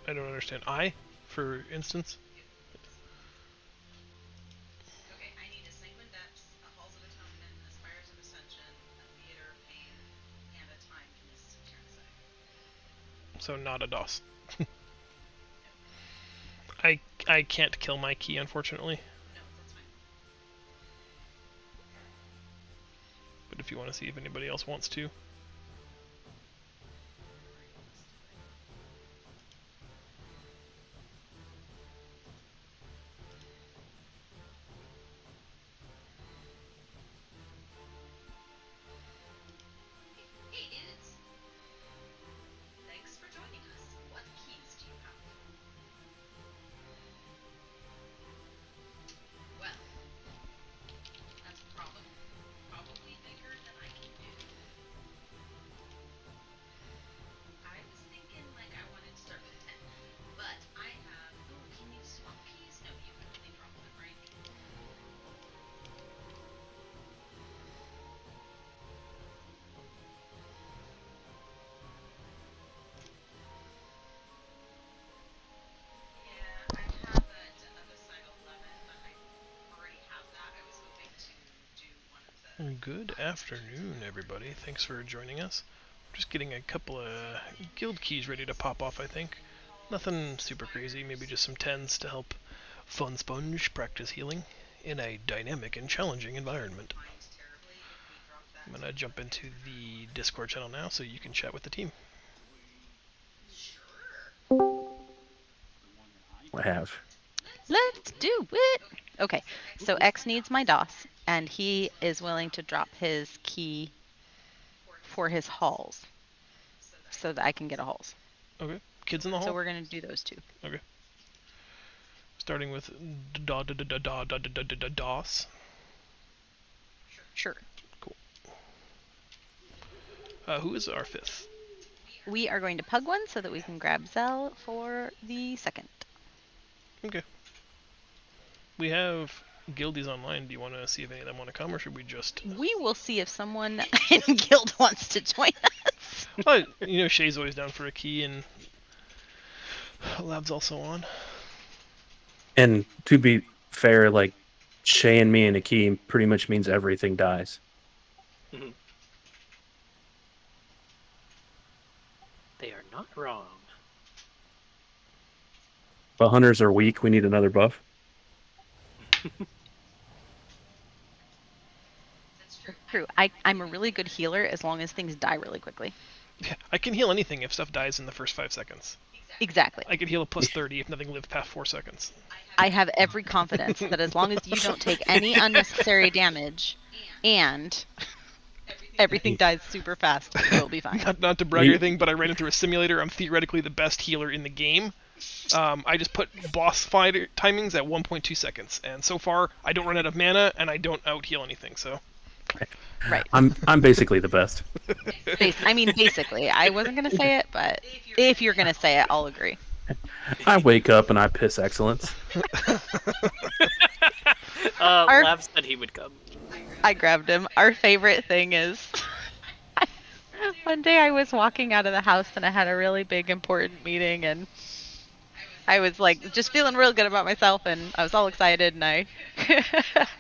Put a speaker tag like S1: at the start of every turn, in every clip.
S1: I don't understand. For instance?
S2: Okay, I need a Sanguine Depths, a Halls of Atonement, a Spires of Ascension, a Theater of Pain, and a Time for Mists of Tyrannisae.
S1: So not a DOS.
S2: No.
S1: I can't kill my key, unfortunately.
S2: No, that's fine.
S1: But if you want to see if anybody else wants to.
S2: Hey, dudes! Thanks for joining us. What keys do you have? Well, that's probably bigger than I can do. I was thinking like I wanted to start with 10, but I have. Oh, can you swap keys? No, you can only drop one, right? Yeah, I have a Decide 11, but I already have that. I was hoping to do one of the.
S1: Good afternoon, everybody. Thanks for joining us. Just getting a couple of guild keys ready to pop off, I think. Nothing super crazy, maybe just some 10s to help Fun Sponge practice healing in a dynamic and challenging environment. I'm gonna jump into the Discord channel now so you can chat with the team.
S3: I have.
S4: Let's do it! Okay, so X needs my DOS, and he is willing to drop his key for his halls so that I can get a halls.
S1: Okay, kids in the hall?
S4: So we're going to do those two.
S1: Okay. Starting with DOS.
S4: Sure.
S1: Cool. Who is our 5th?
S4: We are going to pug one so that we can grab Zell for the 2nd.
S1: Okay. We have guildies online. Do you want to see if any of them want to come, or should we just...
S4: We will see if someone in guild wants to join us.
S1: Well, Shay's always down for a key, and Lab's also on.
S3: And to be fair, like, Shay and me in a key pretty much means everything dies.
S5: Mm-hmm. They are not wrong.
S3: But hunters are weak. We need another buff.
S2: That's
S4: True. I'm a really good healer as long as things die really quickly.
S1: Yeah, I can heal anything if stuff dies in the first 5 seconds.
S4: Exactly.
S1: I could heal a plus 30 if nothing lives past 4 seconds.
S4: I have every confidence that as long as you don't take any unnecessary damage and everything dies super fast, you'll be fine.
S1: Not to brag or anything, but I ran into a simulator. I'm theoretically the best healer in the game. I just put boss fight timings at 1.2 seconds, and so far I don't run out of mana and I don't out heal anything. So.
S4: Right.
S3: I'm basically the best.
S4: Basically. I wasn't gonna say it, but if you're gonna say it, I'll agree.
S3: I wake up and I piss excellence.
S5: Lav said he would come.
S4: I grabbed him. Our favorite thing is one day I was walking out of the house and I had a really big important meeting, and I was like just feeling real good about myself, and I was all excited, and I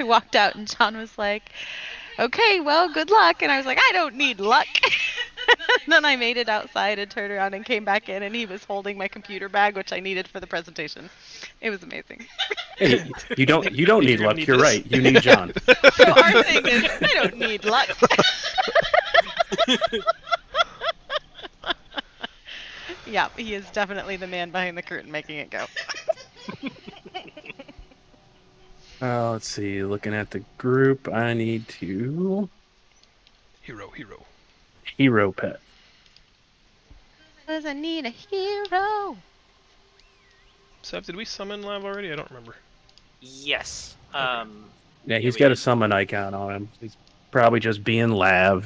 S4: walked out and John was like, okay, well, good luck. And I was like, I don't need luck. And then I made it outside and turned around and came back in, and he was holding my computer bag, which I needed for the presentation. It was amazing.
S3: Hey, you don't need luck. You're right. You need John.
S4: So our thing is, I don't need luck. Yeah, he is definitely the man behind the curtain making it go.
S3: Let's see. Looking at the group, I need to... Hero pet.
S4: Does I need a hero?
S1: Seth, did we summon Lav already? I don't remember.
S5: Yes.
S3: Yeah, he's got a summon icon on him. He's probably just being Lav,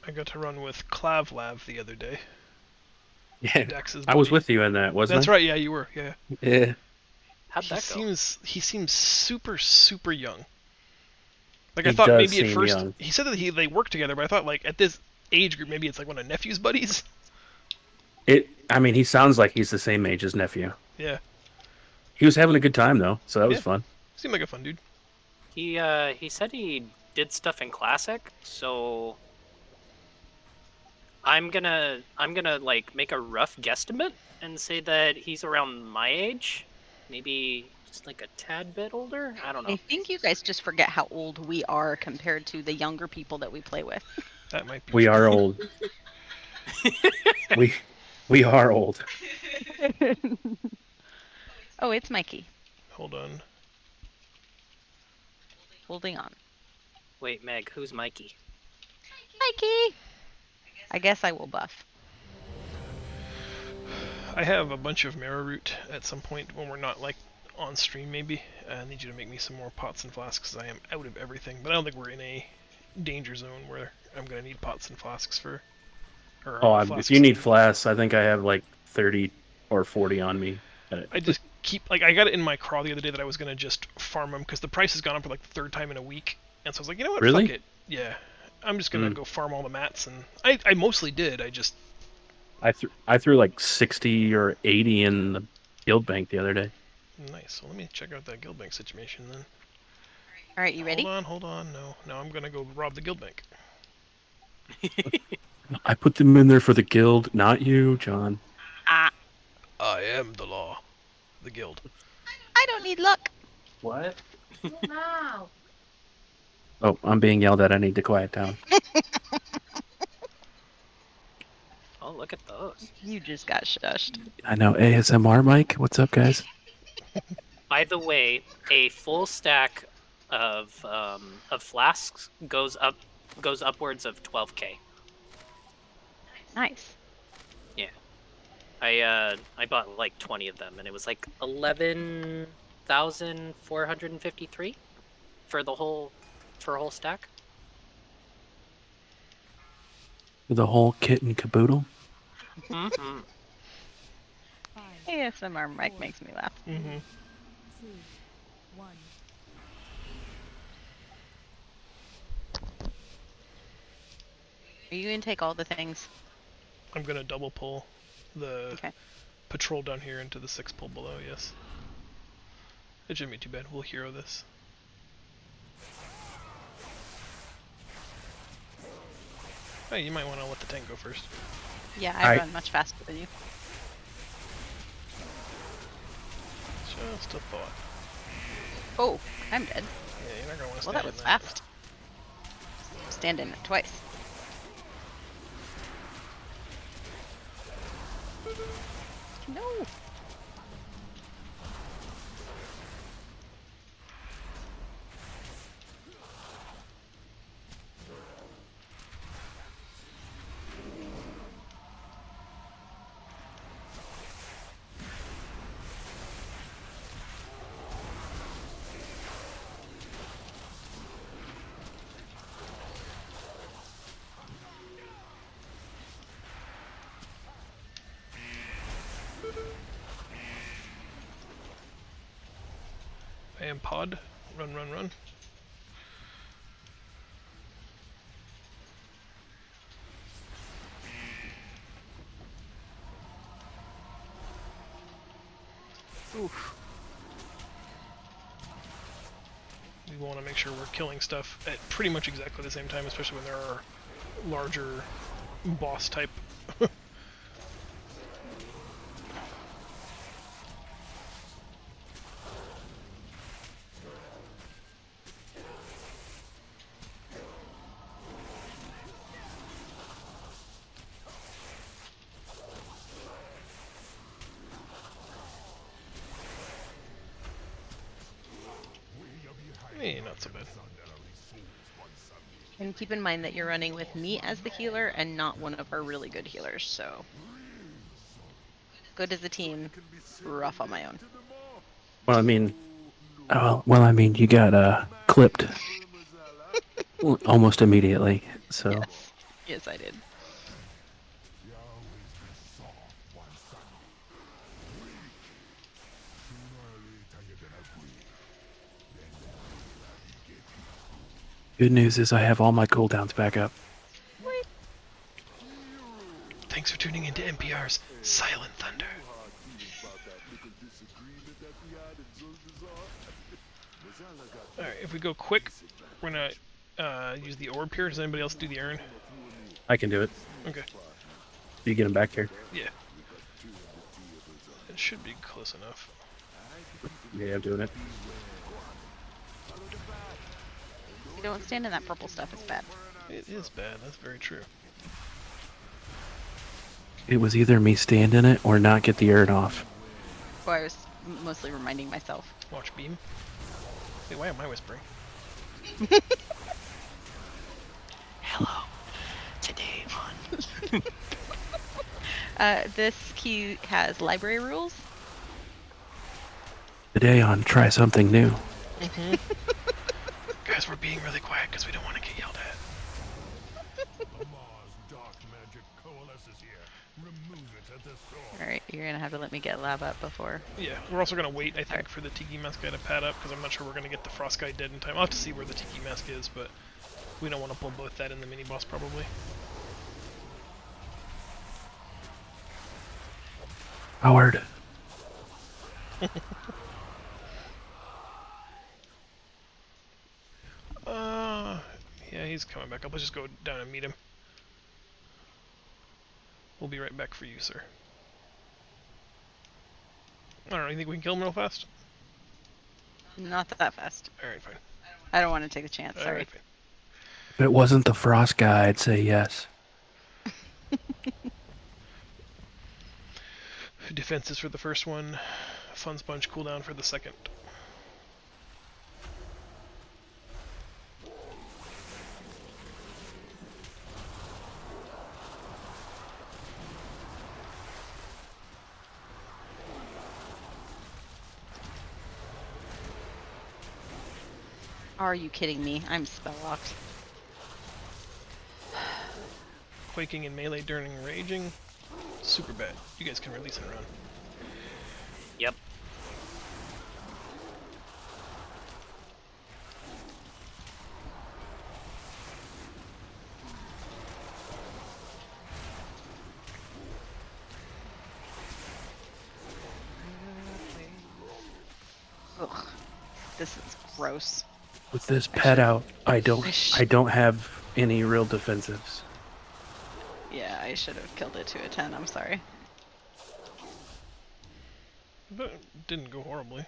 S1: I got to run with Clavlav the other day.
S3: Yeah,
S1: Dax's
S3: I was
S1: buddy.
S3: with you in that, wasn't
S1: That's
S3: I?
S1: right, yeah, you were, yeah.
S3: Yeah.
S5: How'd that go?
S1: He seems super, super young. Like,
S3: He
S1: I thought
S3: does
S1: maybe at
S3: seem
S1: first...
S3: young.
S1: He said that they worked together, but I thought, like, at this age group. Maybe it's like one of Nephew's buddies.
S3: I mean, he sounds like he's the same age as nephew.
S1: Yeah.
S3: He was having a good time though, so that was
S1: Yeah.
S3: fun.
S1: Seemed like a fun dude.
S5: He said he did stuff in Classic, so I'm gonna like make a rough guesstimate and say that he's around my age, maybe just like a tad bit older. I don't know.
S4: I think you guys just forget how old we are compared to the younger people that we play with.
S1: That might be.
S3: We are old. we are old.
S4: Oh, it's Mikey.
S1: Hold on.
S4: Holding on.
S5: Wait, Meg, who's Mikey?
S4: Mikey! I guess I will buff.
S1: I have a bunch of Marrow Root at some point when we're not like on stream. Maybe I need you to make me some more pots and flasks because I am out of everything. But I don't think we're in a danger zone where I'm gonna need pots and flasks for.
S3: If you need flasks, I think I have like 30 or 40 on me.
S1: I just keep like I got it in my craw the other day that I was gonna just farm them because the price has gone up for like the third time in a week, and so I was like, you know what,
S3: Really?
S1: fuck it, yeah, I'm just gonna go farm all the mats, and I mostly did.
S3: I threw like 60 or 80 in the guild bank the other day.
S1: Nice. Well, let me check out that guild bank situation then.
S4: All right, you ready?
S1: Hold on. No, I'm gonna go rob the guild bank.
S3: I put them in there for the guild, not you, John.
S4: Ah,
S1: I am the law. The guild.
S4: I don't need luck.
S3: What? Oh, I'm being yelled at. I need to quiet down.
S5: Oh, look at those.
S4: You just got shushed.
S3: I know. ASMR, Mike. What's up, guys?
S5: By the way, a full stack of flasks goes upwards of 12k.
S4: Nice.
S5: Yeah, I bought like 20 of them, and it was like 11,453 for a whole stack.
S3: The whole kit and caboodle.
S5: Mm-hmm.
S4: ASMR Mike makes me laugh.
S1: Mm-hmm.
S6: 2, 1.
S4: Are you gonna take all the things?
S1: I'm gonna double pull the
S4: Okay.
S1: patrol down here into the 6 pull below. Yes. It shouldn't be too bad. We'll hero this. Hey, you might want to let the tank go first.
S4: Yeah, I
S3: Alright.
S4: run much faster than you.
S1: Just a thought.
S4: Oh, I'm dead.
S1: Yeah, you're not gonna want to
S4: Well,
S1: stand
S4: that
S1: in
S4: was
S1: there.
S4: fast. Stand in it twice. No.
S1: I am pod. Run, run, run. Oof. We want to make sure we're killing stuff at pretty much exactly the same time, especially when there are larger boss type. Not so bad.
S4: And keep in mind that you're running with me as the healer and not one of our really good healers, so. Good as a team, rough on my own.
S3: Well, I mean, you got clipped almost immediately. So
S4: Yes. Yes, I did.
S3: good news is I have all my cooldowns back up.
S4: Wait.
S1: Thanks for tuning into NPR's Silent Thunder. Alright, if we go quick, we're gonna use the orb here. Does anybody else do the urn?
S3: I can do it.
S1: Okay.
S3: You get him back here.
S1: Yeah. It should be close enough.
S3: Yeah, I'm doing it.
S4: You don't stand in that purple stuff, it's bad.
S1: It is bad, that's very true.
S3: It was either me stand in it or not get the urn off.
S4: Well, I was mostly reminding myself.
S1: Watch beam. Wait, why am I whispering?
S5: Hello. Today on.
S4: This key has library rules.
S3: Today on Try Something New.
S1: Guys, we're being really quiet because we don't want to get yelled at.
S4: Alright, you're gonna have to let me get lab up before.
S1: Yeah, we're also going to wait, I think, for the Tiki Mask guy to pad up, because I'm not sure we're going to get the Frost guy dead in time. I'll have to see where the Tiki Mask is, but we don't want to pull both that and the mini-boss, probably.
S3: Howard.
S1: Yeah, he's coming back up. Let's just go down and meet him. We'll be right back for you, sir. I don't know, you think we can kill him real fast?
S4: Not that fast.
S1: Alright, fine.
S4: I don't want to take a chance, sorry.
S1: Alright, fine.
S3: If it wasn't the Frost guy, I'd say yes.
S1: Defenses for the first one. Fun Sponge cooldown for the second.
S4: Are you kidding me? I'm spell locked.
S1: Quaking in melee during raging. Super bad. You guys can release and run.
S5: Yep.
S4: Ugh. This is gross.
S3: With this pet out, I don't have any real defensives.
S4: Yeah, I should have killed it to a 10, I'm sorry.
S1: But it didn't go horribly.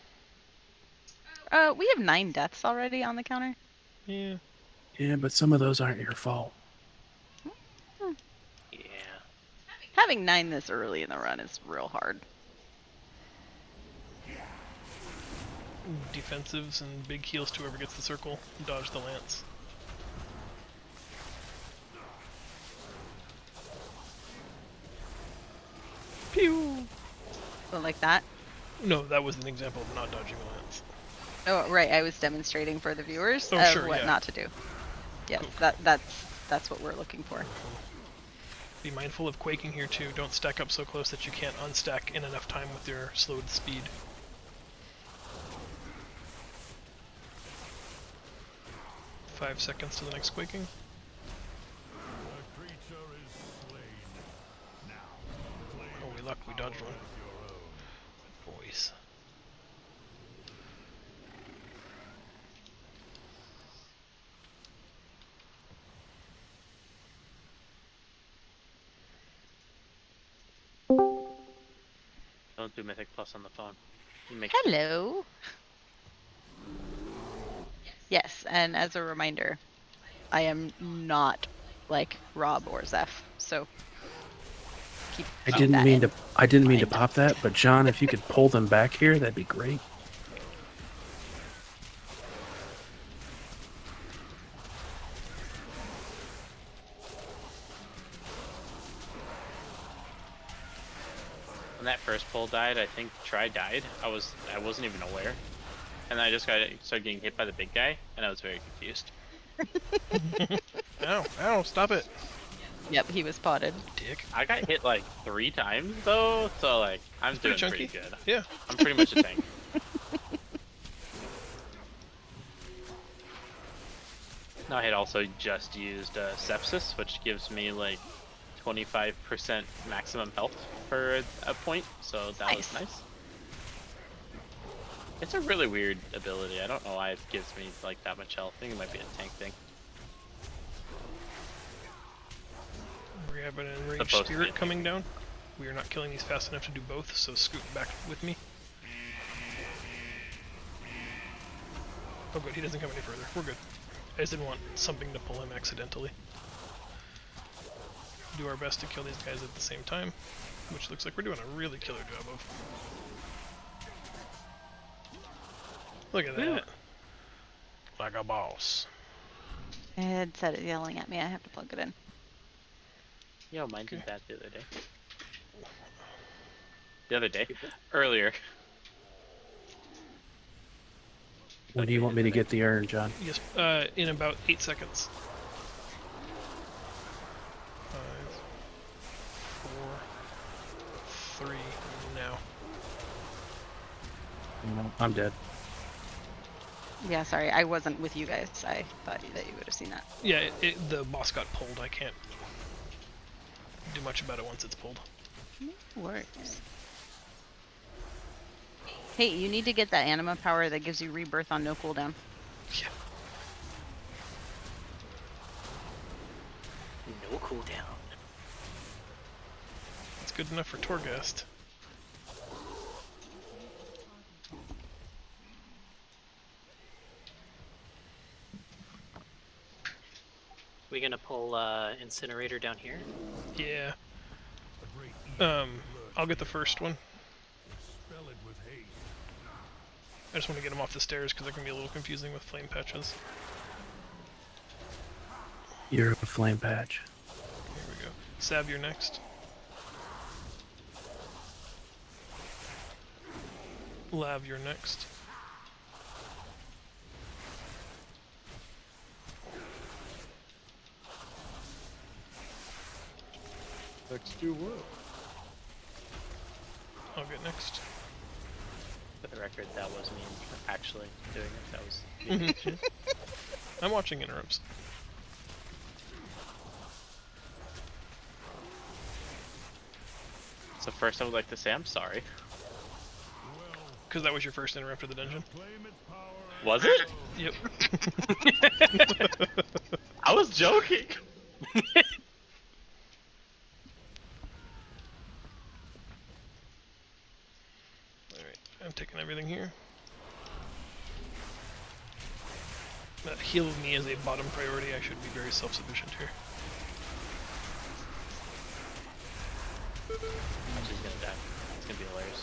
S4: We have 9 deaths already on the counter.
S1: Yeah.
S3: Yeah, but some of those aren't your fault.
S5: Yeah.
S4: Having 9 this early in the run is real hard.
S1: Defensives and big heals to whoever gets the circle. Dodge the lance. Pew!
S4: So like that.
S1: No, that was an example of not dodging the lance.
S4: Oh, right. I was demonstrating for the viewers
S1: Oh,
S4: of
S1: sure,
S4: what
S1: yeah.
S4: not to do. Yes,
S1: Cool.
S4: that's what we're looking for.
S1: Be mindful of quaking here too. Don't stack up so close that you can't unstack in enough time with your slowed speed. Five seconds to the next quaking. Oh, we lucked. We dodged one. Boys.
S5: Don't do Mythic Plus on the phone. You make
S4: Hello. Yes, and as a reminder, I am not like Rob or Zeph, so keep
S3: I
S4: that
S3: didn't mean
S4: in
S3: to
S4: mind.
S3: pop that, but John, if you could pull them back here, that'd be great.
S5: When that first pull died, I think Try died. I wasn't even aware. And then I just started getting hit by the big guy, and I was very confused.
S1: Ow! Ow! Stop it!
S4: Yep, he was spotted.
S1: Dick.
S5: I got hit like 3 times though, so like I'm doing
S1: Pretty
S5: pretty
S1: chunky.
S5: good.
S1: Yeah.
S5: I'm pretty much a tank. No, I had also just used Sepsis, which gives me like 25% maximum health for a point, so that was
S4: Nice.
S5: nice. It's a really weird ability. I don't know why it gives me like that much health. I think it might be a tank thing.
S1: We have an enraged
S5: Supposed to
S1: spirit
S5: be.
S1: coming down. We are not killing these fast enough to do both, so scoot back with me. Oh good, he doesn't come any further. We're good. I just didn't want something to pull him accidentally. Do our best to kill these guys at the same time, which looks like we're doing a really killer job of. Look at that. Like a boss.
S4: My headset is yelling at me. I have to plug it in.
S5: Yo, mine did that the other day. The other day? Earlier.
S3: When do you want me to get the urn, John?
S1: Yes, in about 8 seconds. 5, 4, 3, now.
S3: No, I'm dead.
S4: Yeah, sorry, I wasn't with you guys. I thought that you would have seen that.
S1: Yeah, the boss got pulled. I can't do much about it once it's pulled.
S4: Works. Hey, you need to get that anima power that gives you rebirth on no cooldown.
S1: Yeah.
S7: No cooldown.
S1: It's good enough for Torghast.
S7: We gonna pull incinerator down here?
S1: Yeah. I'll get the first one. I just want to get him off the stairs because it can be a little confusing with flame patches.
S3: You're a flame patch.
S1: Here we go. Sav, you're next. Lav, you're next.
S8: Next to what?
S1: I'll get next.
S5: For the record, that was me actually doing it. That was
S1: Mhm. I'm watching interrupts.
S5: So first I would like to say I'm sorry.
S1: Because that was your first interrupt of the dungeon.
S5: Was it?
S1: Yep.
S5: I was joking.
S1: Alright, I'm taking everything here. Heal me is a bottom priority. I should be very self-sufficient here.
S5: She's gonna die. It's gonna be hilarious.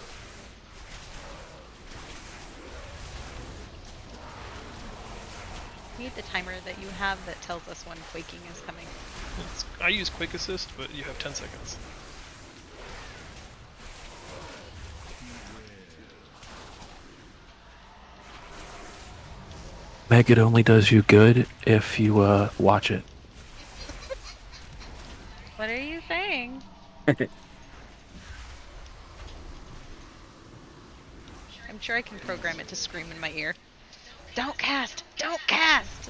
S4: We need the timer that you have that tells us when quaking is coming.
S1: I use Quick Assist, but you have 10 seconds.
S3: Meg, it only does you good if you watch it.
S4: What are you saying? I'm sure I can program it to scream in my ear. Don't cast! Don't cast!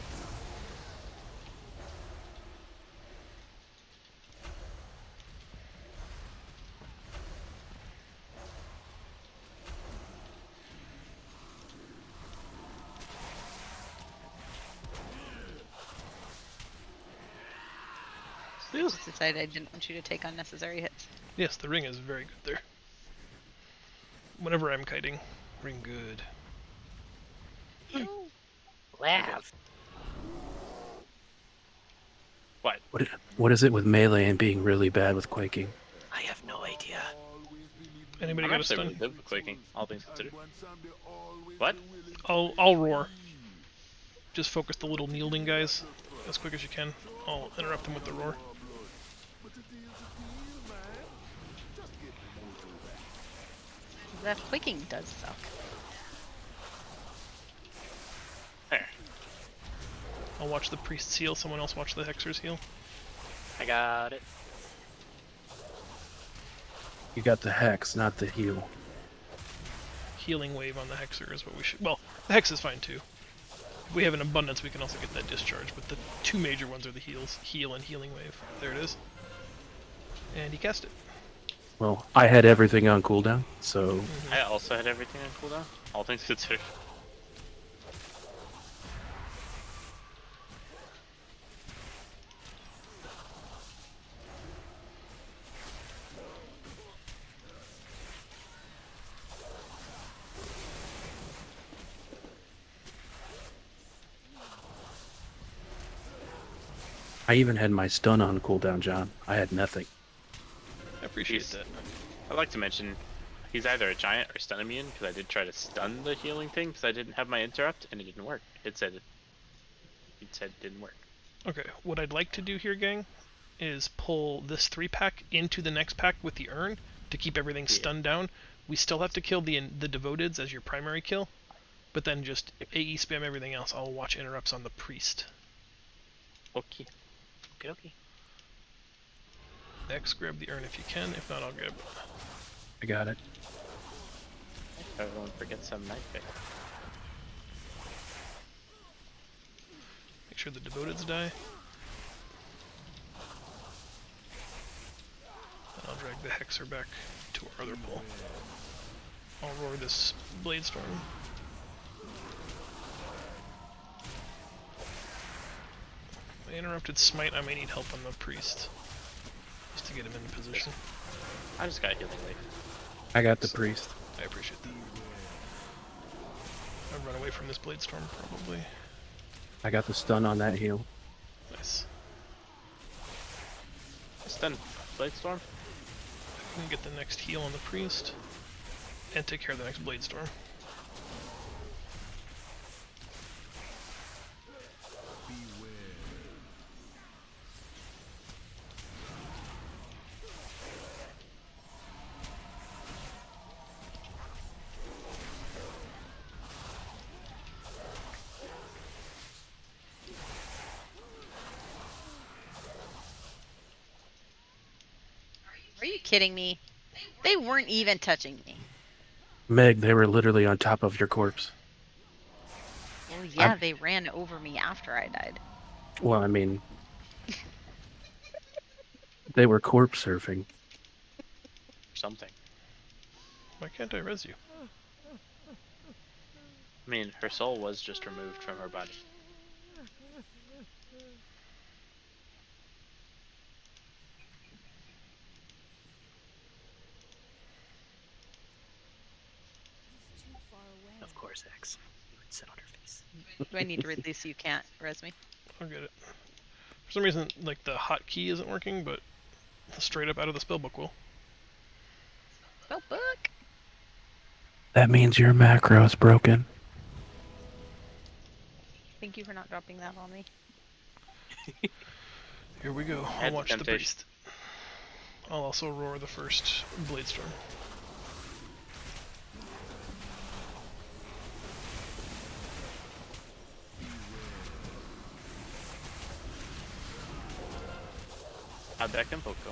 S4: I just decided I didn't want you to take unnecessary hits.
S1: Yes, the ring is very good there. Whenever I'm kiting, ring good.
S7: Laugh.
S5: What?
S3: What is it with melee and being really bad with quaking?
S7: I have no idea.
S1: Anybody
S5: I'm
S1: got a
S5: actually
S1: stun?
S5: really good with quaking, all things considered. What?
S1: I'll roar. Just focus the little kneeling guys as quick as you can. I'll interrupt them with the roar.
S4: That quaking does suck.
S5: There.
S1: I'll watch the priests heal, someone else watch the hexers heal.
S7: I got it.
S3: You got the hex, not the heal.
S1: Healing wave on the hexer is what we should. Well, the hex is fine too. If we have an abundance, we can also get that discharge, but the two major ones are the heals, heal and healing wave. There it is. And he cast it.
S3: Well, I had everything on cooldown, so
S5: I also had everything on cooldown. All things considered.
S3: I even had my stun on cooldown, John. I had nothing.
S1: I appreciate
S5: He's-
S1: that.
S5: I'd like to mention he's either a giant or stun immune because I did try to stun the healing thing because I didn't have my interrupt and it didn't work. It said it didn't work.
S1: Okay, what I'd like to do here, gang, is pull this 3-pack into the next pack with the urn to keep everything
S5: Yeah.
S1: stunned devoteds. We still have to kill the devoteds as your primary kill, but then just AE spam everything else. I'll watch interrupts on the priest.
S5: Okay.
S7: Okay, okay.
S1: X, grab the urn if you can. If not, I'll grab.
S3: I got it.
S5: Everyone forgets some knife pick.
S1: Make sure the devoteds die. And I'll drag the hexer back to our other pull. I'll roar this blade storm. I interrupted smite. I may need help on the priest just to get him in position.
S5: I just got healing wave.
S3: I got the priest.
S1: I appreciate that. I'd run away from this blade storm probably.
S3: I got the stun on that heal.
S1: Nice.
S5: Stun. Blade storm.
S1: I can get the next heal on the priest and take care of the next blade storm.
S4: Are you kidding me? They weren't even touching me.
S3: Meg, they were literally on top of your corpse.
S4: Well, yeah, they ran over me after I died.
S3: Well, I mean, they were corpse surfing.
S5: Something.
S1: Why can't I res you?
S5: I mean, her soul was just removed from her body.
S6: Too far away.
S7: Of course, X. You would sit on her face.
S4: Do I need to release so you can't res me?
S1: I'll get it. For some reason, like the hotkey isn't working, but straight up out of the spellbook will.
S4: Spell book.
S3: That means your macro is broken.
S4: Thank you for not dropping that on me.
S1: Here we go. I'll
S5: Had the
S1: watch the
S5: temptation.
S1: priest. I'll also roar the first blade storm.
S5: How'd that invoke go?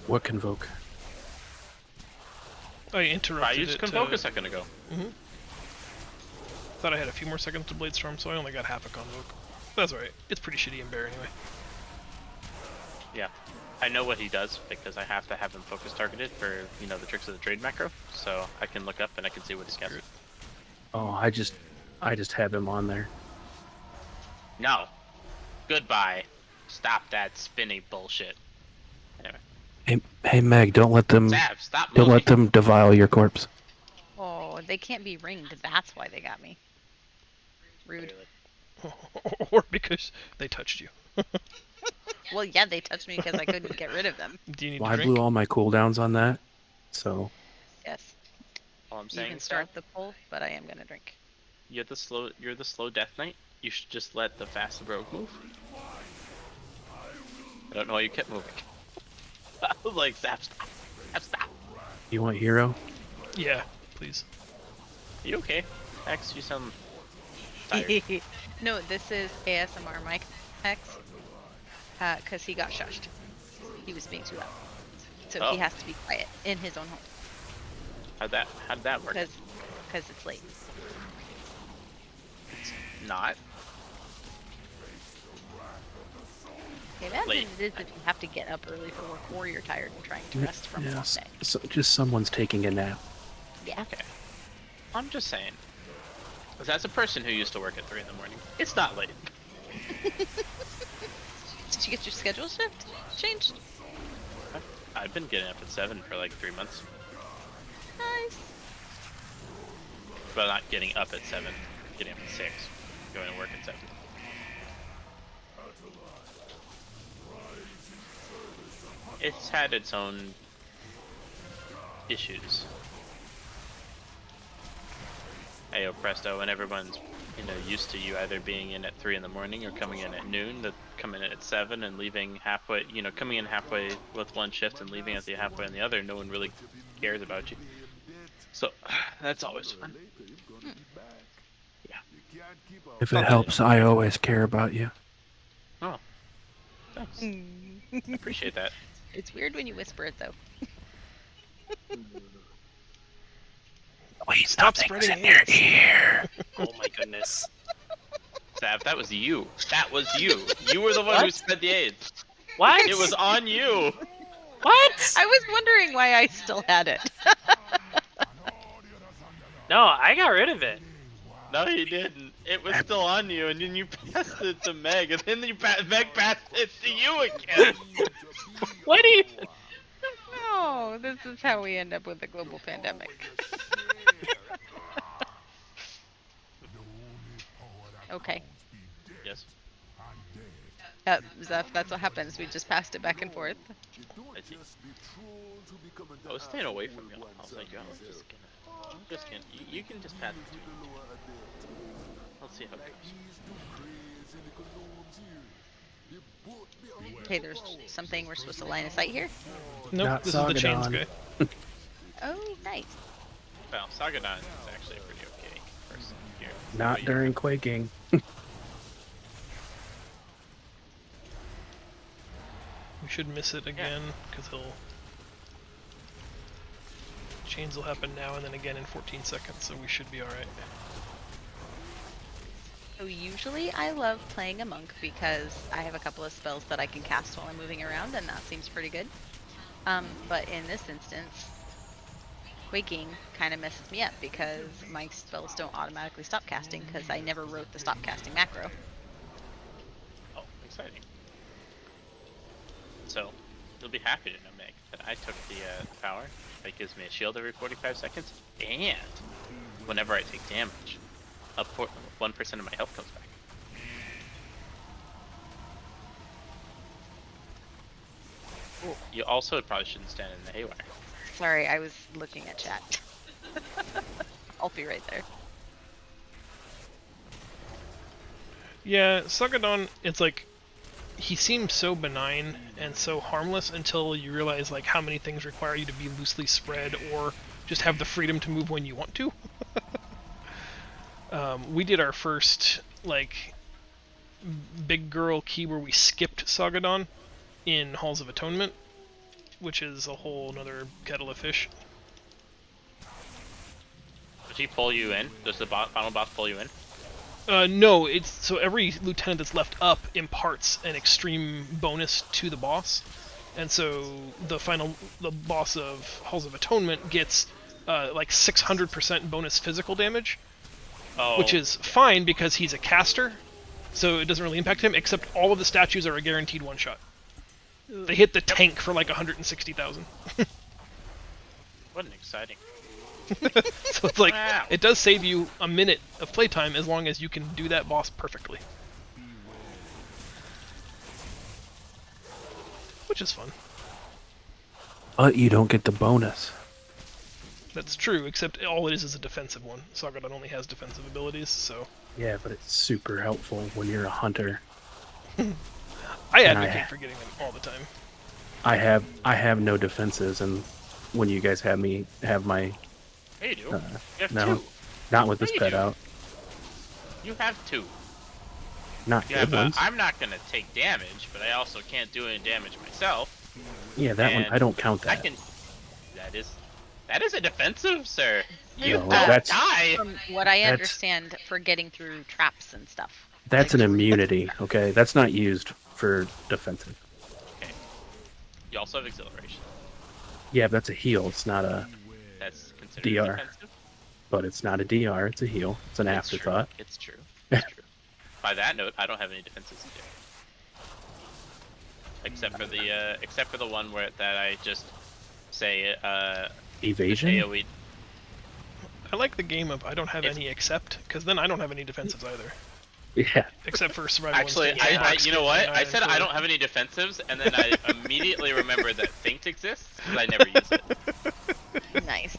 S3: What convoke?
S1: I interrupted
S5: I used
S1: it.
S5: convoke a second ago.
S1: Thought I had a few more seconds to blade storm, so I only got half a convoke. That's alright. It's pretty shitty in bear anyway.
S5: Yeah. I know what he does because I have to have him focus targeted for, you know, the tricks of the trade macro. So I can look up and I can see what he's casting.
S3: Oh, I just have him on there.
S5: No. Goodbye. Stop that spinny bullshit. Anyway.
S3: Hey Meg, don't let them
S5: Sav, stop
S3: don't
S5: moving.
S3: let them defile your corpse.
S4: Oh, they can't be ringed. That's why they got me. Rude.
S1: Or because they touched you.
S4: Well, yeah, they touched me because I couldn't get rid of them.
S1: Do you need
S3: Well,
S1: to
S3: I
S1: drink?
S3: blew all my cooldowns on that, so
S4: Yes.
S5: All I'm
S4: You
S5: saying
S4: can
S5: is,
S4: start the poll, but I am gonna drink.
S5: you're the slow death knight. You should just let the fast rogue move. I don't know why you kept moving. I was like, Zap, stop. Zap, stop.
S3: you want hero?
S1: Yeah, please.
S5: Are you okay? X, you sound tired.
S4: No, this is ASMR Mike X. Because he got shushed. He was being too loud. So
S5: Oh.
S4: he has to be quiet in his own home.
S5: How'd that work?
S4: Because it's late.
S5: not.
S4: Okay, imagine
S5: Late.
S4: it is if you have to get up early for work or you're tired and trying to rest from a long
S3: Yes.
S4: day.
S3: So just someone's taking a nap.
S4: Yeah.
S5: Okay. I'm just saying. Because as a person who used to work at 3 in the morning, it's not late.
S4: Did you get your schedule shift changed?
S5: I've been getting up at 7 for like 3 months.
S4: Nice.
S5: But not getting up at 7. Getting up at 6. Going to work at 7. It's had its own issues. Ayo presto, when everyone's used to you either being in at 3 in the morning or coming in at noon, that coming in at 7 and leaving halfway, coming in halfway with one shift and leaving at the halfway on the other, no one really cares about you. So that's always fun. Yeah.
S3: If it helps, I always care about you.
S5: Oh, thanks. Appreciate that.
S4: It's weird when you whisper it though.
S3: Wait,
S1: Stop spreading AIDS.
S7: Oh my goodness.
S5: Sav, that was you. That was you. You were the one who
S7: What?
S5: spread the AIDS.
S7: What?
S5: It was on you.
S7: What?
S4: I was wondering why I still had it.
S7: No, I got rid of it.
S5: No, you didn't. It was still on you, and then you passed it to Meg, and then Meg passed it to you again.
S7: What even?
S4: No, this is how we end up with a global pandemic. Okay.
S5: Yes.
S4: Zeph, that's what happens. We just passed it back and forth.
S5: I see. I was staying away from you. I was like, I'm just gonna. You can just pass it to me. Let's see how it goes.
S4: Okay, there's something we're supposed to line of sight here.
S1: Nope,
S3: Not
S1: this is the chains
S3: Sagadon.
S1: guy.
S4: Oh, nice.
S5: Well, Sagadon is actually a pretty okay person here.
S3: Not
S5: But
S3: during quaking.
S1: We should miss it again, because chains will happen now and then again in 14 seconds, so we should be alright.
S4: So usually I love playing a monk because I have a couple of spells that I can cast while I'm moving around, and that seems pretty good. But in this instance, quaking kind of messes me up because my spells don't automatically stop casting because I never wrote the stop casting macro.
S5: Oh, exciting. So, you'll be happy to know, Meg, that I took the power that gives me a shield every 45 seconds, and whenever I take damage, 1% of my health comes back. Ooh. You also probably shouldn't stand in the haywire.
S4: Sorry, I was looking at chat. I'll be right there.
S1: Yeah, Sagadon, it's like, he seems so benign and so harmless until you realize like how many things require you to be loosely spread or just have the freedom to move when you want to. We did our first like big girl key where we skipped Sagadon in Halls of Atonement, which is a whole nother kettle of fish.
S5: Does he pull you in? Does the final boss pull you in?
S1: No, it's so every lieutenant that's left up imparts an extreme bonus to the boss, and so the boss of Halls of Atonement gets like 600% bonus physical damage, which is fine because he's a caster, so it doesn't really impact him. Except all of the statues are a guaranteed one shot. They hit the tank for like 160,000.
S5: What an exciting.
S1: So it's like,
S5: Wow.
S1: it does save you a minute of playtime as long as you can do that boss perfectly. Which is fun.
S3: But you don't get the bonus.
S1: That's true, except all it is a defensive one. Sagadon only has defensive abilities, so...
S3: Yeah, but it's super helpful when you're a hunter.
S1: I advocate for getting them all the time.
S3: I have no defenses, and when you guys have me have my
S5: Yeah, you do. You have
S3: no,
S5: two.
S3: not with this
S5: Yeah, you
S3: pet
S5: do.
S3: out.
S5: You have two.
S3: Not
S5: Yeah,
S3: good
S5: but
S3: ones.
S5: I'm not gonna take damage, but I also can't do any damage myself.
S3: Yeah, that one
S5: and
S3: I don't count that.
S5: I can. That That is a defensive, sir. You
S3: No,
S5: don't
S3: that's-
S5: die.
S4: From what I
S3: That's-
S4: understand, for getting through traps and stuff.
S3: That's
S4: Like,
S3: an immunity, okay? That's not used for defensive.
S5: Okay. You also have exhilaration.
S3: Yeah, but that's a heal. It's not a,
S5: That's considered
S3: DR.
S5: defensive.
S3: but it's not a DR. It's a heal. It's an
S5: It's true.
S3: afterthought.
S5: It's true. It's true. By that note, I don't have any defenses either. Except for the one where that I just say
S3: Evasion.
S5: AoE.
S1: I like the game of I don't have
S5: It's-
S1: any except, because then I don't have any defensives either.
S3: Yeah.
S1: Except for survival.
S5: Actually,
S1: instinct, box
S5: you know
S1: hit,
S5: what?
S1: and
S5: I said I don't have any defensives, and then I immediately remembered that Faint exists, because I never use it.
S4: nice.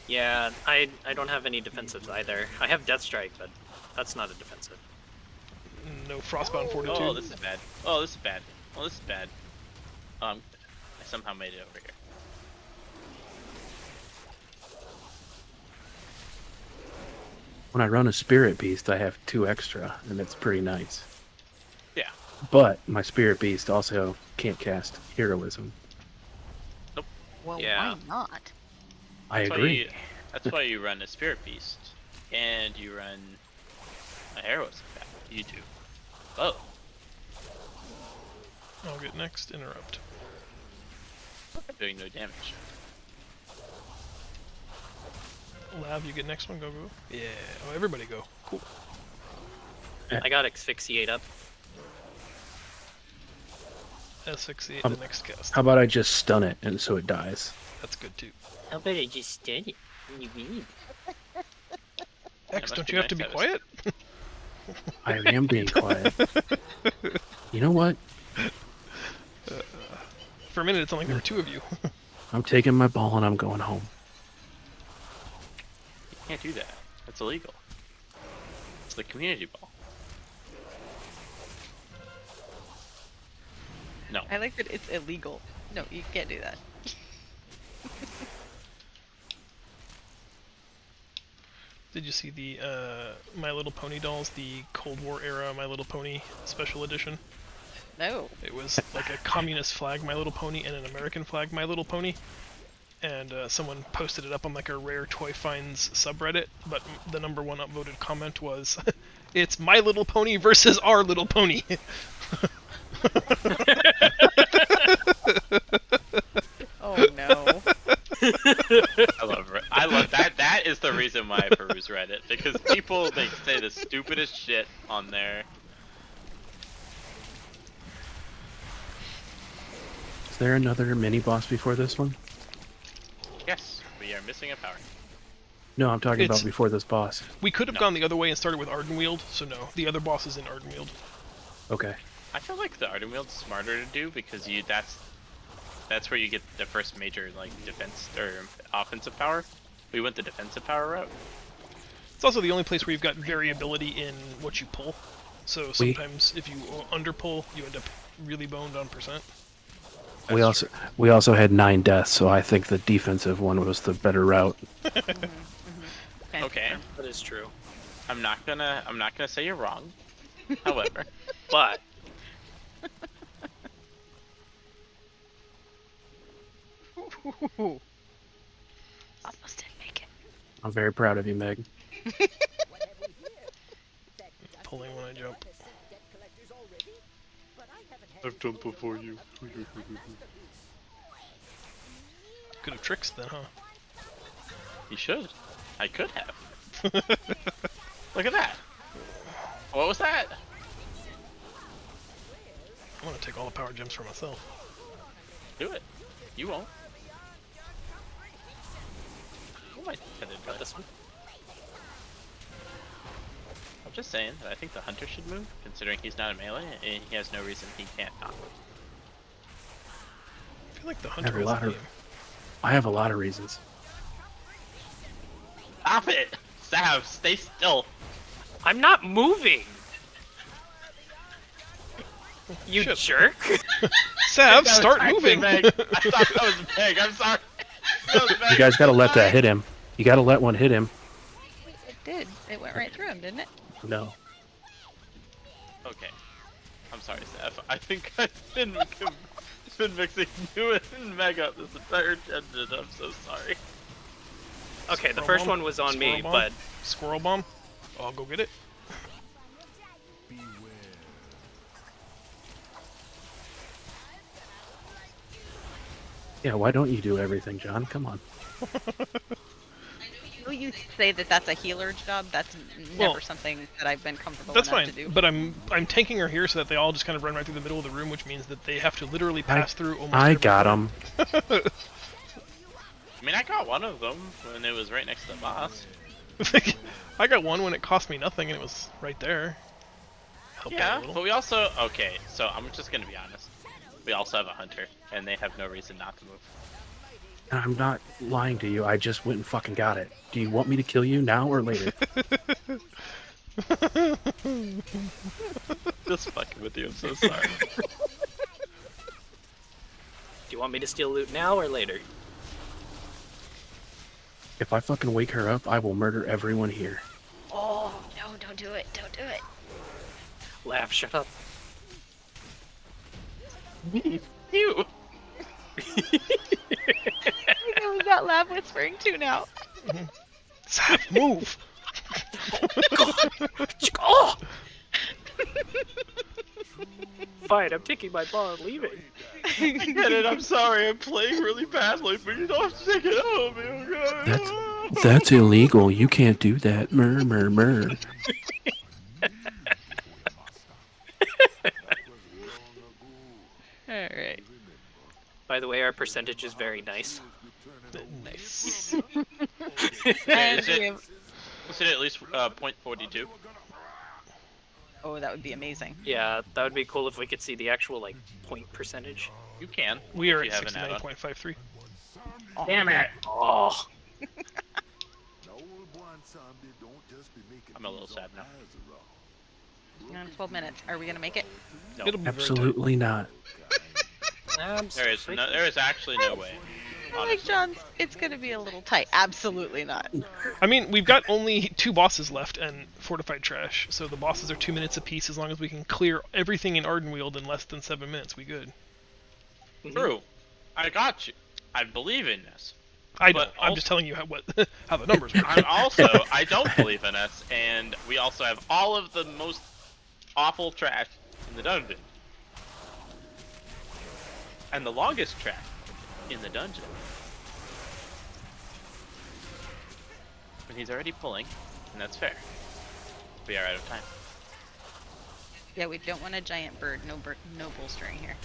S7: Yeah, I don't have any defensives either. I have Death Strike, but that's not a defensive.
S1: No frostbound fortitude.
S5: Oh, this is bad. Oh, this is bad. Oh, this is bad. I somehow made it over here.
S3: When I run a Spirit Beast, I have 2 extra, and it's pretty nice.
S5: Yeah.
S3: But my Spirit Beast also can't cast Heroism.
S4: Well,
S7: Yeah.
S4: why not?
S3: I
S5: That's why
S3: agree.
S5: you- That's why you run a Spirit Beast, and you run a Heroism back. You do. Oh.
S1: I'll get next. Interrupt.
S5: Doing no damage.
S1: Lav, you get next one. Go, go. Yeah. Oh, everybody go. Cool.
S7: I got Asphyxiate up.
S1: S68 the next cast.
S3: How about I just stun it, and so it dies?
S1: That's good too.
S7: How about I just stand it? You mean?
S1: X,
S5: must
S1: don't
S5: be
S1: you have to
S5: nice
S1: be
S5: to
S1: quiet?
S3: I am being quiet. You know what?
S1: For a minute, it sounded like there were 2 of you.
S3: I'm taking my ball and I'm going home.
S5: You can't do that. That's illegal. It's the community ball. No.
S4: I like that it's illegal. No, you can't do that.
S1: Did you see the My Little Pony dolls, the Cold War era My Little Pony special edition?
S4: No.
S1: It was like a communist flag My Little Pony and an American flag My Little Pony. And someone posted it up on like a Rare Toy Finds subreddit, but the #1 upvoted comment was, "It's My Little Pony versus Our Little Pony."
S4: Oh no.
S5: I love that. That is the reason why I peruse Reddit, because people they say the stupidest shit on there.
S3: Is there another mini boss before this one?
S5: Yes, we are missing a power.
S3: No, I'm talking
S1: It's-
S3: about before this boss.
S1: We could have
S5: No.
S1: gone the other way and started with Ardenweald, so no. The other boss is in Ardenweald.
S3: Okay.
S5: I feel like the Ardenwield's smarter to do because that's where you get the first major like defense or offensive power. We went the defensive power route.
S1: It's also the only place where you've got variability in what you pull. So sometimes if you underpull, you end up really boned on percent.
S3: We also had 9 deaths, so I think the defensive one was the better route.
S5: Okay,
S7: That is true.
S5: I'm not gonna say you're wrong. However,
S7: But
S4: Almost didn't make it.
S3: I'm very proud of you, Meg.
S1: Pulling when I jump.
S8: I've jumped before you.
S1: Could have tricks then, huh?
S5: you should. I could have. Look at that. What was that?
S1: I want to take all the power gems for myself.
S5: Do it. You won't. Who am I headed
S7: got
S5: with?
S7: this one.
S5: I'm just saying that I think the hunter should move, considering he's not a melee and he has no reason he can't not.
S1: I feel like the
S3: have
S1: hunter
S3: a
S1: is
S3: lot
S1: the
S3: of-
S1: game.
S3: I have a lot of reasons.
S5: Stop it! Sav, stay still.
S7: I'm not moving. You
S1: Shit.
S7: jerk.
S1: Sav,
S5: That was
S1: start
S5: actually
S1: moving!
S5: Meg. I thought that was Meg. I'm sorry. That was Meg.
S3: You guys gotta let that hit him. You gotta let one hit him.
S4: It did. It went right through him, didn't it?
S3: No.
S5: Okay. I'm sorry, Sav. I think I've been I've been mixing new and mega this entire dungeon. I'm so sorry.
S7: Okay, the
S1: Squirrel
S7: first
S1: bomb?
S7: one was on
S1: Squirrel
S7: me,
S1: bomb?
S7: but
S1: Squirrel bomb? I'll go get it.
S3: Yeah, why don't you do everything, John? Come on.
S4: Will you say that that's a healer job? That's
S1: Well,
S4: never something that I've been comfortable
S1: That's
S4: enough
S1: fine,
S4: to do.
S1: but I'm tanking her here so that they all just kind of run right through the middle of the room, which means that they have to literally pass through almost
S3: I
S1: every
S3: got
S1: corner.
S3: him.
S5: I mean, I got one of them when it was right next to the boss.
S1: I got one when it cost me nothing and it was right there. Helped out a
S5: Yeah,
S1: little.
S5: but we also okay. So I'm just gonna be honest. We also have a hunter, and they have no reason not to move.
S3: I'm not lying to you. I just went and fucking got it. Do you want me to kill you now or later?
S5: Just fucking with you. I'm so sorry.
S7: do you want me to steal loot now or later?
S3: If I fucking wake her up, I will murder everyone here.
S4: Oh, no, don't do it. Don't do it.
S7: Laugh, shut up.
S5: You.
S4: We got Lab whispering too now.
S1: Zap, move!
S7: Oh! Fine, I'm taking my ball and leaving.
S5: I get it. I'm sorry. I'm playing really badly, but you don't have to take it out of me. Okay?
S3: That's illegal. You can't do that. Murr.
S4: Alright.
S7: By the way, our percentage is very nice.
S1: Nice.
S4: And
S5: is it-
S4: we have...
S5: Was it at least 0.42?
S4: Oh, that would be amazing.
S7: Yeah, that would be cool if we could see the actual, like, point percentage.
S5: You can.
S1: We are
S5: if
S1: at
S5: you have an add-on.
S1: 69.53.
S7: Damn it! Oh!
S5: I'm a little sad now.
S4: 12 minutes. Are we gonna make it?
S5: No,
S1: It'll be very tight.
S3: Absolutely not.
S5: there is actually no way.
S4: I like John's. It's gonna be a little tight. Absolutely not.
S1: I mean, we've got only 2 bosses left and fortified trash, so the bosses are 2 minutes apiece. As long as we can clear everything in Ardenweald in less than 7 minutes, we good.
S5: True. I got you. I believe in this.
S1: I
S5: But
S1: don't. I'm just telling you how how the numbers work.
S5: I don't believe in us, and we also have all of the most awful trash in the dungeon. And the longest track in the dungeon. And he's already pulling, and that's fair. We are out of time.
S4: Yeah, we don't want a giant bird. No bolstering here.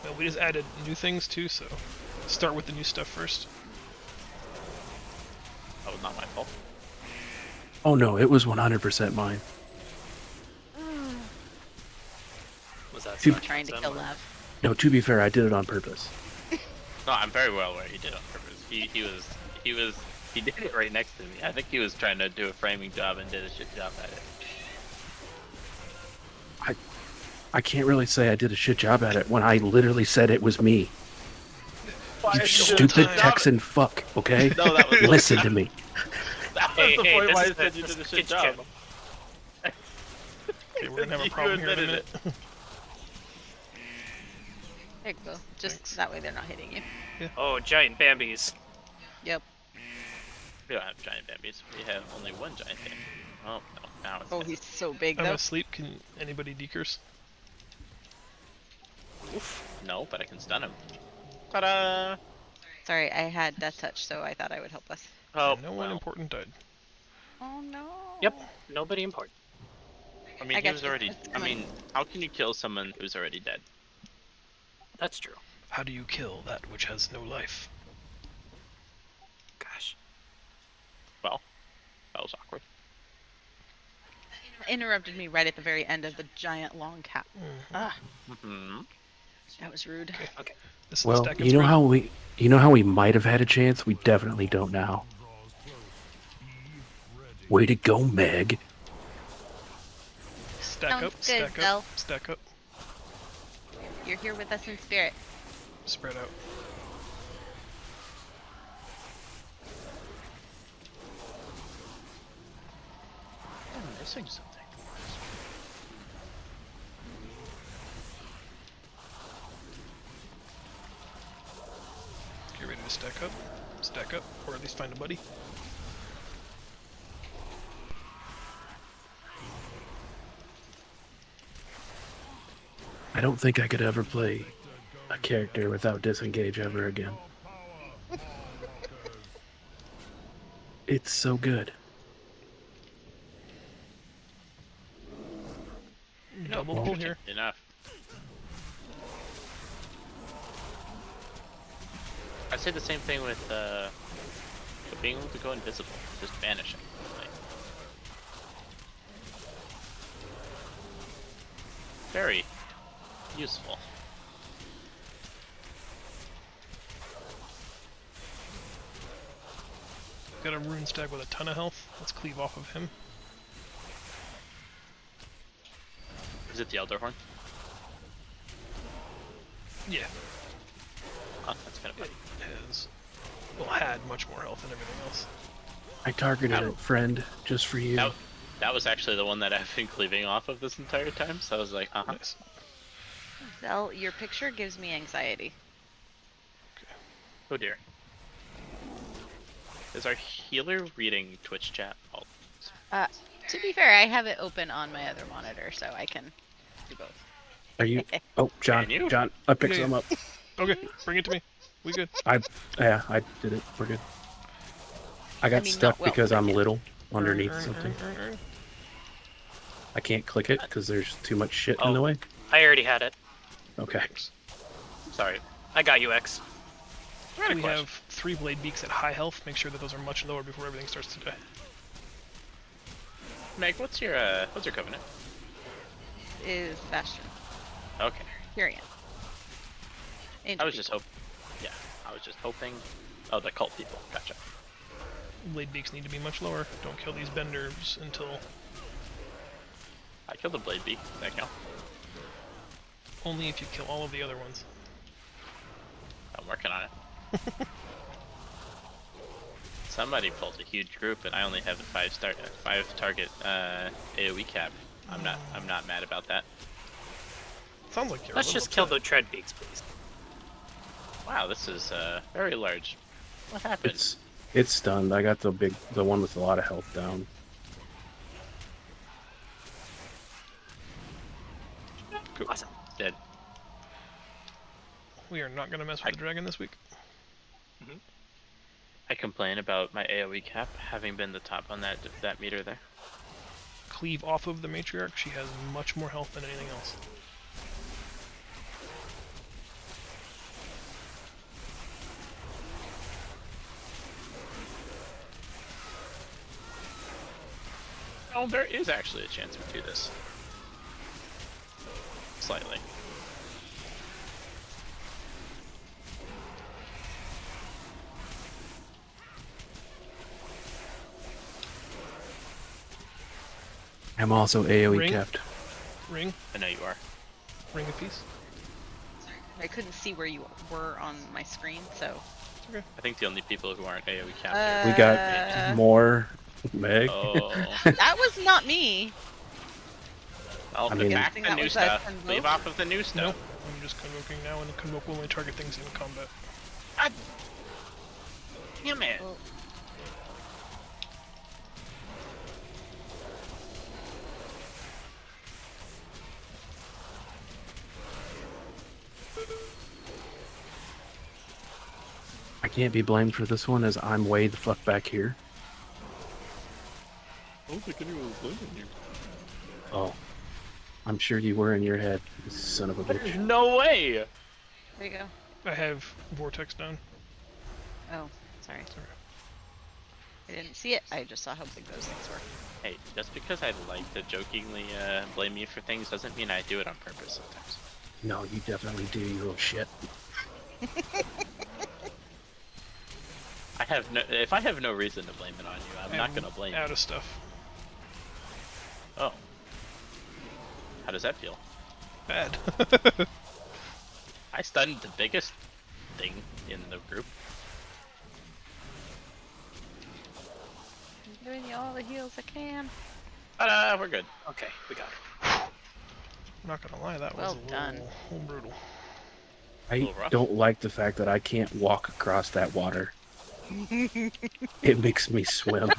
S1: No, we just added new things too, so start with the new stuff first.
S5: That was not my fault.
S3: Oh no, it was 100% mine.
S7: Was that
S3: Two-
S7: suck?
S4: Trying to kill Lav.
S3: No, to be fair, I did it on purpose.
S5: No, I'm very well aware he did it on purpose. He did it right next to me. I think he was trying to do a framing job and did a shit job at it.
S3: I can't really say I did a shit job at it when I literally said it was me. You stupid Texan fuck, okay?
S5: No, that was
S3: Listen to me.
S5: That was the point
S7: this
S5: why I
S7: is
S5: said
S7: the-
S5: you
S7: this
S5: did a
S7: is
S5: shit
S7: kids
S5: job.
S7: channel.
S1: Okay, we're gonna have a
S5: You
S1: problem here in a
S5: admitted
S1: minute.
S4: There you go. Just
S1: Thanks.
S4: that way they're not hitting you.
S7: Oh, giant Bambis.
S4: Yep.
S5: We don't have giant Bambis. We have only one giant Bambi. Oh, no. Now it's
S4: Oh,
S5: dead.
S4: he's so big
S1: I'm
S4: though.
S1: asleep. Can anybody decurse?
S5: Oof. No, but I can stun him. Ta-da!
S4: Sorry, I had death touch, so I thought I would help us.
S5: Oh,
S1: No one
S5: well.
S1: important died.
S4: Oh no.
S7: Yep, nobody important.
S5: I mean,
S4: I
S5: he
S4: got
S5: was
S4: you.
S5: already...
S4: It's
S5: I
S4: coming.
S5: mean, how can you kill someone who's already dead?
S7: That's true.
S1: How do you kill that which has no life?
S7: Gosh.
S5: Well, that was awkward.
S4: Interrupted me right at the very end of the giant long cap. Ah,
S5: Hmm.
S4: that was rude.
S1: This is
S3: Well,
S1: the stack of
S3: you know
S1: three.
S3: how we might have had a chance. We definitely don't now. Way to go, Meg.
S1: Stack
S4: Sounds
S1: up,
S4: good,
S1: stack
S4: Belle.
S1: up, stack up,
S4: You're here with us in spirit.
S1: spread out.
S5: I'm missing something.
S1: to stack up, or at least find a buddy.
S3: I don't think I could ever play a character without disengage ever again. It's so good.
S1: Double
S3: well,
S1: pull here.
S5: Enough. I say the same thing with being able to go invisible, just vanishing. Like, very useful.
S1: Got a rune stag with a ton of health. Let's cleave off of him.
S5: Is it the Elder Horn?
S1: Yeah,
S5: Oh, that's kind of
S1: it
S5: funny.
S1: has, well, had much more health than everything else.
S3: I targeted a friend just for you.
S5: That was actually the one that I've been cleaving off of this entire time, so I was like, uh-huh.
S1: Nice.
S4: Zell, your picture gives me anxiety.
S5: Oh dear. Is our healer reading Twitch chat? Oh,
S4: To be fair, I have it open on my other monitor, so I can do both.
S3: Are you? Oh, John.
S5: Can you?
S3: John, I picked
S1: Yeah,
S3: some up.
S1: Okay, bring it to me. We good.
S3: I did it. We're good. I got
S4: mean,
S3: stuck
S4: not well,
S3: because
S4: but I
S3: I'm
S4: can.
S3: little underneath
S1: Earn,
S3: something.
S1: earn.
S3: I can't click it because there's too much shit in the
S7: Oh.
S3: way.
S7: I already had it.
S3: Okay.
S5: sorry.
S7: I got you, X.
S5: I had a
S1: We
S5: question.
S1: have 3 blade beaks at high health. Make sure that those are much lower before everything starts to die.
S5: Meg, what's your covenant?
S4: Is Bastion.
S5: Okay.
S4: Tyrion.
S5: I was just hoping. Yeah, I was just hoping. Oh, the cult people. Gotcha.
S1: Blade beaks need to be much lower. Don't kill these benders until
S5: I killed the blade beak. That count?
S1: only if you kill all of the other ones.
S5: I'm working on it. Somebody pulled a huge group, and I only have a 5 target AOE cap. I'm not mad about that.
S1: Sounds like you're.
S7: Let's
S1: a little
S7: just kill
S1: upset.
S7: the tread beaks, please.
S5: Wow, this is very large. What happened?
S3: It's stunned. I got the one with a lot of health down.
S7: Awesome.
S5: Dead.
S1: We are not gonna mess with the dragon this week.
S5: I complain about my AOE cap having been the top on that meter there.
S1: Cleave off of the matriarch. She has much more health than anything else.
S5: Oh, there is actually a chance we do this. Slightly.
S3: I'm also AoE
S1: Ring?
S3: capped.
S1: Ring.
S5: I know you are.
S1: Ring a piece.
S4: I couldn't see where you were on my screen, so.
S5: I think the only people who aren't AOE capped
S3: We
S5: are.
S3: got more Meg.
S5: Oh.
S4: That was not me.
S5: Well,
S3: I mean-
S5: back
S4: Guessing
S5: the
S4: that
S5: new
S4: was a
S5: stuff.
S4: convoke?
S5: Leave off of the new
S1: Nope.
S5: stuff.
S1: I'm just convoking now, and the convoke will only target things in combat.
S5: Damn it.
S4: Well,
S3: I can't be blamed for this one as I'm way the fuck back here.
S8: I don't think anyone was blaming you.
S3: Oh. I'm sure you were in your head, you son of a bitch.
S5: No way.
S4: there you go.
S1: I have vortex down.
S4: Oh, sorry.
S1: Sorry.
S4: I didn't see it. I just saw how big those things were.
S5: Hey, just because I like to jokingly blame you for things doesn't mean I do it on purpose sometimes.
S3: No, you definitely do, you little shit.
S5: If I have no reason to blame it on you, I'm not gonna blame
S1: Out
S5: you.
S1: of stuff.
S5: Oh. How does that feel?
S1: Bad.
S5: I stunned the biggest thing in the group.
S4: I'm giving you all the heals I can.
S5: Ta-da, we're good.
S7: Okay, we got it.
S1: I'm not gonna lie, that was
S4: Well
S1: a
S4: done.
S1: little brutal.
S3: I
S5: little rough.
S3: don't like the fact that I can't walk across that water. It makes me swim.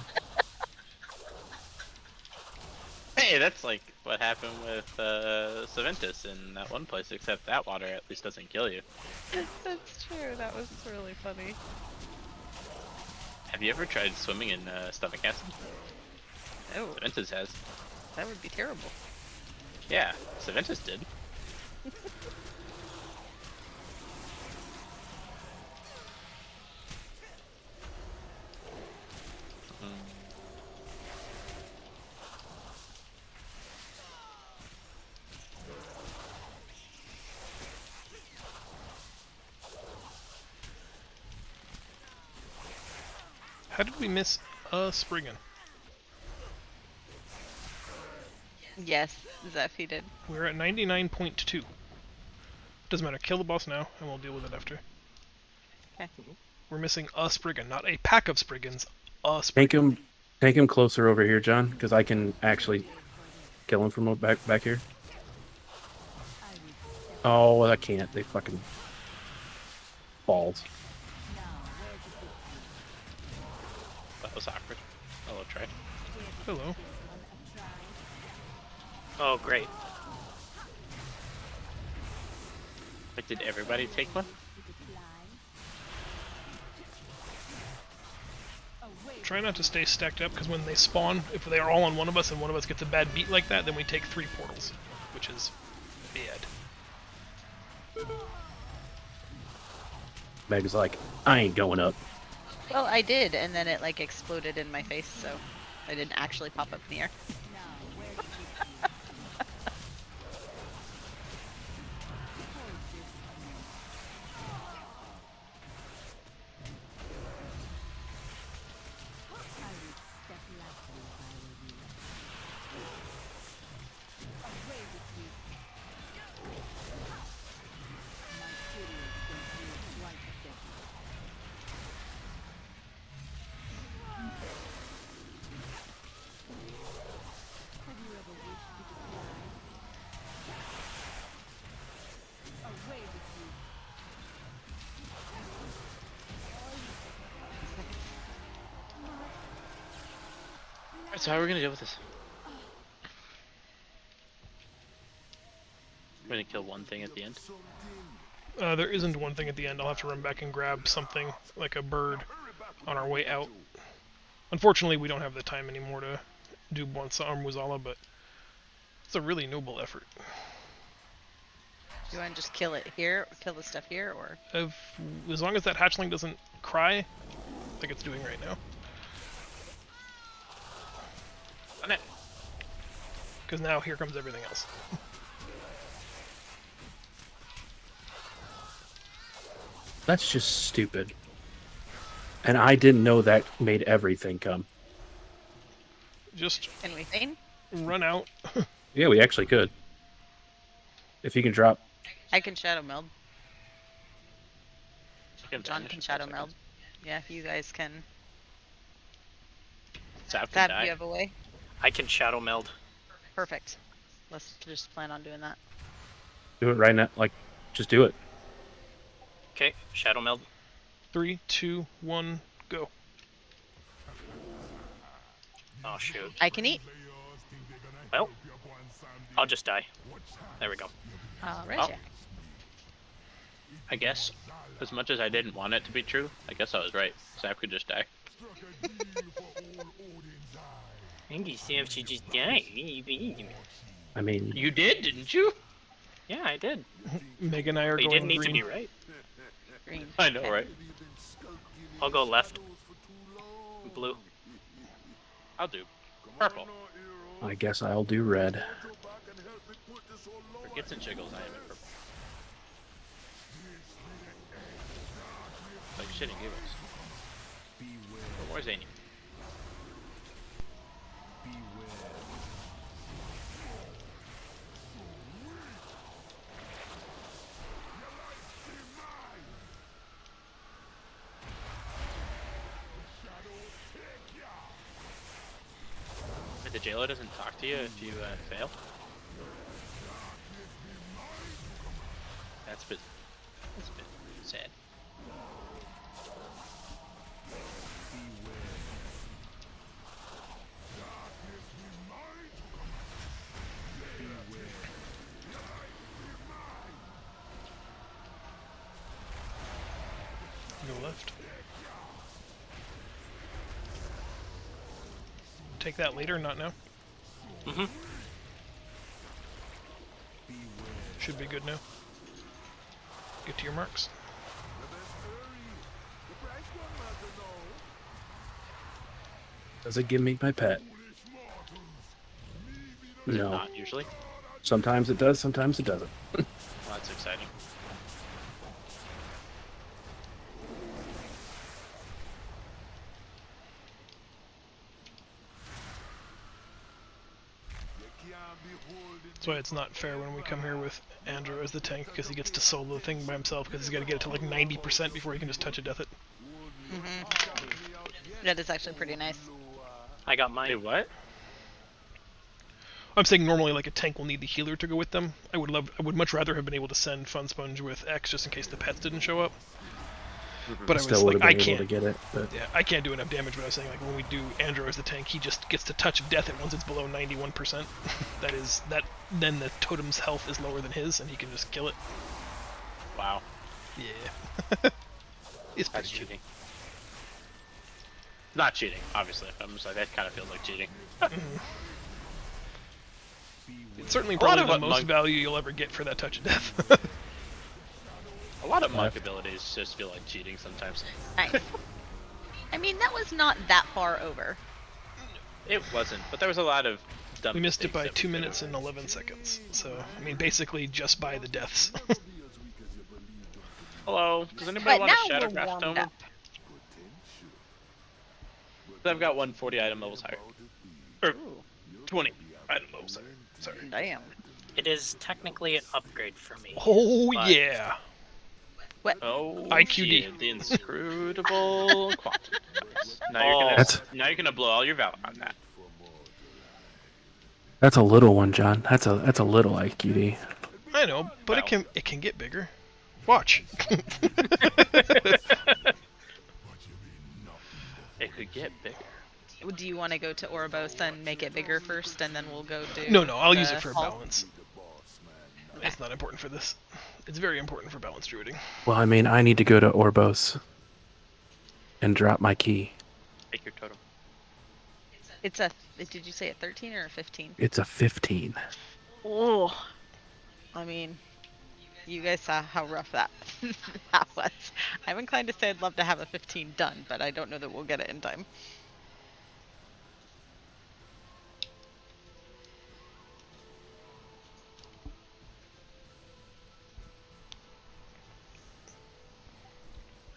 S5: Hey, that's like what happened with Saventus in that one place, except that water at least doesn't kill you.
S4: That's true. That was really funny.
S5: Have you ever tried swimming in stomach acid?
S4: Oh,
S5: Saventus has.
S4: that would be terrible.
S5: Yeah, Saventus did.
S1: How did we miss a Spriggan?
S4: Yes, Zeph, he did.
S1: We're at 99.2. Doesn't matter. Kill the boss now, and we'll deal with it after.
S4: Okay.
S1: We're missing a Spriggan, not a pack of Spriggans. A Spriggan.
S3: Take him closer over here, John, because I can actually kill him from back here. Oh, I can't. They fucking balls.
S5: That was awkward. I'll try.
S1: Hello.
S7: Oh, great.
S5: Like, did everybody take one?
S1: Try not to stay stacked up, because when they spawn, if they are all on one of us and one of us gets a bad beat like that, then we take 3 portals, which is bad.
S3: Meg's like, I ain't going up.
S4: Well, I did, and then it like exploded in my face, so I didn't actually pop up in the air.
S5: Alright, so how are we gonna deal with this? We're gonna kill one thing at the end.
S1: There isn't one thing at the end. I'll have to run back and grab something, like a bird, on our way out. Unfortunately, we don't have the time anymore to do Bonsa Armuzala, but it's a really noble effort.
S4: Do you want to just kill it here, or kill the stuff here, or?
S1: As long as that hatchling doesn't cry, like it's doing right now.
S5: Done it!
S1: Because now here comes everything else.
S3: That's just stupid. And I didn't know that made everything come.
S1: Just
S4: Can we feign?
S1: run out.
S3: Yeah, we actually could. If you can drop.
S4: I can shadow meld.
S5: Can
S4: John
S5: vanish
S4: can
S5: in 5
S4: shadow
S5: seconds.
S4: meld. Yeah, you guys can.
S5: Zap can
S4: Zap,
S5: die.
S4: you have a way?
S7: I can shadow meld.
S4: Perfect. Let's just plan on doing that.
S3: Do it right now. Like, just do it.
S7: Okay, shadow meld.
S1: 3, 2, 1, go.
S7: Oh shoot.
S4: I can eat.
S7: Well, I'll just die. There we go.
S4: Alright.
S5: Oh. I guess, as much as I didn't want it to be true, I guess I was right. Zap could just die.
S7: Andy Sam should just die.
S3: I mean,
S5: You did, didn't you?
S7: Yeah, I did.
S1: Meg and I are
S7: But you
S1: going
S7: didn't need
S1: green.
S7: to be right.
S4: Green.
S5: I know,
S4: Okay.
S5: right?
S7: I'll go left. Blue.
S5: I'll do. Purple.
S3: I guess I'll do red.
S5: For gits and jiggles, I am in purple. Like shit and giggles. But where's Amy? But the jailer doesn't talk to you if you fail? That's business. It's a bit sad.
S1: Go left. Take that later, not now.
S7: Mm-hmm.
S1: Should be good now. Get to your marks.
S3: Does it give me my pet? No.
S5: Not usually.
S3: Sometimes it does, sometimes it doesn't.
S5: Well, that's exciting.
S1: That's why it's not fair when we come here with Andrew as the tank, because he gets to solo the thing by himself, because he's got to get it to like 90% before he can just touch a death it.
S4: That is actually pretty nice.
S7: I got mine.
S5: Hey, what?
S1: I'm saying normally like a tank will need the healer to go with them. I would much rather have been able to send Fun Sponge with X just in case the pets didn't show up. But I was
S3: Still would
S1: like,
S3: have
S1: I
S3: been able to
S1: can't.
S3: get it. But
S1: Yeah, I can't do enough damage. But I was saying like when we do Andrew as the tank, he just gets to touch death it once it's below 91%. That is that. Then the totem's health is lower than his, and he can just kill it.
S5: Wow.
S1: Yeah. It's
S5: That's
S1: pretty good.
S5: cheating. Not cheating, obviously. I'm just like, that kind of feels like cheating.
S1: It's certainly
S5: A lot
S1: probably
S5: of
S1: the
S5: what
S1: most
S5: monk-
S1: value you'll ever get for that touch of death.
S5: A lot of monk abilities just feel like cheating sometimes.
S4: Nice. I mean, that was not that far over.
S5: It wasn't, but there was a lot of dumb
S1: We missed it
S5: mistakes
S1: by
S5: that we
S1: 2
S5: could've-
S1: minutes and 11 seconds. So, I mean, basically just by the deaths.
S5: Hello, does anybody
S4: But
S5: want
S4: now
S5: a
S4: we're
S5: Shattercraft
S4: warmed
S5: Tome?
S4: up.
S5: I've got 140 item levels higher. Or 20 item levels higher. Sorry.
S4: Damn.
S7: It is technically an upgrade for me.
S1: Oh,
S7: but
S1: yeah.
S5: Oh,
S1: IQD.
S5: yeah, the inscrutable quantum. Now you're
S7: Oh.
S5: gonna
S3: That's-
S5: now you're gonna blow all your valor on that.
S3: that's a little one, John. That's a little IQD.
S1: I know, but
S5: Well.
S1: it can get bigger. Watch.
S5: It could get bigger.
S4: Do you want to go to Ouroboros and make it bigger first, and then we'll go do?
S1: No, I'll use
S4: the
S1: it for
S4: hall?
S1: balance. It's not important for this. It's very important for balance druiding.
S3: Well, I mean, I need to go to Orbos and drop my key.
S5: Take your totem.
S4: It's a. Did you say a 13 or a 15?
S3: It's a 15.
S4: Oh. I mean, you guys saw how rough that that was. I'm inclined to say I'd love to have a 15 done, but I don't know that we'll get it in time.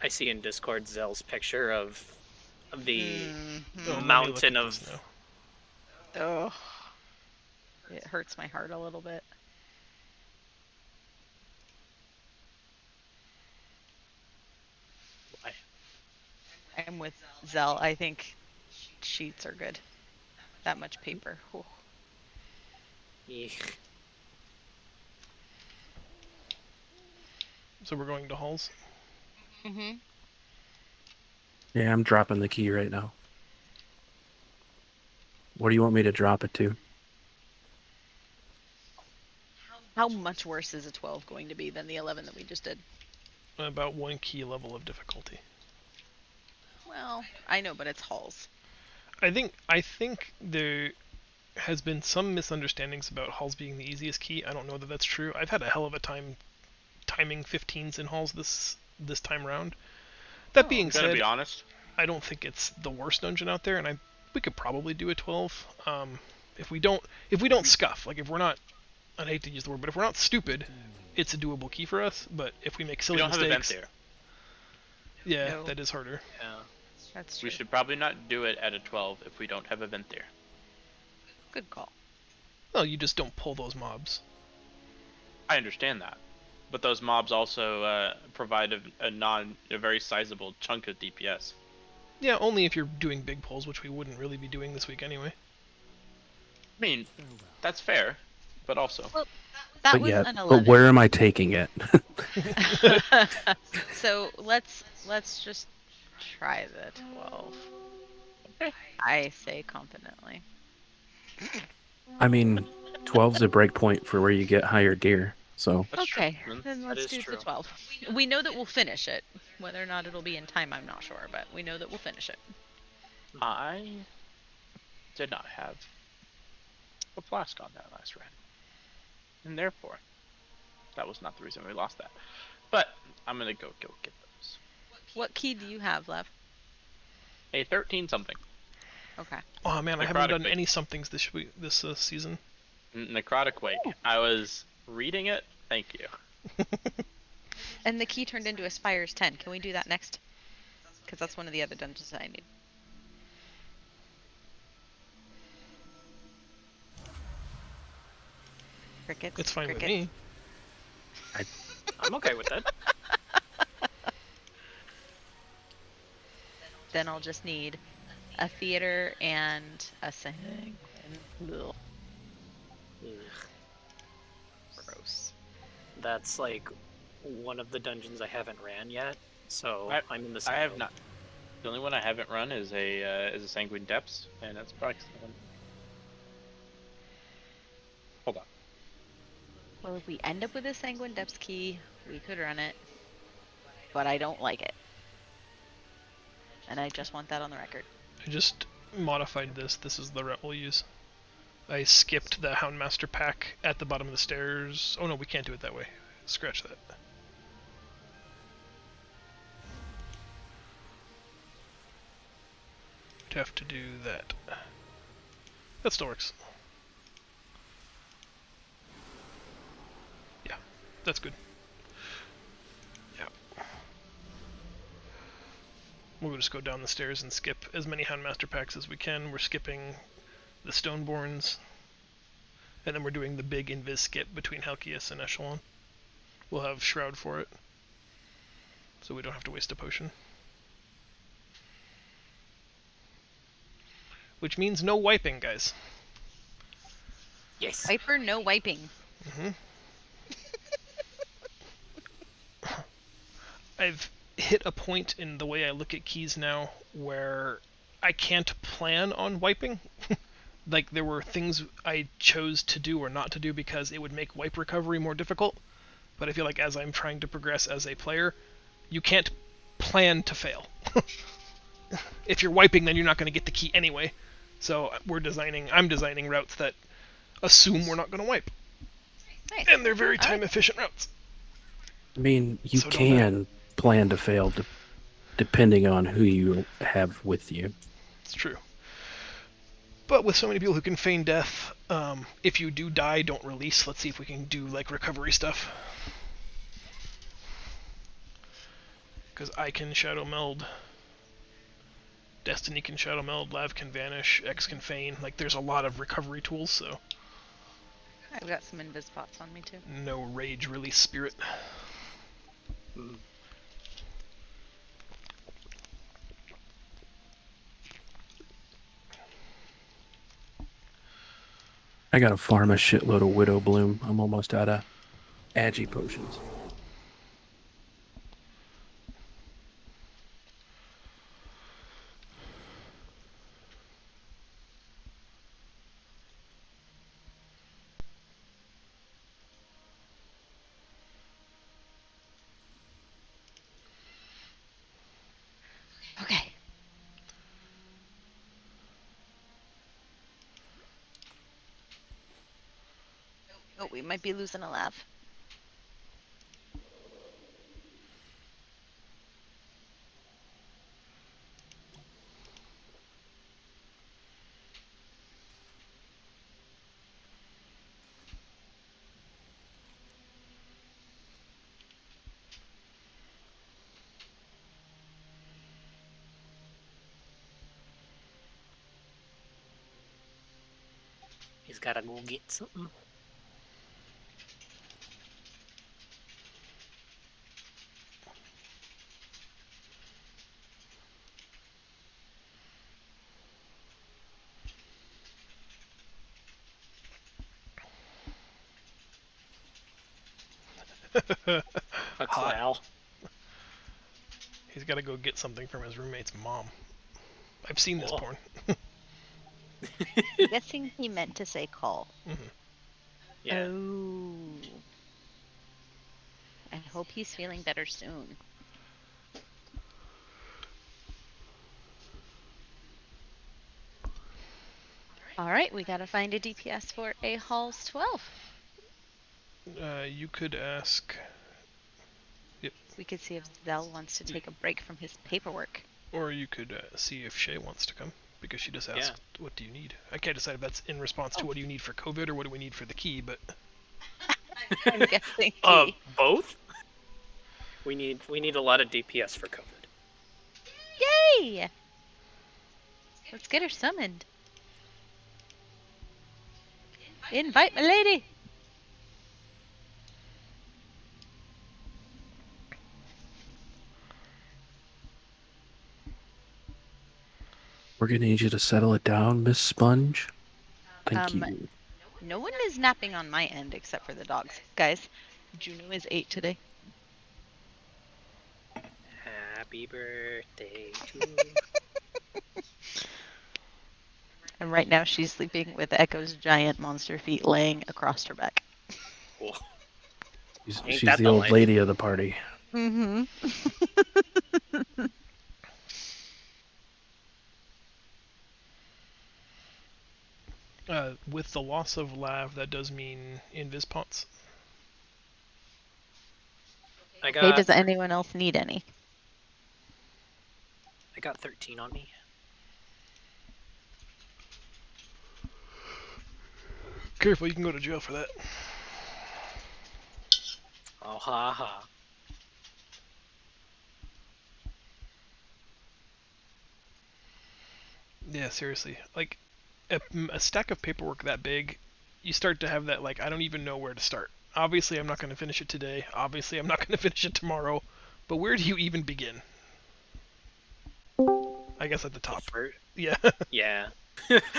S7: I see in Discord Zell's picture of the
S4: Mhm.
S1: Oh, let me
S7: mountain
S1: look at this
S7: of.
S1: now.
S4: Oh. It hurts my heart a little bit.
S5: Why?
S4: I'm with Zell. I think sheets are good. That much paper. Whew.
S7: Eek.
S1: So we're going to halls.
S4: Mhm.
S3: Yeah, I'm dropping the key right now. What do you want me to drop it to?
S4: How much worse is a 12 going to be than the 11 that we just did?
S1: About 1 key level of difficulty.
S4: Well, I know, but it's halls.
S1: I think there has been some misunderstandings about halls being the easiest key. I don't know that that's true. I've had a hell of a time timing 15s in halls this time round. That being
S5: I'm gonna
S1: said,
S5: be honest.
S1: I don't think it's the worst dungeon out there, and we could probably do a 12. If we don't scuff, like if we're not, I hate to use the word, but if we're not stupid, it's a doable key for us. But if we make
S5: We
S1: silly
S5: don't have a vent
S1: mistakes,
S5: there.
S1: yeah,
S4: No.
S1: that is harder.
S7: Yeah.
S4: That's true.
S5: We should probably not do it at a 12 if we don't have a vent there.
S4: Good call.
S1: Well, you just don't pull those mobs.
S5: I understand that, but those mobs also provide a very sizable chunk of DPS.
S1: Yeah, only if you're doing big pulls, which we wouldn't really be doing this week anyway.
S5: I mean, that's fair, but also
S4: Well, that
S3: But
S4: was
S3: yeah,
S4: an
S3: but
S4: 11.
S3: where am I taking it?
S4: So let's just try the 12.
S5: okay.
S4: I say confidently.
S3: I mean, 12's a break point for where you get higher gear. So
S5: That's true.
S4: Okay,
S5: Mm.
S4: then
S7: That
S4: let's
S7: is
S4: do
S7: true.
S4: the 12. We know that we'll finish it. Whether or not it'll be in time, I'm not sure, but we know that we'll finish it.
S5: I did not have a flask on that last round, and therefore that was not the reason we lost that. But I'm gonna go get those.
S4: What key do you have left?
S5: A 13 something.
S4: Okay.
S1: Oh man, I haven't
S5: Necrotic
S1: done
S5: Wake.
S1: any somethings this season.
S5: Necrotic Wake. I was reading it. Thank you.
S4: And the key turned into a Spire's 10. Can we do that next? Because that's one of the other dungeons that I need. Crickets.
S1: It's fine with
S4: crickets.
S1: me.
S7: I'm okay with that.
S4: Then I'll just need a theater and a sing. Ugh,
S7: Ugh.
S4: gross.
S7: That's like one of the dungeons I haven't ran yet, so I'm in the same
S5: I have
S7: boat.
S5: not. The only one I haven't run is a Sanguine Depths, and that's probably 'cause I haven't- Hold on.
S4: Well, if we end up with a Sanguine Depths key, we could run it. But I don't like it. And I just want that on the record.
S1: I just modified this. This is the route we'll use. I skipped the Houndmaster pack at the bottom of the stairs. Oh no, we can't do it that way. Scratch that. We'd have to do that. That still works. Yeah, that's good. Yeah. We'll just go down the stairs and skip as many Houndmaster packs as we can. We're skipping the Stoneborns. And then we're doing the big invis skip between Halkias and Echelon. We'll have Shroud for it. So we don't have to waste a potion. Which means no wiping, guys.
S7: Yes.
S4: Wiper, no wiping.
S1: I've hit a point in the way I look at keys now where I can't plan on wiping. Like, there were things I chose to do or not to do because it would make wipe recovery more difficult. But I feel like as I'm trying to progress as a player, you can't plan to fail. If you're wiping, then you're not going to get the key anyway. So I'm designing routes that assume we're not going to wipe.
S4: Nice.
S1: And they're very
S4: All right.
S1: time-efficient routes.
S3: I mean, you
S1: So don't matter.
S3: can plan to fail depending on who you have with you.
S1: It's true. But with so many people who can feign death, if you do die, don't release. Let's see if we can do, like, recovery stuff. Because I can Shadow Meld. Destiny can Shadow Meld, Lav can Vanish, X can Feign. Like, there's a lot of recovery tools, so
S4: I've got some invis spots on me too.
S1: no rage release spirit.
S7: Mm.
S3: I gotta farm a shitload of Widow Bloom. I'm almost out of Agi potions.
S4: Okay. Oh, we might be losing a laugh.
S7: He's gotta go get something. That's
S1: Hot.
S7: Al.
S1: He's got to go get something from his roommate's mom. I've seen this
S7: Whoa.
S1: porn.
S4: Guessing he meant to say call.
S7: Yeah.
S4: Oh. I hope he's feeling better soon. All right, we gotta find a DPS for a Halls 12.
S1: You could ask,
S4: We could see if Zell wants to take a break from his paperwork.
S1: or you could see if Shay wants to come, because she just asked, what do you need? I can't decide if that's in response to what do you need for COVID or what do we need for the key, but...
S4: I'm guessing key.
S7: Both? We need a lot of DPS for COVID.
S4: Yay! Let's get her summoned. Invite my lady.
S3: We're gonna need you to settle it down, Miss Sponge. Thank you.
S4: No one is napping on my end except for the dogs. Guys, Juno is 8 today.
S7: Happy birthday to
S4: And right now she's sleeping with Echo's giant monster feet laying across her back.
S7: Cool.
S3: She's
S7: Ain't that
S3: the
S7: the
S3: old
S7: life?
S3: lady of the party.
S4: Mm-hmm.
S1: With the loss of Lav, that does mean invis pots.
S7: I
S4: Hey,
S7: got
S4: does anyone else need any?
S7: 13 on me.
S1: Careful, you can go to jail for that.
S7: Oh ha ha.
S1: Yeah, seriously. Like, a stack of paperwork that big, you start to have that, like, I don't even know where to start. Obviously, I'm not going to finish it today. Obviously, I'm not going to finish it tomorrow. But where do you even begin? I guess at the top. Yeah,
S7: Yeah.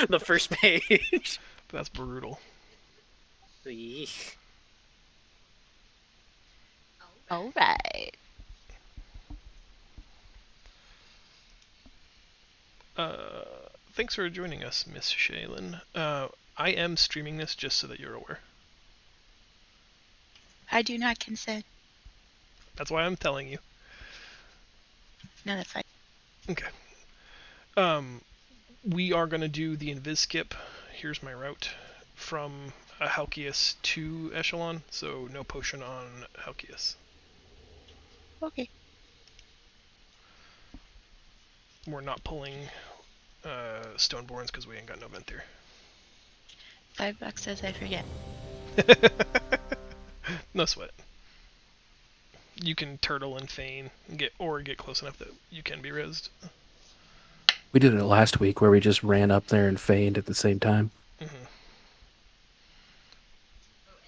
S7: The first page.
S1: that's brutal.
S7: Eesh.
S4: All right.
S1: Thanks for joining us, Miss Shaylin. I am streaming this just so that you're aware.
S6: I do not consent.
S1: That's why I'm telling you.
S6: No, that's fine.
S1: Okay. We are going to do the invis skip. Here's my route from Halkias to Echelon, so no potion on Halkias.
S6: Okay.
S1: We're not pulling Stoneborns because we ain't got no Venthyr.
S6: $5 says I forget.
S1: No sweat. You can turtle and feign and get close enough that you can be rezzed.
S3: We did it last week where we just ran up there and feigned at the same time.
S1: Mm-hmm.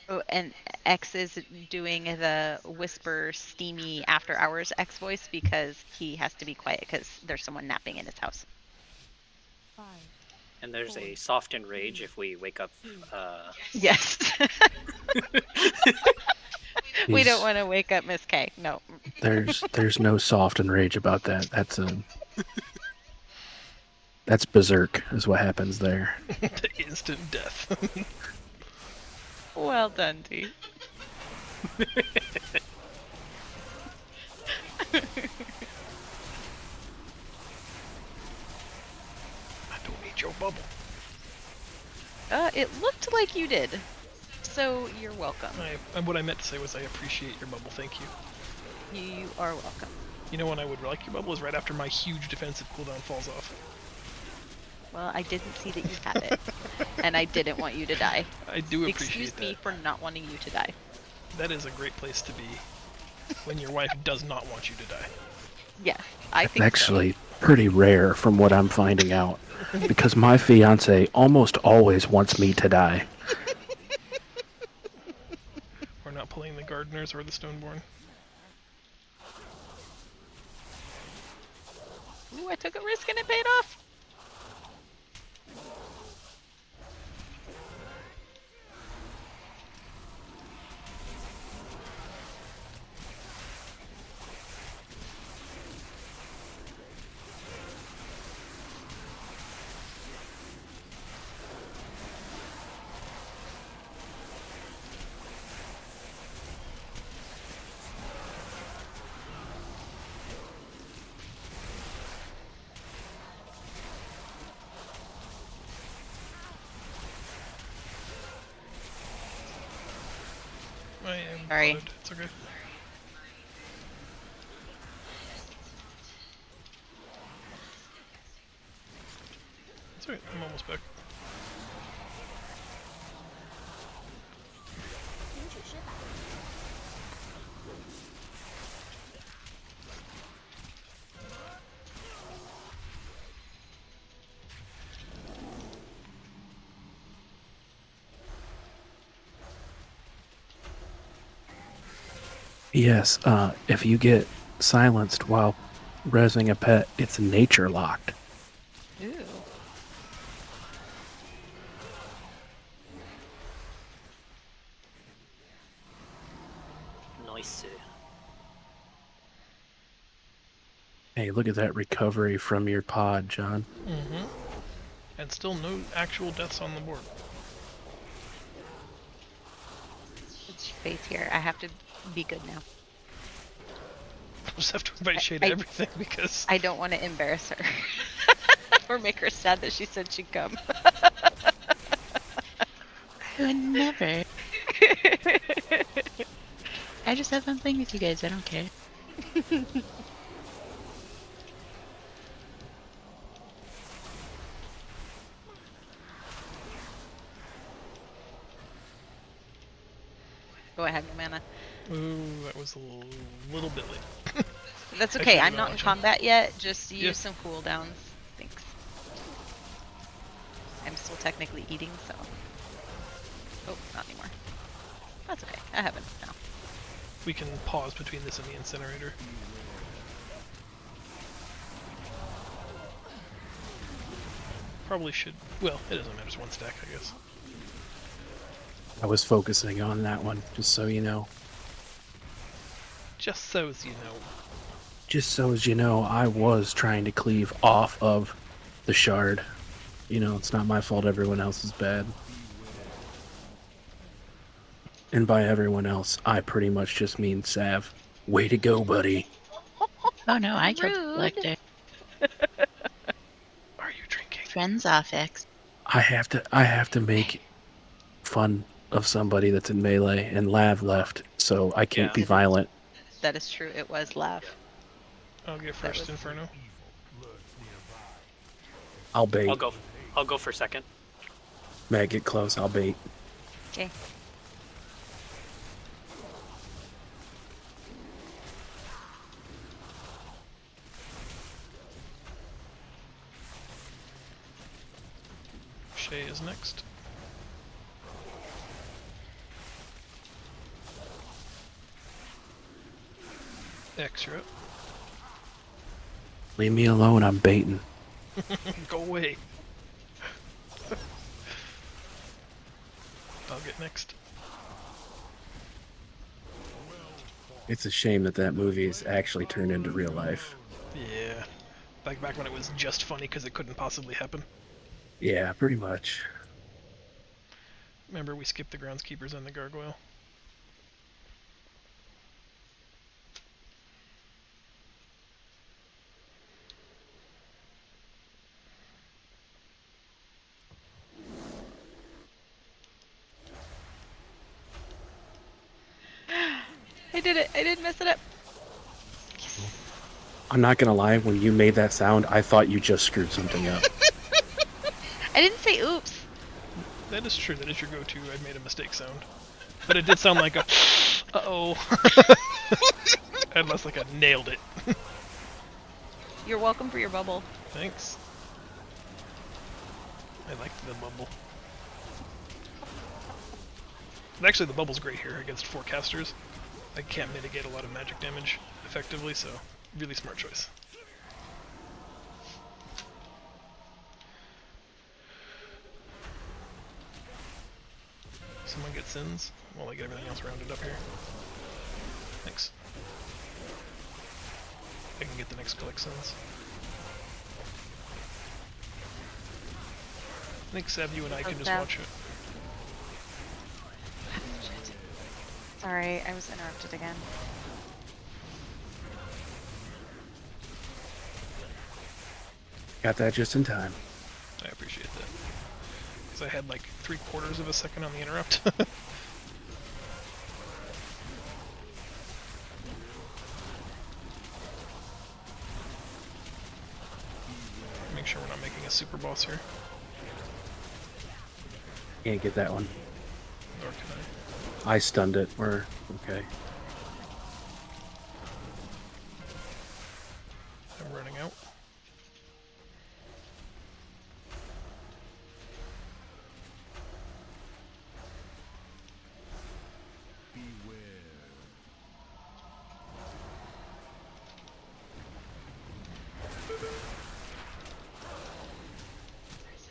S4: Oh, and X is doing the whisper, steamy after hours X voice because he has to be quiet because there's someone napping in his house.
S6: 5,
S7: And there's a soft enrage if we wake up.
S4: Yes. We
S3: He's-
S4: don't want to wake up Miss K. No.
S3: There's no soft and rage about that. That's berserk is what happens there.
S1: Instant death.
S4: Well done, T.
S1: I don't need your bubble.
S4: It looked like you did. So you're welcome.
S1: What I meant to say was I appreciate your bubble, thank you.
S4: You are welcome.
S1: You know when I would like your bubble is right after my huge defensive cooldown falls off.
S4: Well, I didn't see that you had it. And I didn't want you to die.
S1: I do appreciate
S4: Excuse
S1: that.
S4: me for not wanting you to die.
S1: That is a great place to be when your wife does not want you to die.
S4: Yes, I think
S3: Actually, pretty rare from what I'm finding out. Because my fiance almost always wants me to die.
S1: We're not pulling the gardeners or the stoneborn.
S4: so. Ooh, I took a risk and it paid off.
S1: I am
S4: Sorry.
S1: flooded. It's okay. It's alright. I'm almost back.
S3: Yes, if you get silenced while resing a pet, it's nature locked.
S4: Ooh.
S7: Nice.
S3: Hey, look at that recovery from your pod, John.
S1: Mm-hmm. And still no actual deaths on the board.
S4: It's Faith here. I have to be good now.
S1: We'll just have to invite Shay to
S4: I-
S1: everything because
S4: I don't want to embarrass her. Or make her sad that she said she'd come.
S6: I would never. I just have fun playing with you guys. I don't care.
S4: Go ahead, Mana.
S1: ooh, that was a little bit late.
S4: That's
S1: I
S4: okay.
S1: should've
S4: I'm
S1: been
S4: not in
S1: watching.
S4: combat yet. Just use
S1: Yeah.
S4: some cooldowns. Thanks. I'm still technically eating, so. Oh, not anymore. That's okay. I have it now.
S1: We can pause between this and the incinerator. Probably should. Well, it doesn't matter. It's one stack, I guess.
S3: I was focusing on that one, just so you know.
S1: Just so as you know.
S3: Just so as you know, I was trying to cleave off of the shard. You know, it's not my fault everyone else is bad. And by everyone else, I pretty much just mean Sav. Way to go, buddy.
S6: Oh no, I killed the
S4: Rude.
S6: collector.
S1: Are you drinking?
S6: Friends off X.
S3: I have to make fun of somebody that's in melee, and Lav left, so I can't
S7: Yeah.
S3: be violent.
S4: That is true. It was laugh.
S1: I'll get first
S4: was-
S1: Inferno.
S3: I'll bait.
S7: I'll go for second.
S3: Matt, get close. I'll bait.
S4: Okay.
S1: Shay is next. X, you're up.
S3: Leave me alone. I'm baiting.
S1: Go away. I'll get next.
S3: It's a shame that that movie is actually turned into real life.
S1: Yeah. Back when it was just funny because it couldn't possibly happen.
S3: Yeah, pretty much.
S1: Remember, we skipped the groundskeepers and the gargoyle.
S4: I did it. I did mess it up.
S3: I'm not gonna lie, when you made that sound, I thought you just screwed something up.
S4: I didn't say oops.
S1: That is true. That is your go-to. I made a mistake sound, but it did sound like a uh-oh. Unless like I nailed it.
S4: You're welcome for your bubble.
S1: Thanks. I liked the bubble. And actually, the bubble's great here against 4 casters. I can't mitigate a lot of magic damage effectively, so really smart choice. Someone get sins while I get everything else rounded up here. Thanks. I can get the next collect sins. I think Sav, you and I can just
S4: Sav.
S1: watch it.
S4: Sorry, I was interrupted again.
S3: Got that just in time.
S1: I appreciate that. Because I had like 3/4 of a second on the interrupt. super boss here.
S3: Can't get that one.
S1: Or can
S3: I stunned it. We're okay.
S1: I'm running out.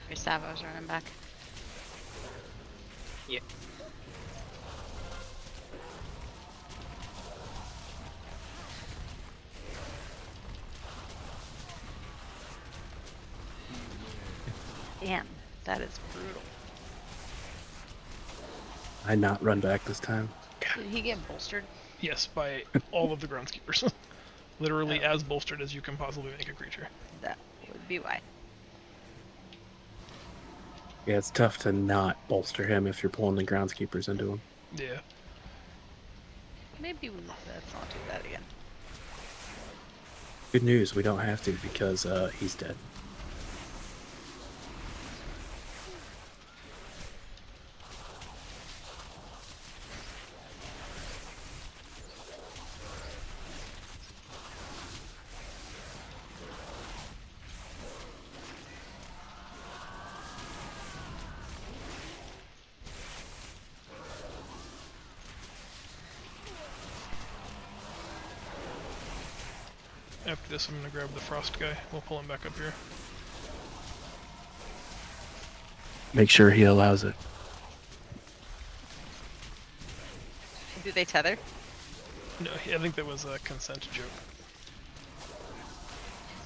S4: Your Savo's running back.
S7: Yeah.
S4: Damn, that is brutal.
S3: I not run back this time.
S4: Did he get bolstered?
S1: Yes, by all of the groundskeepers. Literally
S4: Oh.
S1: as bolstered as you can possibly make a creature.
S4: That would be why.
S3: Yeah, it's tough to not bolster him if you're pulling the groundskeepers into him.
S1: Yeah.
S4: Maybe let's not do that again.
S3: Good news, we don't have to because he's dead.
S1: After this, I'm gonna grab the frost guy. We'll pull him back up here.
S3: Make sure he allows it.
S4: Do they tether?
S1: No, I think that was a consent joke.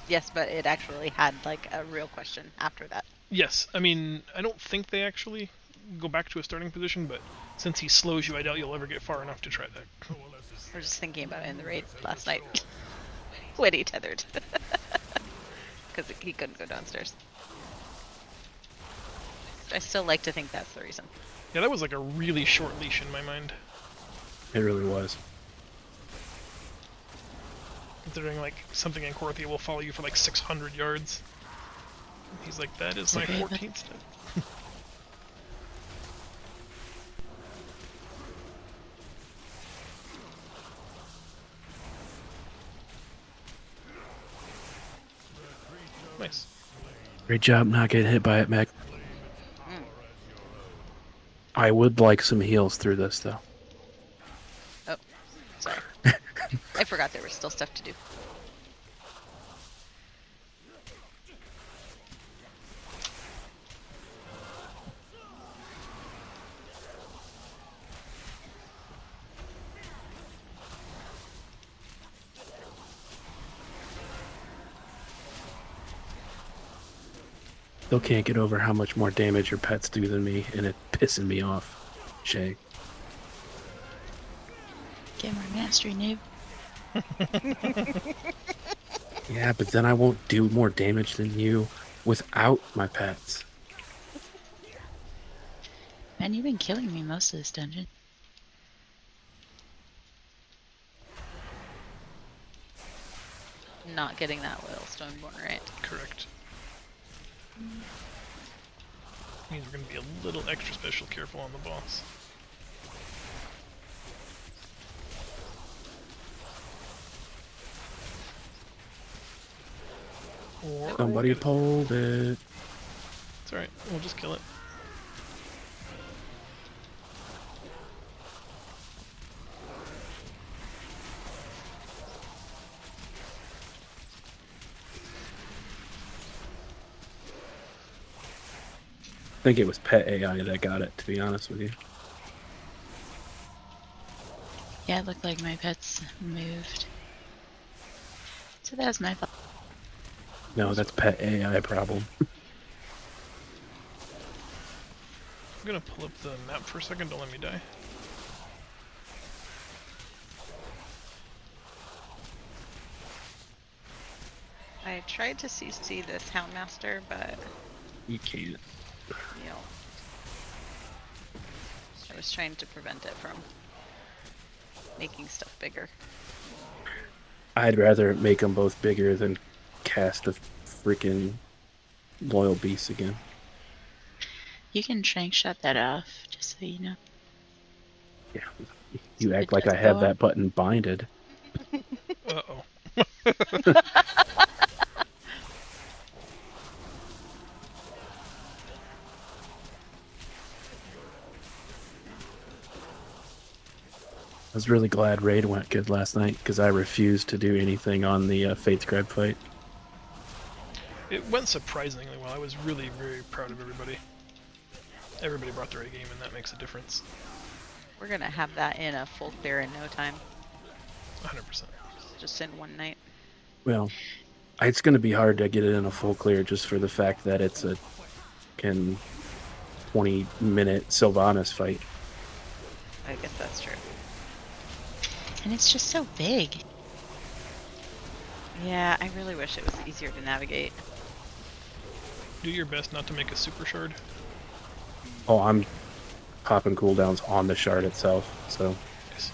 S4: Yes, but it actually had like a real question after that.
S1: Yes, I mean, I don't think they actually go back to a starting position, but since he slows you, I doubt you'll ever get far enough to try that.
S4: I was just thinking about it in the raid last night when he tethered. Because he couldn't go downstairs. I still like to think that's the reason.
S1: Yeah, that was like a really short leash in my mind.
S3: It really was.
S1: Considering like something in Korthia will follow you for like 600 yards. He's like, that is my
S6: Okay, but-
S1: 14th step. Nice.
S3: Great job not getting hit by it, Meg.
S4: Mm.
S3: I would like some heals through this, though.
S4: Oh, sorry. I forgot there was still stuff to do.
S3: Still can't get over how much more damage your pets do than me, and it's pissing me off. Shay.
S6: Get more mastery, noob.
S3: Yeah, but then I won't do more damage than you without my pets.
S6: Man, you've been killing me most of this dungeon.
S4: Not getting that Loyal Stoneborn right.
S1: Correct. Means we're gonna be a little extra special careful on the boss. Or
S3: Somebody pulled it.
S1: It's alright, we'll just kill it.
S3: I think it was pet AI that got it, to be honest with you.
S6: Yeah, it looked like my pets moved. So that was my fault.
S3: No, that's pet AI problem.
S1: I'm gonna pull up the map for a second, don't let me die.
S4: I tried to CC this Houndmaster, but
S3: You can't.
S4: you know, I was trying to prevent it from making stuff bigger.
S3: I'd rather make them both bigger than cast a freaking loyal beasts again.
S6: You can shank shut that off, just so you know.
S3: Yeah. You act
S6: It
S3: like
S6: does
S3: I have
S6: go
S3: that button binded.
S1: Uh-oh.
S3: I was really glad Raid went good last night because I refused to do anything on the Faith Grab fight.
S1: It went surprisingly well. I was really very proud of everybody. Everybody brought their A game, and that makes a difference.
S4: We're gonna have that in a full clear in no time.
S1: 100%.
S4: Just in one night.
S3: Well, it's going to be hard to get it in a full clear just for the fact that it's a 20-minute Sylvanas fight.
S4: I guess that's true.
S6: And it's just so big.
S4: Yeah, I really wish it was easier to navigate.
S1: Do your best not to make a super shard.
S3: Oh, I'm popping cooldowns on the shard itself, so...
S1: Yes.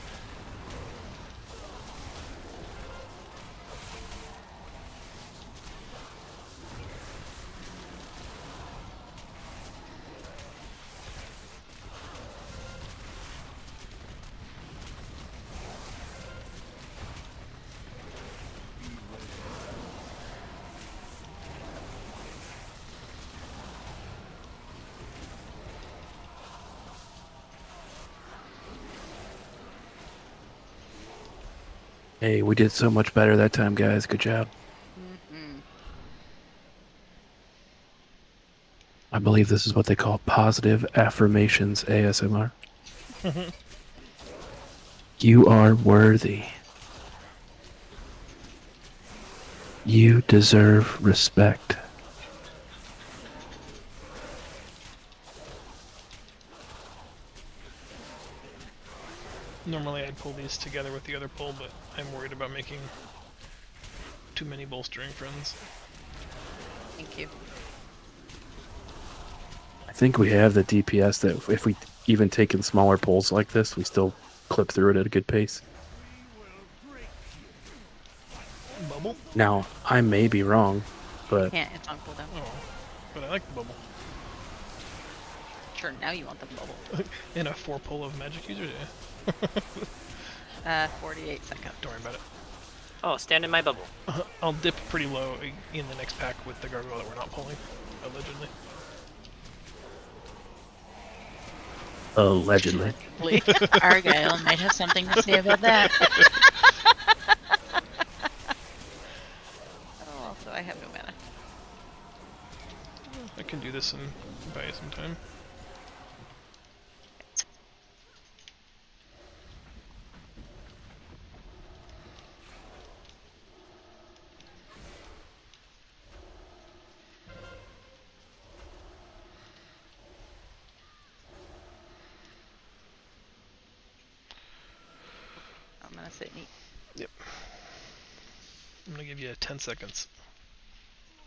S3: Hey, we did so much better that time, guys. Good job.
S4: Mm-hmm.
S3: I believe this is what they call positive affirmations ASMR. You are worthy. You deserve respect.
S1: Normally I'd pull these together with the other pull, but I'm worried about making too many bolstering friends.
S4: Thank you.
S3: I think we have the DPS that if we even take in smaller pulls like this, we still clip through it at a good pace.
S1: Bubble?
S3: Now, I may be wrong, but
S4: Can't, it's on cooldown.
S1: Oh, but I like the bubble.
S4: Sure, now you want the bubble.
S1: In a 4 pull of magic users, yeah.
S4: 48 seconds.
S1: Don't worry about it.
S7: Oh, stand in my bubble.
S1: I'll dip pretty low in the next pack with the gargoyle that we're not pulling, allegedly.
S3: allegedly.
S6: Argyle might have something to say about that.
S4: Oh, also I have no mana.
S1: I can do this and buy you some time.
S4: I'm gonna sit and eat.
S1: Yep. I'm gonna give you 10 seconds.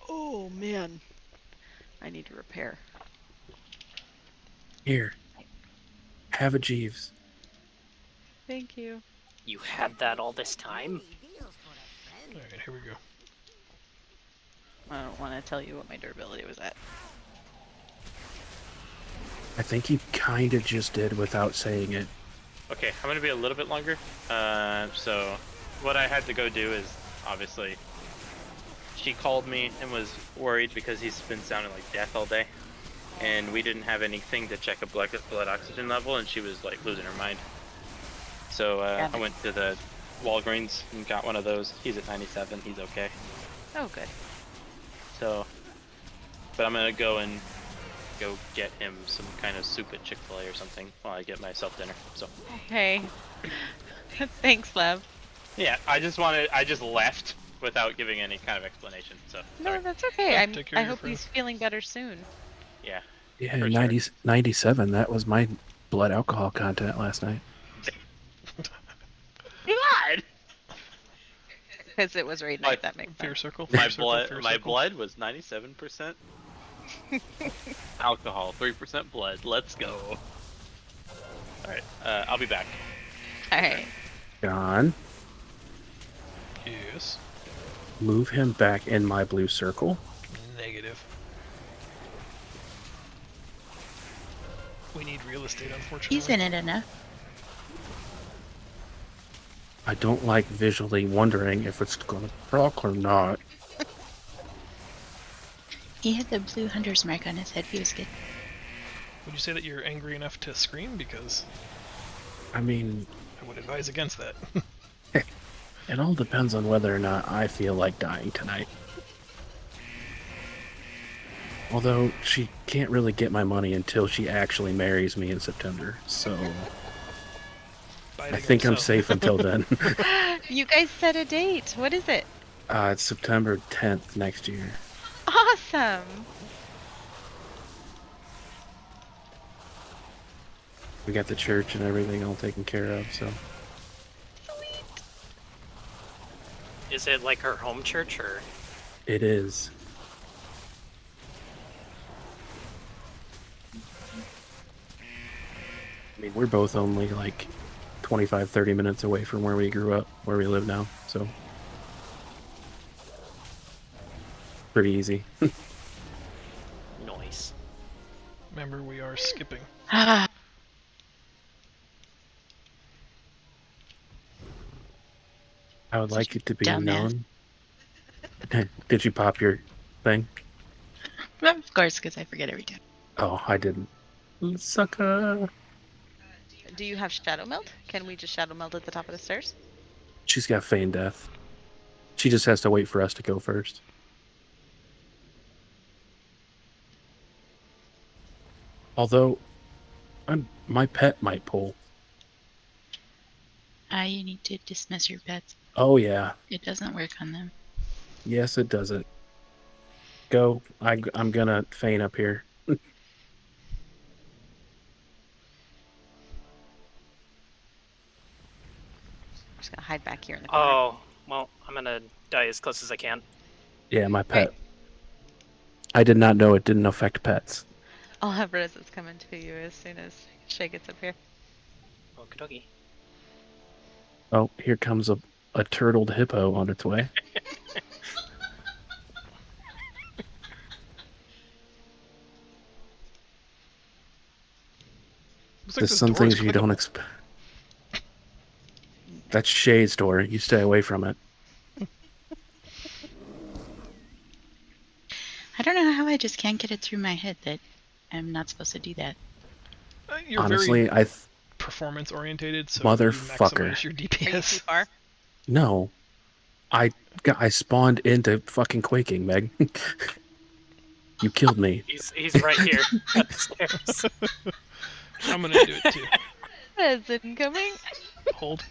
S4: Oh man. I need to repair.
S3: Here. Have a Jeeves.
S4: Thank you.
S7: You had that all this time?
S1: Alright, here we go.
S4: I don't want to tell you what my durability was at.
S3: I think he kind of just did without saying it.
S5: Okay, I'm gonna be a little bit longer. So what I had to go do is obviously she called me and was worried because he's been sounding like death all day, and we didn't have anything to check a blood oxygen level, and she was like losing her mind. So I went to the Walgreens and got one of those. He's at 97. He's okay.
S4: Oh, good.
S5: So, but I'm gonna go get him some kind of soup at Chick-fil-A or something while I get myself dinner. So.
S4: Okay. Thanks, Lev.
S5: Yeah, I just left without giving any kind of explanation. So.
S4: No,
S5: Sorry.
S4: that's okay.
S1: Take care
S4: I
S1: of your
S4: hope he's
S1: friend.
S4: feeling better soon.
S5: Yeah.
S3: Yeah,
S5: For
S3: 90,
S5: sure.
S3: 97. That was my blood alcohol content last night.
S5: God.
S4: Because it was raid night, that makes
S1: Fear
S4: sense.
S1: circle.
S5: My
S1: Fear circle,
S5: blood,
S1: fear
S5: my
S1: circle.
S5: blood was 97% alcohol, 3% blood. Let's go. All right, I'll be back.
S4: Alright.
S3: John,
S1: Yes.
S3: move him back in my blue circle.
S1: Negative. We need real estate, unfortunately.
S6: He's in it enough.
S3: I don't like visually wondering if it's gonna proc or not.
S6: He had the blue hunter's mark on his head. He was good.
S1: Would you say that you're angry enough to scream? Because
S3: I mean,
S1: I would advise against that.
S3: it all depends on whether or not I feel like dying tonight. Although she can't really get my money until she actually marries me in September, so I think I'm safe until then.
S4: You guys set a date. What is it?
S3: It's September 10th next year.
S4: Awesome.
S3: We got the church and everything all taken care of, so
S7: Is it like her home church or?
S3: it is. I mean, we're both only like 25, 30 minutes away from where we grew up, where we live now, so pretty easy.
S7: Nice.
S1: Remember, we are skipping.
S6: Ah,
S3: I would like it to be
S6: dumbass.
S3: known. Did you pop your thing?
S6: of course, because I forget every time.
S3: Oh, I didn't. Sucker.
S4: Do you have shadow meld? Can we just shadow meld at the top of the stairs?
S3: She's got feign death. She just has to wait for us to go first. Although, my pet might pull.
S6: You need to dismiss your pets.
S3: Oh, yeah.
S6: It doesn't work on them.
S3: Yes, it doesn't. Go. I'm gonna feign up here.
S4: I'm just gonna hide back here in the corner.
S7: Oh, well, I'm gonna die as close as I can.
S3: Yeah, my pet. I did not know it didn't affect pets.
S4: I'll have Roses coming to you as soon as Shay gets up here.
S7: Okie dokie.
S3: Oh, here comes a turtled hippo on its way.
S1: Looks like
S3: There's
S1: this
S3: some
S1: door is
S3: things you don't
S1: clickable.
S3: expect. That's Shay's door. You stay away from it.
S6: I don't know how I just can't get it through my head that I'm not supposed to do that.
S1: You're
S3: Honestly,
S1: very performance orientated, so
S3: Motherfucker.
S1: you maximize your
S4: Are you
S1: DPS.
S4: too far?
S3: No. I spawned into fucking quaking, Meg. You killed me.
S7: He's right here at the stairs.
S1: I'm gonna do it too.
S4: Is incoming?
S1: Hold.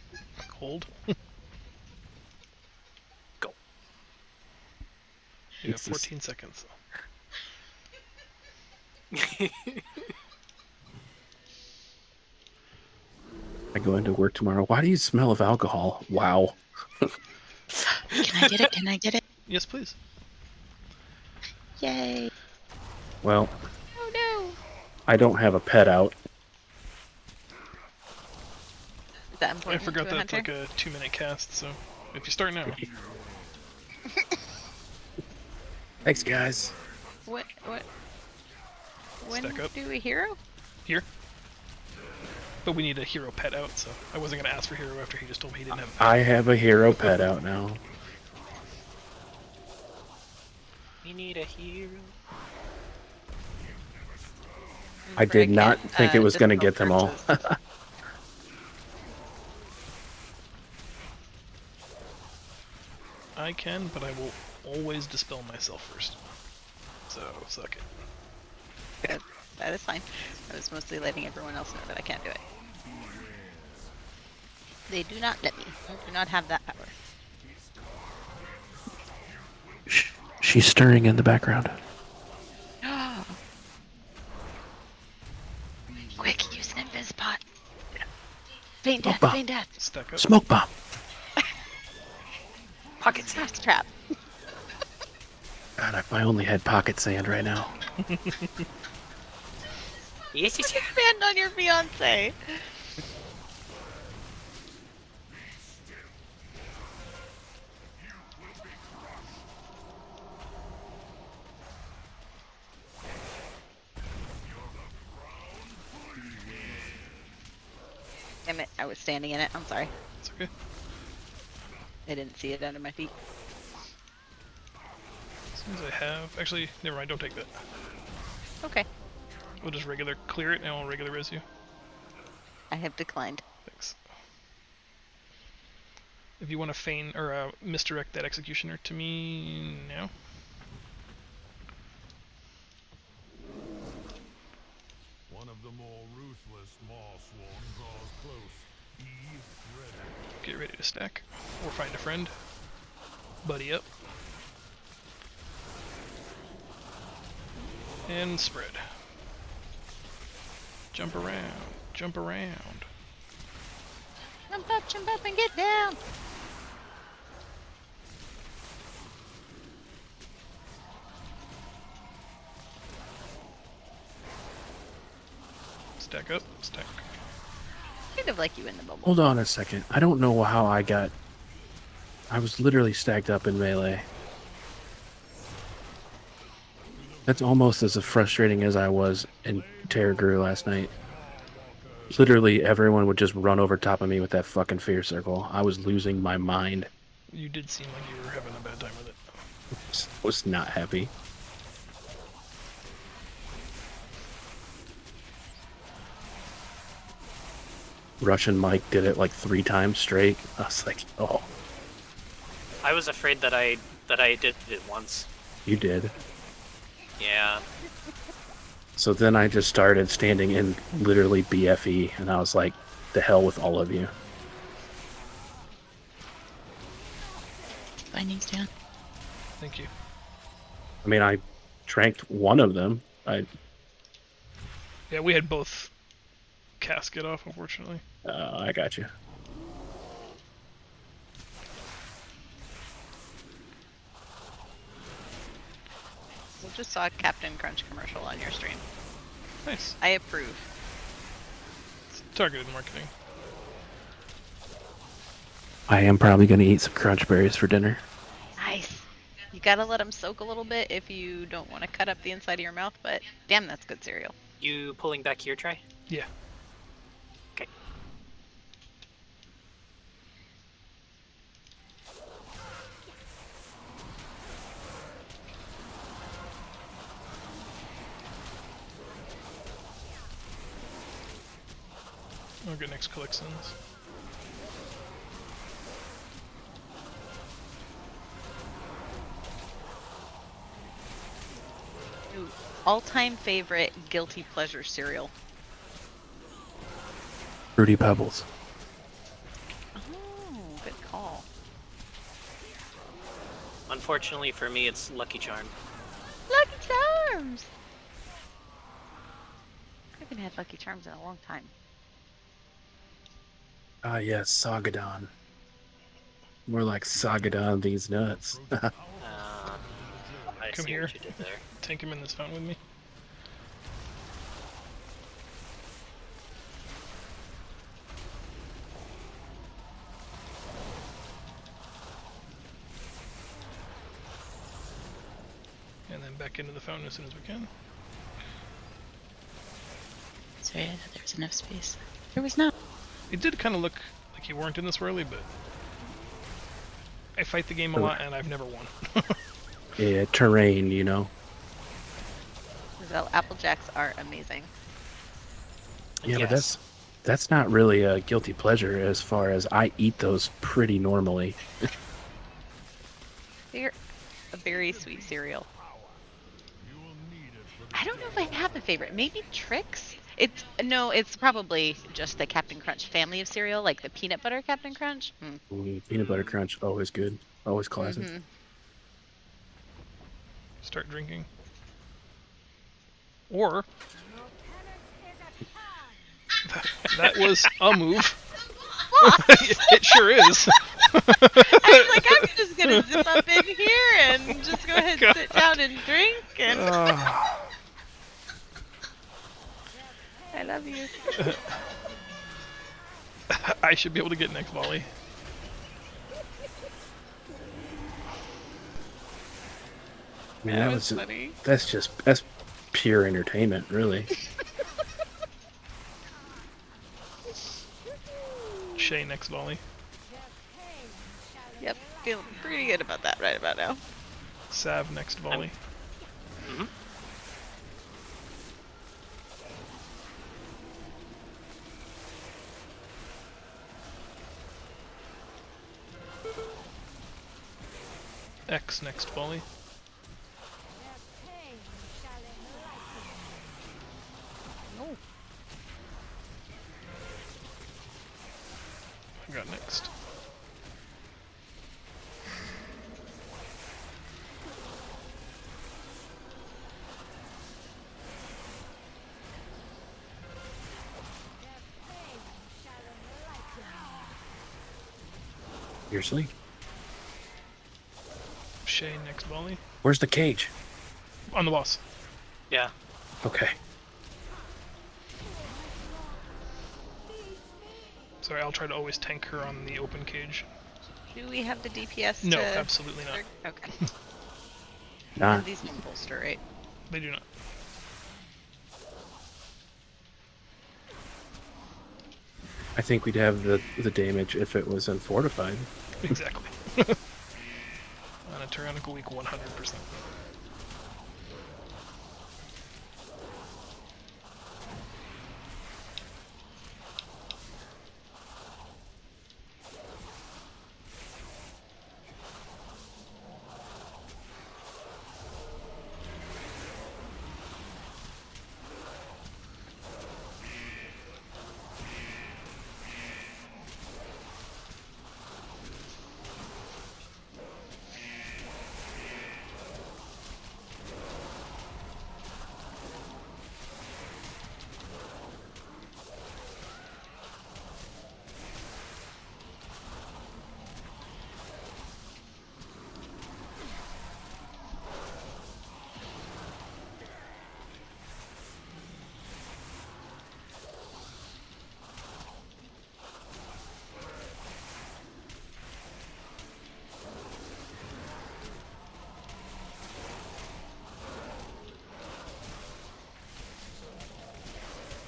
S7: Go.
S1: You have
S3: This is-
S1: 14 seconds.
S3: I go into work tomorrow. Why do you smell of alcohol? Wow.
S6: Can I get it? Can I get it?
S1: Yes, please.
S6: Yay.
S3: Well,
S4: Oh no!
S3: I don't have a pet out.
S4: Is that
S1: I
S4: important
S1: forgot
S4: to a
S1: that's
S4: hunter?
S1: like a 2-minute cast, so if you start now.
S3: Thanks, guys.
S4: What? When
S1: Stack up.
S4: do a hero?
S1: Here. But we need a hero pet out, so I wasn't gonna ask for hero after he just told me he didn't have a pet.
S3: I have a hero pet out now.
S7: We need a hero.
S3: I did not
S4: Frickin',
S3: think it was going to
S4: dispel
S3: get them all.
S4: curses.
S1: I can, but I will always dispel myself first. So, suck it.
S4: That is fine. I was mostly letting everyone else know that I can't do it. They do not let me. I do not have that power.
S3: She's stirring in the background.
S4: Quick, use an invis pot. Feign
S3: Oh,
S4: death,
S3: bah.
S4: feign death.
S1: Stack up.
S3: Smoke bomb.
S7: Pocket
S4: Fast trap.
S3: God, if I only had pocket sand right now.
S7: Yes, yes, yes.
S4: Stand on your fiance. Damn it, I was standing in it. I'm sorry.
S1: It's okay.
S4: I didn't see it under my feet.
S1: As soon as I have... Actually, never mind, don't take that.
S4: Okay.
S1: We'll just regular clear it and I'll regular res you.
S4: I have declined.
S1: Thanks. If you want to feign or misdirect that executioner to me now.
S9: One of the more ruthless Marsworn draws close. Eve ready.
S1: Get ready to stack. Or find a friend. Buddy up. And spread. Jump around. Jump around.
S4: Jump up, and get down!
S1: Stack up. Stack.
S4: Kind of like you in the bubble.
S3: Hold on a second. I don't know how I got... I was literally stacked up in melee. That's almost as frustrating as I was in Terror Grew last night. Literally, everyone would just run over top of me with that fucking fear circle. I was losing my mind.
S1: You did seem like you were having a bad time with it.
S3: Was not happy. Russian Mike did it like 3 times straight. I was like, oh,
S7: I was afraid that I did it once.
S3: you did.
S7: Yeah.
S3: So then I just started standing in literally BFE, and I was like, the hell with all of you.
S6: Bindings down.
S1: Thank you.
S3: I mean, I tranked one of them.
S1: Yeah, we had both casket off, unfortunately.
S3: I got you.
S4: We just saw a Captain Crunch commercial on your stream.
S1: Nice.
S4: I approve.
S1: It's targeted marketing.
S3: I am probably going to eat some crunch berries for dinner.
S4: Nice. You gotta let them soak a little bit if you don't want to cut up the inside of your mouth, but damn, that's good cereal.
S7: You pulling back here, Trey?
S1: Yeah.
S7: Okay.
S1: I'll get next collections.
S4: Ooh, all-time favorite guilty pleasure cereal.
S3: Fruity Pebbles.
S4: Oh, good call.
S7: Unfortunately for me, it's Lucky Charm.
S4: Lucky Charms! I haven't had Lucky Charms in a long time.
S3: Ah, yes, Sagadon. More like Sagadon these nuts.
S7: I
S1: Come
S7: see
S1: here.
S7: what you did there.
S1: Tank him in this fountain with me. And then back into the fountain as soon as we can.
S6: Sorry, I thought there was enough space. There was not.
S1: It did kind of look like you weren't in this early, but I fight the game a lot and I've never won.
S3: Yeah, terrain, you know.
S4: So Apple Jacks are amazing.
S3: Yeah, but
S7: Yes.
S3: that's not really a guilty pleasure as far as I eat those pretty normally.
S4: They're a very sweet cereal. I don't know if I have a favorite. Maybe Trix? It's probably just the Captain Crunch family of cereal, like the peanut butter Captain Crunch.
S3: Peanut butter crunch, always good. Always classic.
S4: Mhm.
S1: Start drinking. Or that was a move. It sure is.
S4: I was like, I'm just gonna zip up in here and just go ahead and sit down and drink. And I love you.
S1: I should be able to get next volley.
S3: I mean,
S4: That
S3: that
S4: was
S3: was
S4: funny.
S3: that's pure entertainment, really.
S1: Shay next volley.
S4: Yep, feeling pretty good about that right about now.
S1: Sav next volley.
S7: Mm-hmm.
S1: X next volley. I got next.
S3: Seriously?
S1: Shay next volley.
S3: Where's the cage?
S1: On the boss.
S7: Yeah.
S3: Okay.
S1: Sorry, I'll try to always tank her on the open cage.
S4: Do we have the DPS
S1: No,
S4: to...
S1: absolutely not.
S4: Okay.
S3: Nah.
S4: And these don't bolster, right?
S1: They do not.
S3: I think we'd have the damage if it was unfortified.
S1: Exactly. On a tyrannical week, 100%.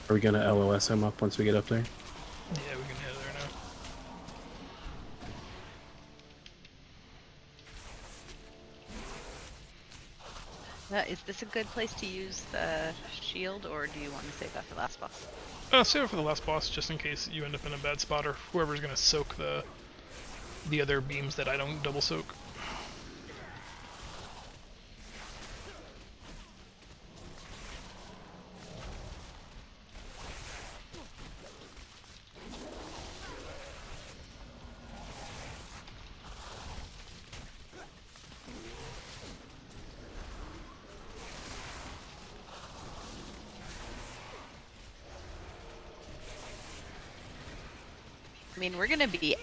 S3: Are we gonna LOS him up once we get up there?
S1: Yeah, we can head there now.
S4: Is this a good place to use the shield, or do you want to save that for last boss?
S1: Save it for the last boss, just in case you end up in a bad spot, or whoever's gonna soak the other beams that I don't double soak.
S4: I mean, we're gonna be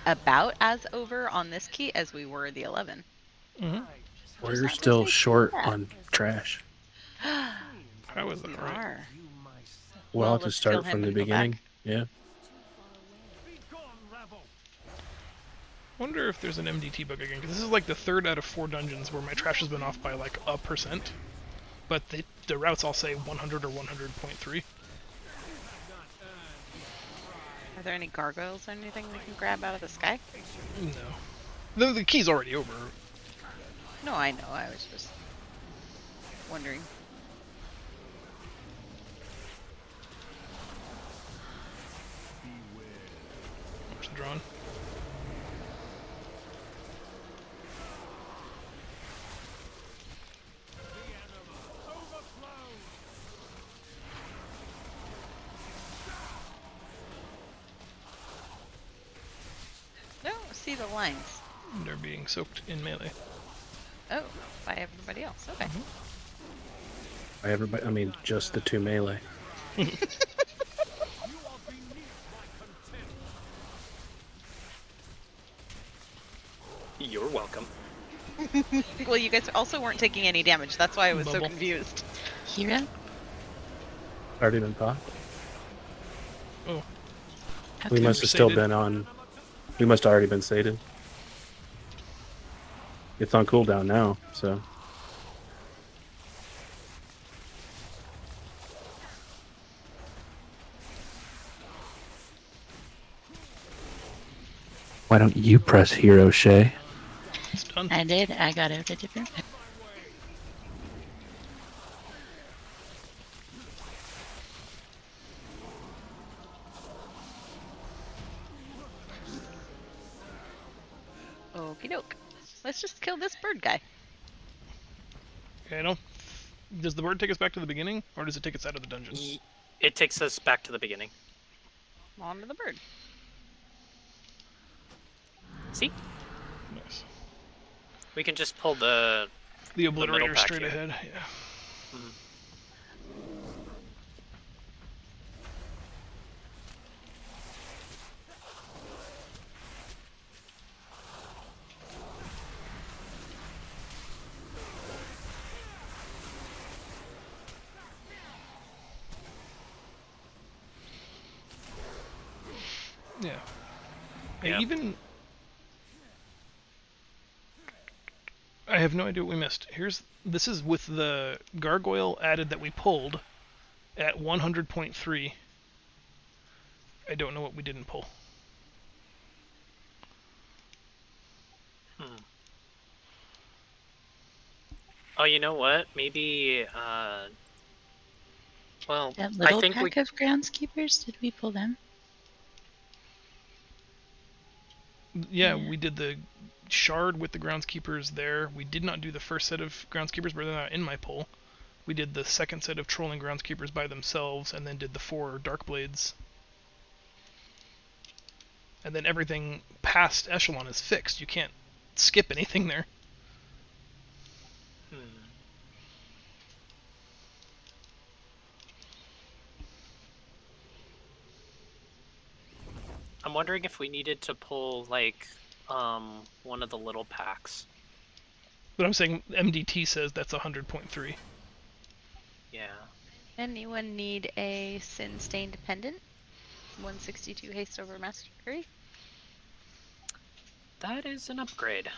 S4: about as over on this key as we were the 11.
S1: Mm-hmm.
S3: We're still short on trash.
S1: How is that
S4: We
S1: right?
S4: are.
S3: We'll have to
S4: let's kill
S3: start
S4: him
S3: from the
S4: and go back.
S3: beginning. Yeah.
S1: Wonder if there's an MDT bug again, because this is like the 3rd out of 4 dungeons where my trash has been off by like 1%, but the routes all say 100 or 100.3.
S4: Are there any gargoyles or anything we can grab out of the sky?
S1: No. The key's already over.
S4: No, I know. I was just wondering.
S1: Where's the drawn?
S4: No, see the lines.
S1: They're being soaked in melee.
S4: Oh, by everybody else. Okay.
S3: By everybody, I mean just the 2 melee.
S7: You're welcome.
S4: Well, you guys also weren't taking any damage. That's why I was so
S1: Bubble.
S4: confused.
S6: Hero?
S3: Already been popped.
S1: Oh,
S3: We
S6: Okay.
S3: must have still
S1: Sated.
S3: been on. We must have already been sated. It's on cooldown now, so. Why don't you press hero, Shay?
S1: It's done.
S6: I did. I got out a different.
S4: Okie doke. Let's just kill this bird guy.
S1: Okay, I don't. Does the bird take us back to the beginning, or does it take us out of the dungeon?
S7: It takes us back to the beginning.
S4: On to the bird.
S7: See?
S1: Nice.
S7: We can just pull the
S1: The
S7: middle
S1: obliterator
S7: pack
S1: straight
S7: here.
S1: ahead. Yeah.
S7: Mhm.
S1: Yeah.
S7: Yeah.
S1: I have no idea what we missed. This is with the gargoyle added that we pulled at 100.3. I don't know what we didn't pull.
S7: Oh, you know what? Maybe, well,
S6: That
S7: I
S6: little
S7: think we...
S6: pack of groundskeepers, did we pull them?
S1: Yeah,
S6: Yeah.
S1: we did the shard with the groundskeepers there. We did not do the first set of groundskeepers, but they're not in my pull. We did the second set of trolling groundskeepers by themselves, and then did the 4 dark blades. And then everything past echelon is fixed. You can't skip anything there.
S7: I'm wondering if we needed to pull, like, one of the little packs.
S1: But I'm saying MDT says that's 100.3.
S7: Yeah.
S4: Anyone need a Sin Stained Pendant? 162 haste over mastery?
S7: That is an upgrade.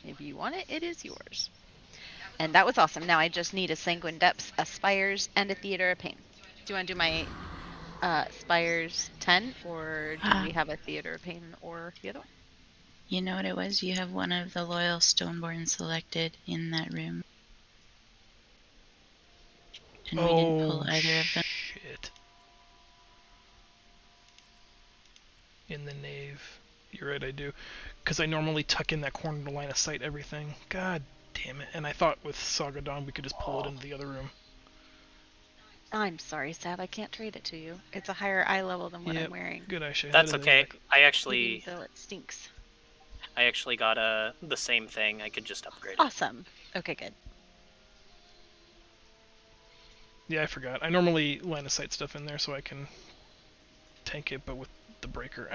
S4: If you want it, it is yours. And that was awesome. Now I just need a Sanguine Depths, a Spires, and a Theater of Pain. Do you want to do my Spires 10, or do we have a Theater of Pain or the other one?
S6: You know what it was? You have one of the Loyal Stoneborn selected in that room. And we didn't pull either of them.
S1: Shit. In the nave. You're right, I do. Because I normally tuck in that corner to line of sight everything. God damn it. And I thought with Saga Dawn we could just pull it into the other room.
S4: I'm sorry, Sav. I can't trade it to you. It's a higher eye level than what I'm wearing.
S1: Good eye shade.
S7: That's okay. I actually...
S4: Even though it stinks.
S7: I actually got the same thing. I could just upgrade it.
S4: Awesome. Okay, good.
S1: Yeah, I forgot. I normally line of sight stuff in there so I can tank it, but with the breaker.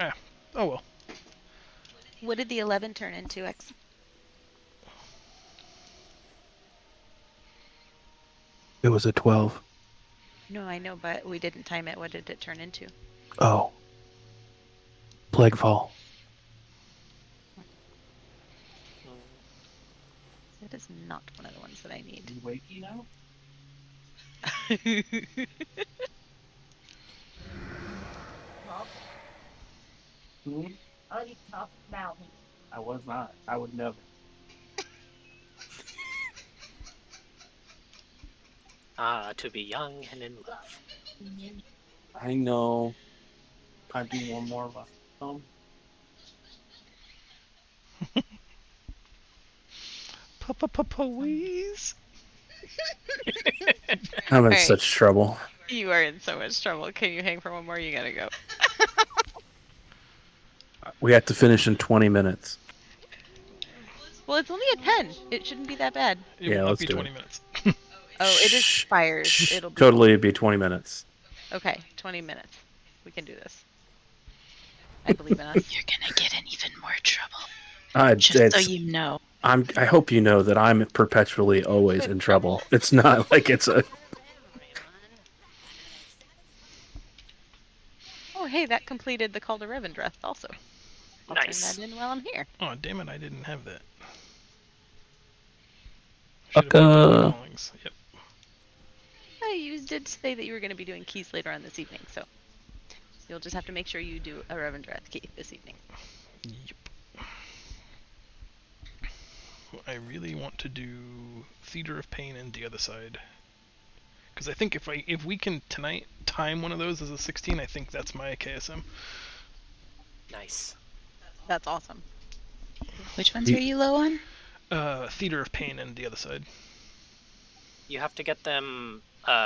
S1: Oh well.
S4: What did the 11 turn into, X?
S3: It was a 12.
S4: No, I know, but we didn't time it. What did it turn into?
S3: Oh. Plaguefall.
S4: That is not one of the ones that I need.
S3: You wakey now? I was not. I would never.
S7: To be young and in love.
S3: I know. I do one more left.
S1: Please.
S3: I'm in
S4: Alright.
S3: such trouble.
S4: You are in so much trouble. Can you hang for one more? You gotta go.
S3: We have to finish in 20 minutes.
S4: Well, it's only a 10. It shouldn't be that bad.
S1: It
S3: Yeah,
S1: will not
S3: let's
S1: be
S3: do
S1: 20
S3: it.
S1: minutes.
S4: Oh, it is
S3: Shh.
S4: Spires. It'll be
S3: Totally, it'd be 20 minutes.
S4: Okay, 20 minutes. We can do this. I believe in us.
S6: You're gonna get in even more trouble. Just
S3: It's,
S6: so you know.
S3: I hope you know that I'm perpetually always in trouble. It's not like it's a...
S4: Oh, hey, that completed the Call to Revendreth also. I'll
S7: Nice.
S4: turn that in while I'm here.
S1: Oh, damn it, I didn't have that. Should have picked up my callings. Yep.
S4: You did say that you were going to be doing keys later on this evening, so you'll just have to make sure you do a Revendreth key this evening.
S1: Yep. I really want to do Theater of Pain and the other side. Because I think if we can tonight time one of those as a 16, I think that's my KSM.
S7: Nice.
S4: That's awesome.
S6: Which ones are you low on?
S1: Theater of Pain and the other side.
S7: You have to get them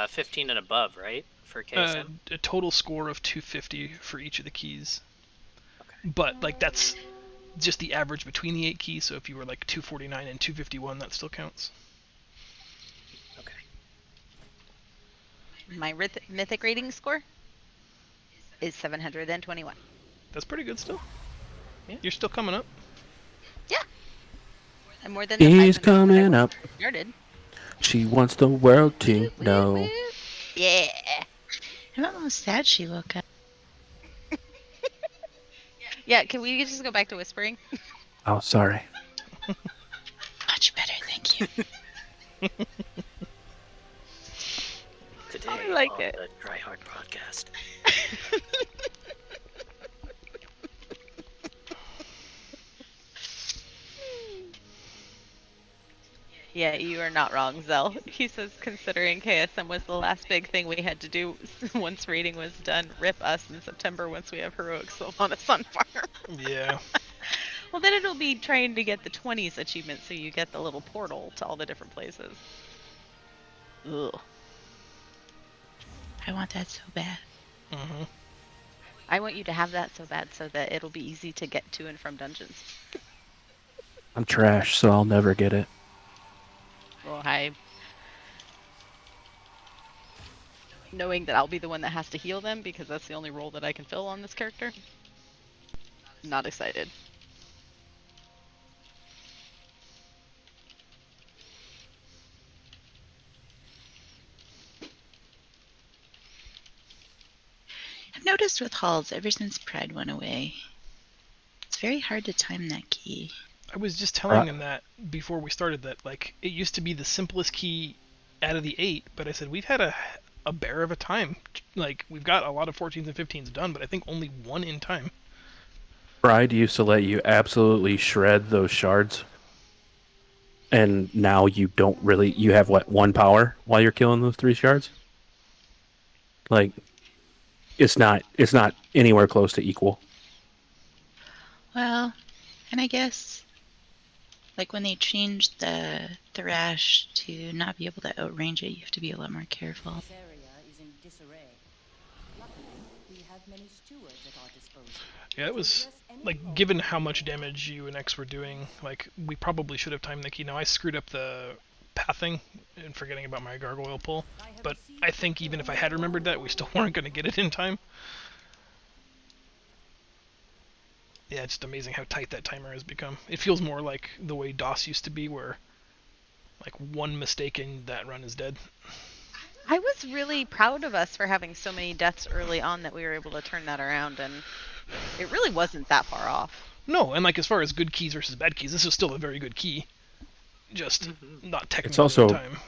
S7: 15 and above, right? For KSM?
S1: A total score of 250 for each of the keys.
S7: Okay.
S1: But like that's just the average between the 8 keys, so if you were like 249 and 251, that still counts.
S7: Okay.
S4: My mythic rating score is 721.
S1: That's pretty good still.
S7: Yeah.
S1: You're still coming up.
S4: Yeah. I'm more than the
S3: He's
S4: 500 that I
S3: coming
S4: was
S3: up.
S4: Started.
S3: She wants the world to
S4: Whoop, whoop,
S3: know.
S4: whoop. Yeah.
S6: I'm almost sad she woke up.
S4: Yeah, can we just go back to whispering?
S3: Oh, sorry.
S6: Much better, thank you.
S7: Today
S4: like
S7: on
S4: it.
S7: the Try Hard podcast.
S4: Yeah, you are not wrong, Zell. He says considering KSM was the last big thing we had to do once raiding was done, rip us in September once we have heroic soul on a sun farm.
S1: Yeah.
S4: Well, then it'll be trying to get the 20s achievement so you get the little portal to all the different places. Ugh.
S6: I want that so bad.
S1: Mm-hmm.
S4: I want you to have that so bad so that it'll be easy to get to and from dungeons.
S3: I'm trash, so I'll never get it.
S4: Well, knowing that I'll be the one that has to heal them because that's the only role that I can fill on this character. Not excited.
S6: I've noticed with halls ever since Pride went away, it's very hard to time that key.
S1: I was just telling him that before we started that like it used to be the simplest key out of the 8, but I said we've had a bear of a time. Like we've got a lot of 14s and 15s done, but I think only one in time.
S3: Pride used to let you absolutely shred those shards. And now you don't really... You have, what, 1 power while you're killing those 3 shards? Like, it's not anywhere close to equal.
S6: Well, and I guess, like when they changed the Thrash to not be able to outrange it, you have to be a lot more careful.
S10: This area is in disarray. Luckily, we have many stewards at our disposal.
S1: Yeah, it was like given how much damage you and X were doing, like we probably should have timed the key. Now I screwed up the pathing and forgetting about my gargoyle pull, but I think even if I had remembered that, we still weren't going to get it in time. Yeah, it's just amazing how tight that timer has become. It feels more like the way DOS used to be, where like one mistake and that run is dead.
S4: I was really proud of us for having so many deaths early on that we were able to turn that around, and it really wasn't that far off.
S1: No, and like as far as good keys versus bad keys, this is still a very good key. Just not technically
S3: It's also,
S1: in time.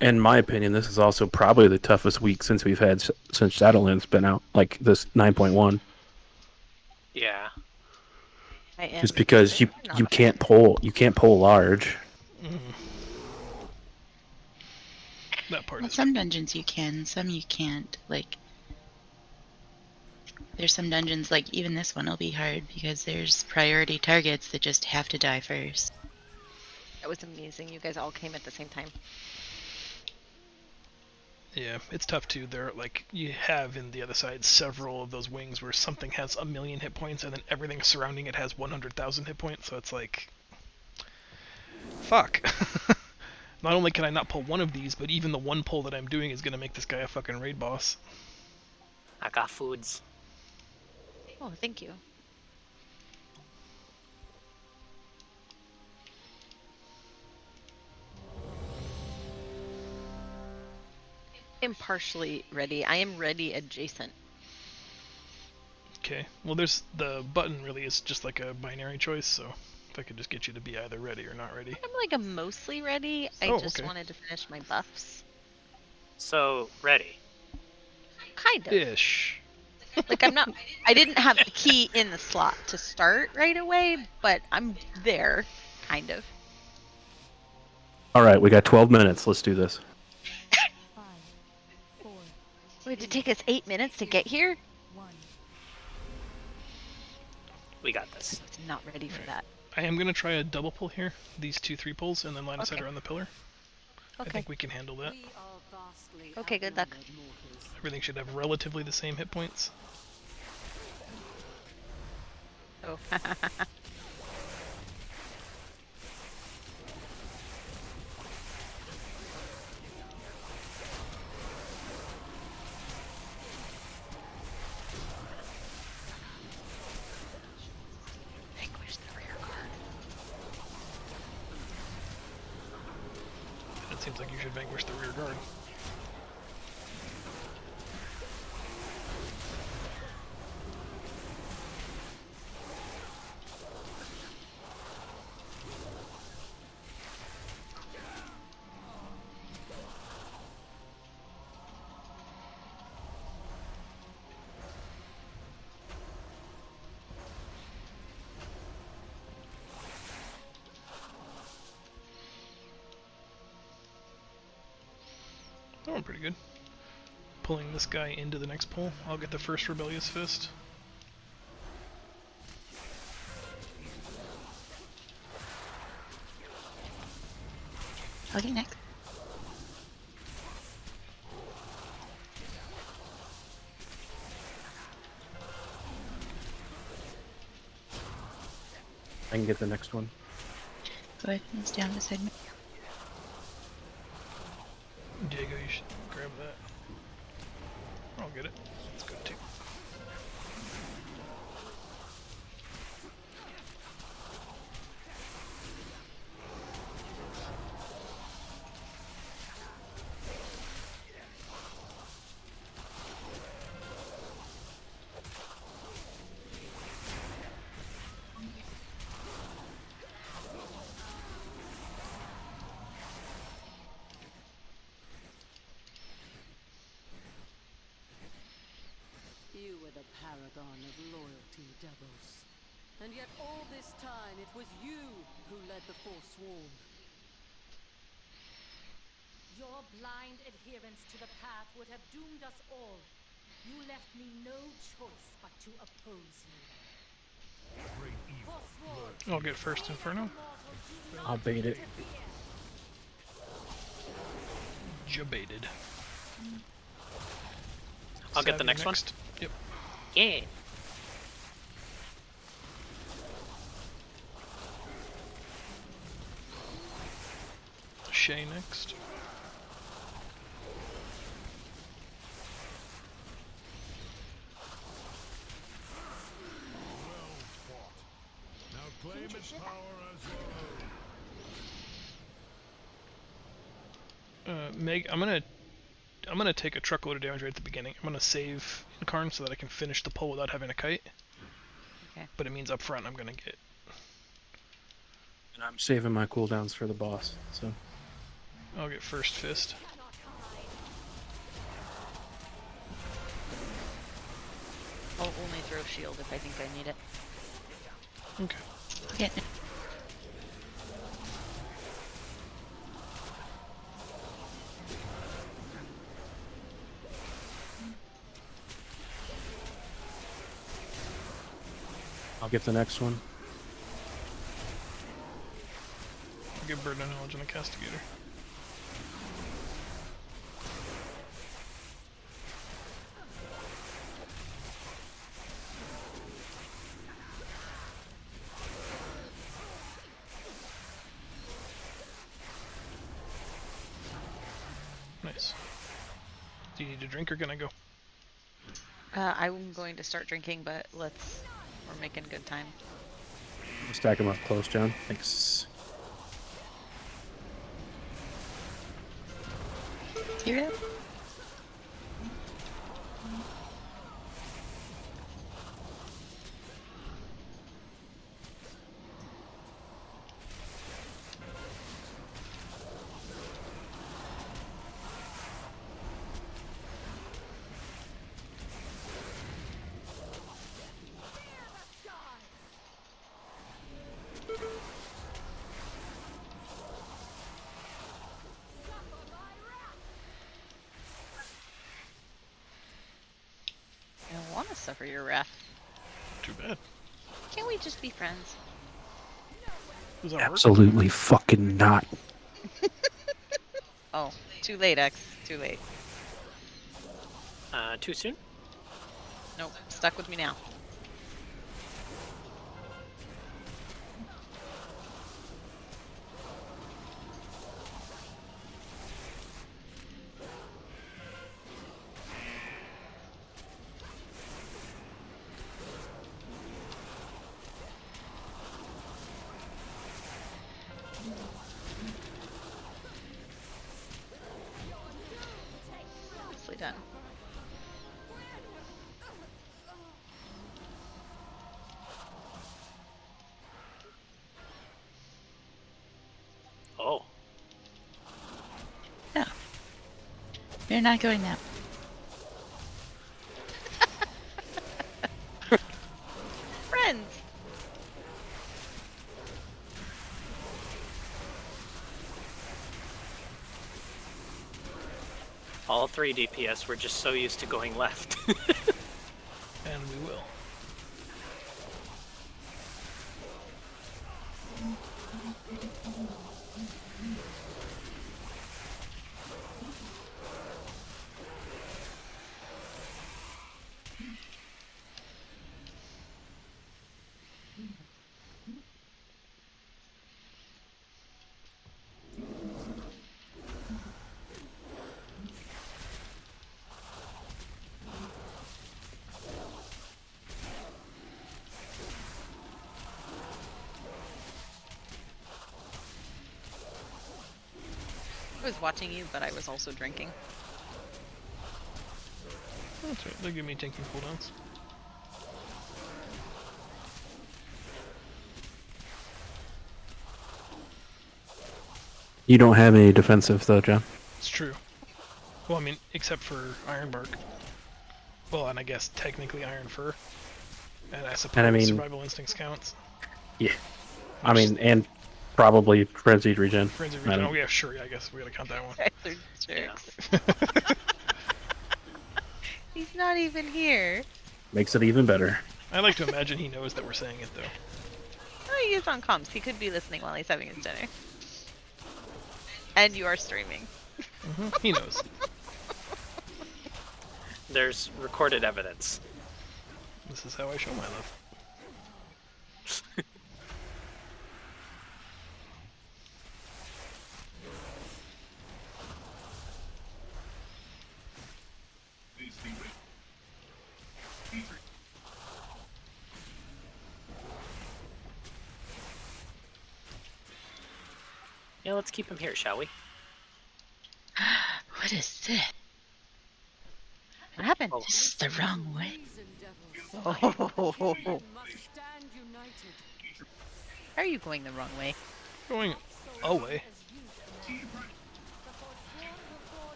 S3: in my opinion, this is also probably the toughest week since we've had since Shadowland's been out, like this 9.1.
S7: Yeah.
S3: Just because you can't pull large.
S1: That part
S6: Well,
S1: is
S6: some dungeons you can, some you can't. Like, there's some dungeons, like even this one will be hard because there's priority targets that just have to die first.
S4: That was amazing. You guys all came at the same time.
S1: Yeah, it's tough too. There, like you have in the other side several of those wings where something has 1,000,000 hit points and then everything surrounding it has 100,000 hit points. So it's like, fuck. Not only can I not pull one of these, but even the one pull that I'm doing is gonna make this guy a fucking raid boss.
S7: I got foods.
S4: Oh, thank you. I'm partially ready. I am ready adjacent.
S1: Okay. Well, there's the button really is just like a binary choice, so if I could just get you to be either ready or not ready.
S4: I'm like a mostly ready. I just wanted to finish my buffs.
S7: So, ready.
S4: Kind of.
S1: Ish.
S4: Like I didn't have the key in the slot to start right away, but I'm there, kind of.
S3: All right, we got 12 minutes. Let's do this.
S10: 5, 4,
S4: Wait, did it take us 8 minutes to get here?
S10: 1.
S7: We got this.
S4: I'm not ready for that.
S1: I am gonna try a double pull here. These 2 3 pulls and then line of sight
S4: Okay.
S1: around the pillar. I
S4: Okay.
S1: think we can handle that.
S10: We are vastly
S4: Okay, good luck.
S10: outnumbered mortals.
S1: Everything should have relatively the same hit points.
S4: Oh. Vanquish the rear guard.
S1: It seems like you should vanquish the rear guard. Oh, I'm pretty good. Pulling this guy into the next pull. I'll get the first Rebellious Fist.
S6: I'll get next.
S3: I can get the next one.
S6: Go ahead and stand beside me.
S1: Diego, you should grab that. I'll get it. It's good too.
S10: You were the paragon of loyalty, Devils. And yet all this time it was you who led the Forsworn.
S11: Your blind adherence to the path would have doomed us all. You left me no choice but to oppose you.
S9: Great evil.
S11: Forsworn,
S1: I'll get first Inferno.
S3: I'll bait it.
S1: Jabaited.
S7: I'll get the
S1: Savvy
S7: next one.
S1: Yep.
S7: Yeah.
S1: Shay next.
S9: Well fought. Now claim its power as your own.
S1: Meg, I'm gonna take a truckload of damage right at the beginning. I'm gonna save Incarn so that I can finish the pull without having a kite.
S4: Okay.
S1: But it means up front I'm gonna get.
S3: And I'm saving my cooldowns for the boss. So
S1: I'll get first fist.
S4: I'll only throw shield if I think I need it.
S1: Okay.
S6: Get
S3: I'll get the next one.
S1: I'll get Burden of Knowledge on a Castigator. Nice. Do you need a drink or can I go?
S4: I'm going to start drinking, but we're making good time.
S3: Stack them up close, John. Thanks.
S6: You're up.
S4: suffer your wrath.
S1: Too bad.
S4: Can't we just be friends?
S1: Does that work?
S3: Absolutely fucking not.
S4: Oh, too late, X. Too late.
S7: Too soon?
S4: Nope, stuck with me now. Nicely done.
S7: Oh.
S6: No. You're not going that way.
S4: Friends!
S7: All 3 DPS were just so used to going left.
S1: And we will.
S4: I was watching you, but I was also drinking.
S1: That's right. They'll give me tanking cooldowns.
S3: You don't have any defensive though, John.
S1: It's true. Well, I mean, except for Ironbark. Well, and I guess technically Iron Fur. And I suppose
S3: I mean-
S1: Survival Instincts counts.
S3: Yeah. I mean, and probably frenzied regen.
S1: Frenzy
S3: I
S1: Regen.
S3: don't-
S1: Oh, yeah, sure. Yeah, I guess we gotta count that one.
S4: Guys are jerks. He's not even here.
S3: Makes it even better.
S1: I like to imagine he knows that we're saying it, though.
S4: Oh, he is on comms. He could be listening while he's having his dinner. And you are streaming.
S1: He knows.
S7: There's recorded evidence.
S1: This is how I show my love.
S7: Yeah, let's keep him here, shall we?
S6: What is this?
S4: What happened?
S7: Oh.
S6: This is the wrong way.
S4: Oh.
S10: Must stand united.
S4: How are you going the wrong way?
S1: Going away.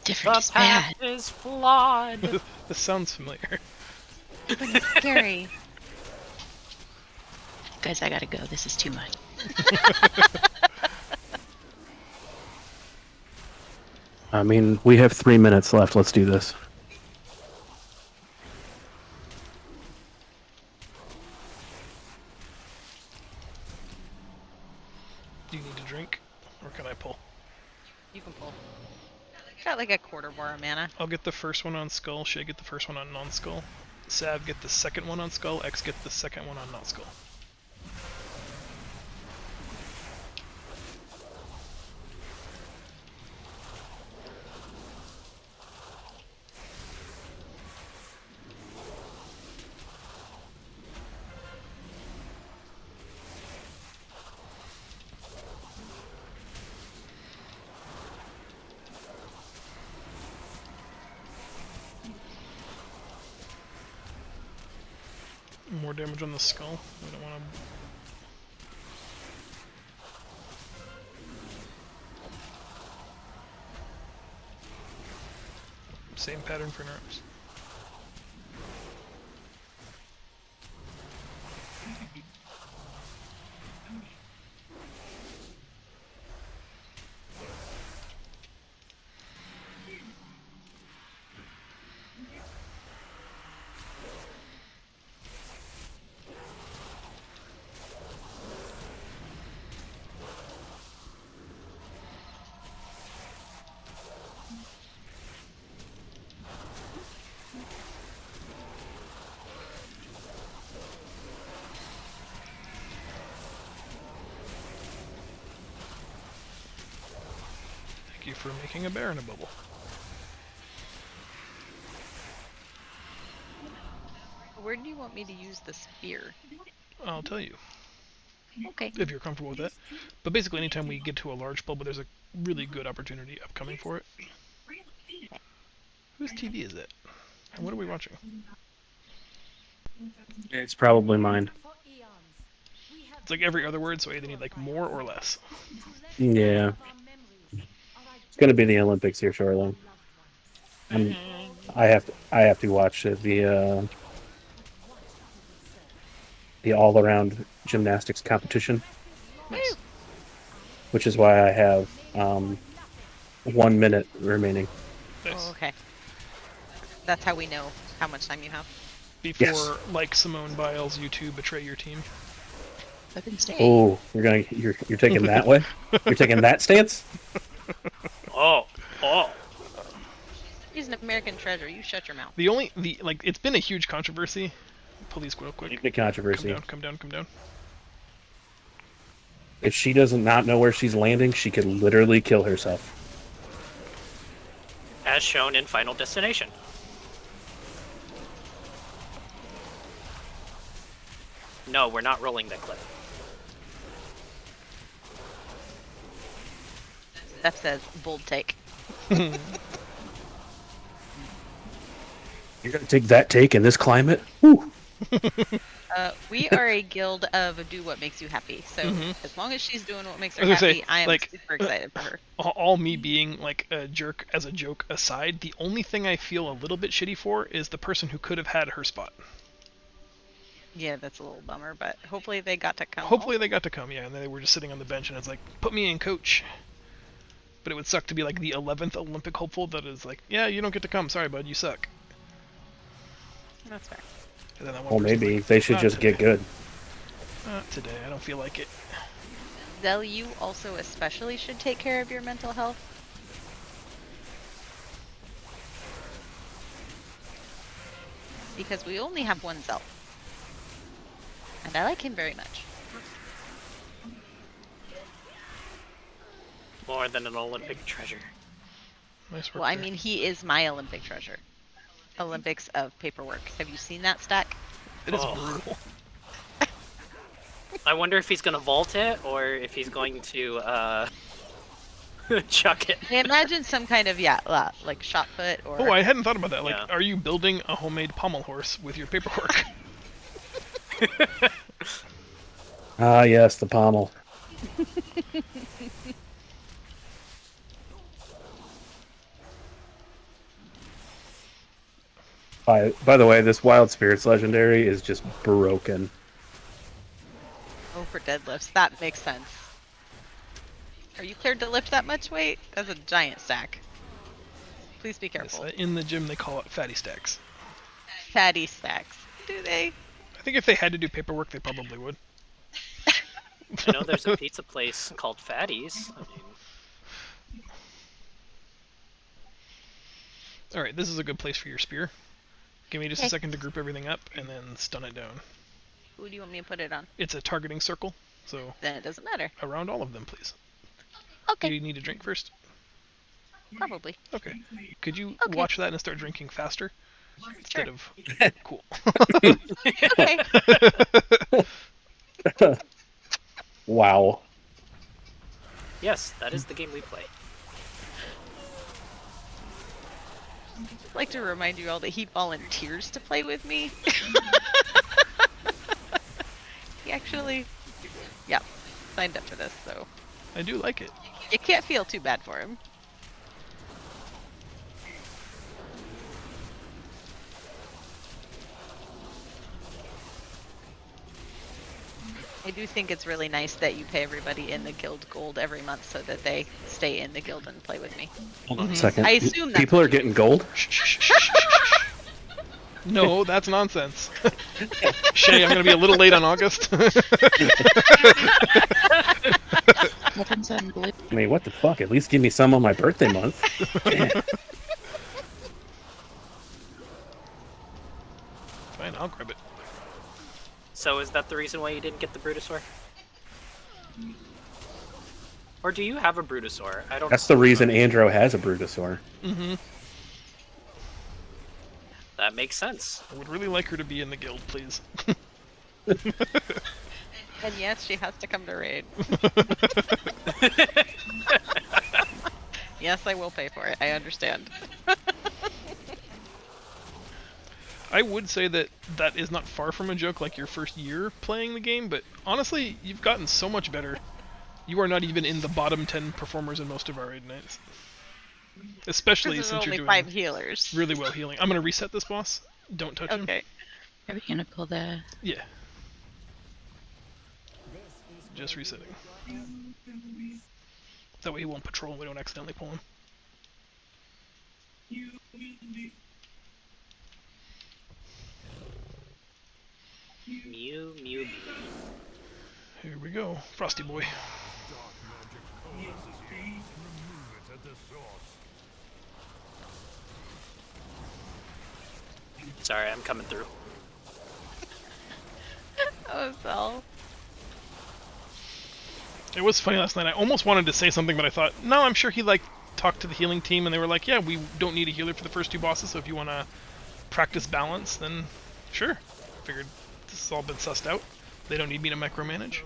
S6: Different is
S7: The
S6: bad.
S7: path is flawed.
S1: This sounds familiar.
S4: It's scary.
S6: Guys, I gotta go. This is too much.
S3: I mean, we have 3 minutes left. Let's do this.
S1: Do you need to drink? Or can I pull?
S4: You can pull. Got like a quarter bar of mana.
S1: I'll get the first one on Skull, Shay get the first one on non-Skull. Sav get the second one on Skull, X get the second one on not Skull. More damage on the Skull. We don't want to. Same pattern for nerves. Thank you for making a bear in a bubble.
S4: Where do you want me to use the spear?
S1: I'll tell you,
S4: Okay.
S1: if you're comfortable with that. But basically, anytime we get to a large bubble, there's a really good opportunity upcoming for it. Whose TV is it? And what are we watching?
S3: It's probably mine.
S11: For eons, we have
S1: It's like every other word, so I either need like more or less.
S11: to let
S3: Yeah.
S11: of our memories, our
S3: It's gonna be the Olympics here shortly.
S11: loved ones.
S3: I have to watch the all around gymnastics competition,
S1: Nice.
S3: which is why I have 1 minute remaining.
S1: Nice.
S4: Oh, okay. That's how we know how much time you have.
S1: Before,
S3: Yes.
S1: like Simone Biles, you two betray your team.
S6: Weapons day.
S3: Oh, you're taking that way? You're taking that stance?
S7: Oh.
S4: He's an American treasure. You shut your mouth.
S1: It's been a huge controversy. Pull these real quick.
S3: The controversy.
S1: Come down.
S3: If she doesn't not know where she's landing, she could literally kill herself.
S7: As shown in Final Destination. No, we're not rolling that clip.
S4: Steph says, bold take.
S3: You're gonna take that take in this climate? Whew.
S4: We are a guild of do what makes you happy. So as long as she's doing what makes her
S1: I was gonna
S4: happy,
S1: say,
S4: I am
S1: like,
S4: super excited for her.
S1: All me being like a jerk as a joke aside, the only thing I feel a little bit shitty for is the person who could have had her spot.
S4: Yeah, that's a little bummer, but hopefully they got to come.
S1: Hopefully they got to come, yeah, and they were just sitting on the bench and it's like, put me in, coach. But it would suck to be like the 11th Olympic hopeful that is like, yeah, you don't get to come, sorry bud, you suck.
S4: That's fair.
S1: And then that one
S3: Well,
S1: person's
S3: maybe
S1: like,
S3: they should
S1: "Not
S3: just
S1: today.
S3: get good.
S1: Not today, I don't feel like it.
S4: Zell, you also especially should take care of your mental health. Because we only have one Zell. And I like him very much.
S7: More than an Olympic treasure.
S1: Nice work
S4: Well, I
S1: there.
S4: mean, he is my Olympic treasure. Olympics of paperwork. Have you seen that stack?
S1: It is
S7: Oh.
S1: brutal.
S7: I wonder if he's gonna vault it or if he's going to chuck it.
S4: I imagine some kind of, like shot put or...
S1: Oh, I hadn't thought about that. Like,
S7: Yeah.
S1: are you building a homemade pommel horse with your paperwork?
S3: Ah, yes, the pommel. By the way, this Wild Spirits legendary is just broken.
S4: Oh, for deadlifts. That makes sense. Are you cleared to lift that much weight? That's a giant stack. Please be
S1: Yes,
S4: careful.
S1: in the gym they call it fatty stacks.
S4: Fatty stacks. Do they?
S1: I think if they had to do paperwork, they probably would.
S7: I know there's a pizza place called Fatty's. I mean,
S1: Alright, this is a good place for your spear. Give me just a
S4: Okay.
S1: second to group everything up and then stun it down.
S4: Who do you want me to put it on?
S1: It's a targeting circle, so
S4: Then it doesn't matter.
S1: around all of them, please. Do
S4: Okay,
S1: you need a drink first?
S4: probably.
S1: Okay. Could you
S4: Okay.
S1: watch that and start drinking faster? Instead of... Cool.
S4: Okay.
S3: Wow.
S7: yes, that is the game we play.
S4: I'd like to remind you all that he volunteers to play with me. He actually, signed up for this, so
S1: I do like it.
S4: you can't feel too bad for him. I do think it's really nice that you pay everybody in the guild gold every month so that they stay in the guild and play with me.
S3: Hold on a second.
S4: I assume that's
S3: People
S4: what
S3: are getting gold?
S1: Shh, shh, shh, shh, shh, shh. No, that's nonsense. Shay, I'm gonna be a little late on August.
S6: Weapons on blue.
S3: I mean, what the fuck? At least give me some on my birthday month. Damn.
S1: Fine, I'll grab it.
S7: So is that the reason why you didn't get the Brutosaur? Or do you have a Brutosaur? I don't.
S3: That's the reason Andro has a Brutosaur.
S1: Mm-hmm.
S7: That makes sense.
S1: I would really like her to be in the guild, please.
S4: And yes, she has to come to raid. Yes, I will pay for it. I understand.
S1: I would say that that is not far from a joke, like your first year playing the game, but honestly, you've gotten so much better. You are not even in the bottom 10 performers in most of our raid nights. Especially
S4: There's
S1: since
S4: only
S1: you're doing
S4: 5 healers.
S1: really well healing. I'm going to reset this boss. Don't touch him.
S4: Okay.
S6: Are we gonna pull the?
S1: Yeah. Just resetting. That way he won't patrol and we don't accidentally pull him.
S7: Mew, mew, mew.
S1: Here we go. Frosty boy.
S9: Dark magic coalesces here. Remove it at the source.
S7: Sorry, I'm coming through.
S4: Oh, Sel.
S1: It was funny last night. I almost wanted to say something, but I thought, no, I'm sure he talked to the healing team, and they were like, yeah, we don't need a healer for the first 2 bosses, so if you want to practice balance, then sure. Figured this has all been sussed out. They don't need me to micromanage.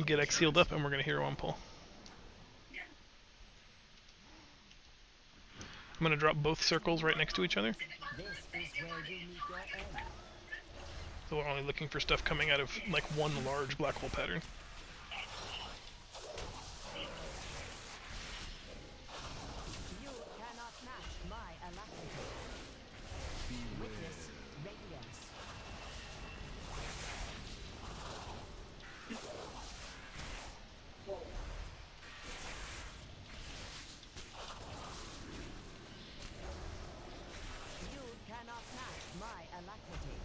S1: Get X healed up, and we're going to hero on pull. I'm going to drop both circles right next to each other. So we're only looking for stuff coming out of, like, one large black hole pattern.
S11: You cannot match my alacrity. Witness radiance. You cannot match my alacrity.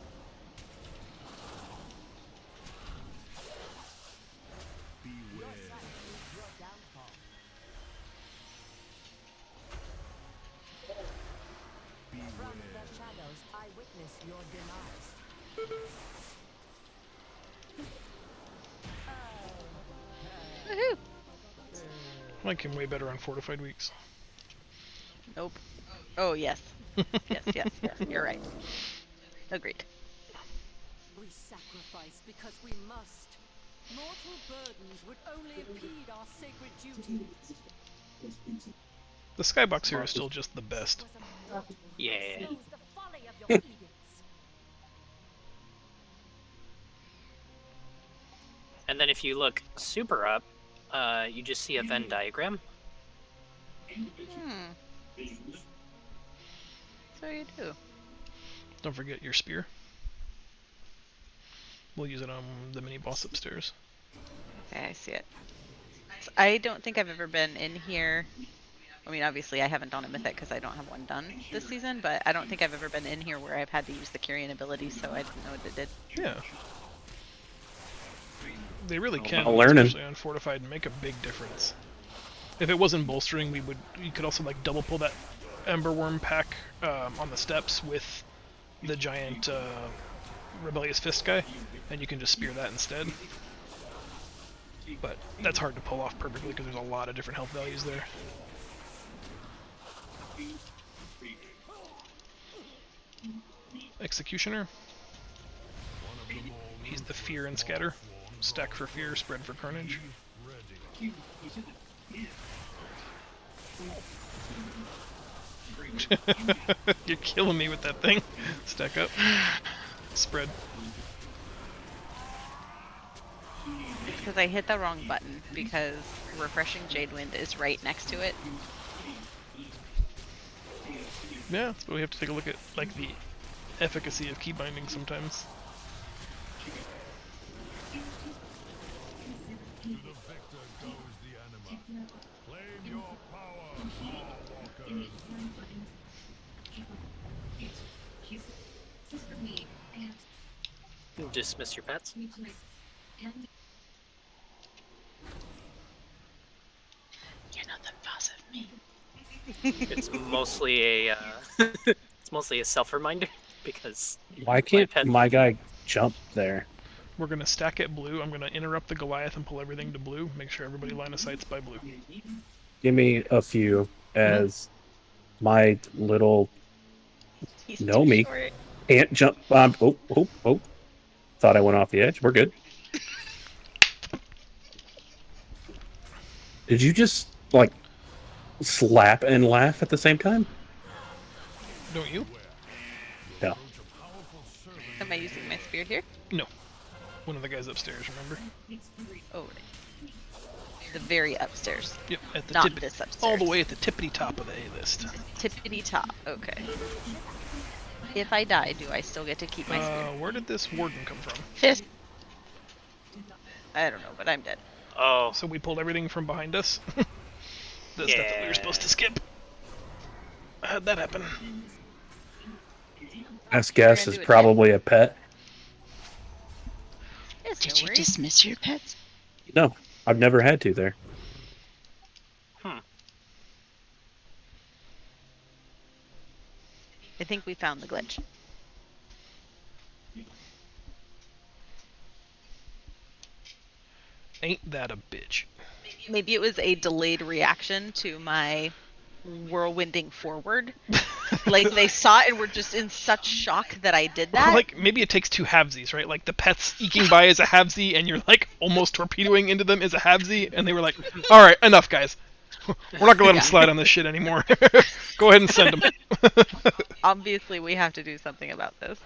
S11: Your sight is your downfall. From the shadows, I witness your demise.
S4: Woohoo!
S1: I like him way better on fortified weeks.
S4: Nope. Oh, yes. Yes. You're right. Agreed.
S10: We sacrifice because we must. Mortal burdens would only impede our sacred duty.
S1: The skybox here is still just the best.
S7: Yeah.
S11: Expose the folly of your edicts.
S7: And then if you look super up, you just see a Venn diagram.
S4: So you do.
S1: Don't forget your spear. We'll use it on the mini boss upstairs.
S4: Okay, I see it. So I don't think I've ever been in here. I mean, obviously I haven't done a mythic because I don't have one done this season, but I don't think I've ever been in here where I've had to use the Kyrian ability, so I didn't know what it did.
S1: Yeah. They really can,
S3: learning.
S1: especially on fortified, make a big difference. If it wasn't bolstering, you could also like double pull that Emberworm pack on the steps with the giant Rebellious Fist guy, and you can just spear that instead. But that's hard to pull off perfectly because there's a lot of different health values there. Executioner. He's the fear and scatter. Stack for fear, spread for carnage. You're killing me with that thing. Stack up. Spread.
S4: It's because I hit the wrong button because Refreshing Jadewind is right next to it.
S1: Yeah, but we have to take a look at like the efficacy of key binding sometimes.
S9: To the victor goes the anima. Claim your power, Starwalkers.
S7: Dismiss your pets.
S6: You're not the boss of me.
S7: It's mostly a it's mostly a self reminder because
S3: Why can't
S7: pet-
S3: my guy jump there.
S1: We're gonna stack it blue. I'm gonna interrupt the Goliath and pull everything to blue. Make sure everybody line of sight's by blue.
S3: Give me a few as my little
S4: He's
S3: know
S4: too
S3: me
S4: short.
S3: can't jump. Oh! Thought I went off the edge. We're good. Did you just like slap and laugh at the same time?
S1: Don't you?
S3: No.
S4: Am I using my spear here?
S1: No. One of the guys upstairs, remember?
S4: Oh, right. The very upstairs.
S1: Yep, at the
S4: Not this upstairs.
S1: all the way at the tippity top of the A list.
S4: Tippity top. Okay. If I die, do I still get to keep my spear?
S1: Where did this warden come from?
S6: Fifth.
S4: I don't know, but I'm dead.
S7: Oh,
S1: So we pulled everything from behind us. The stuff that we were supposed to skip. How'd that happen?
S3: Best guess is probably a pet.
S4: Yes,
S6: Did
S4: no
S6: you
S4: worries.
S6: dismiss your pets?
S3: No, I've never had to there.
S4: I think we found the glitch.
S1: Ain't that a bitch?
S4: Maybe it was a delayed reaction to my whirlwinding forward. Like they saw it and were just in such shock that I did that.
S1: Like, maybe it takes two halvesies, right? Like, the pets eking by as a halvesy, and you're, like, almost torpedoing into them as a halvesy, and they were like, alright, enough, guys. We're not gonna let them slide on this shit anymore. Go ahead and send them.
S4: Obviously, we have to do something about this.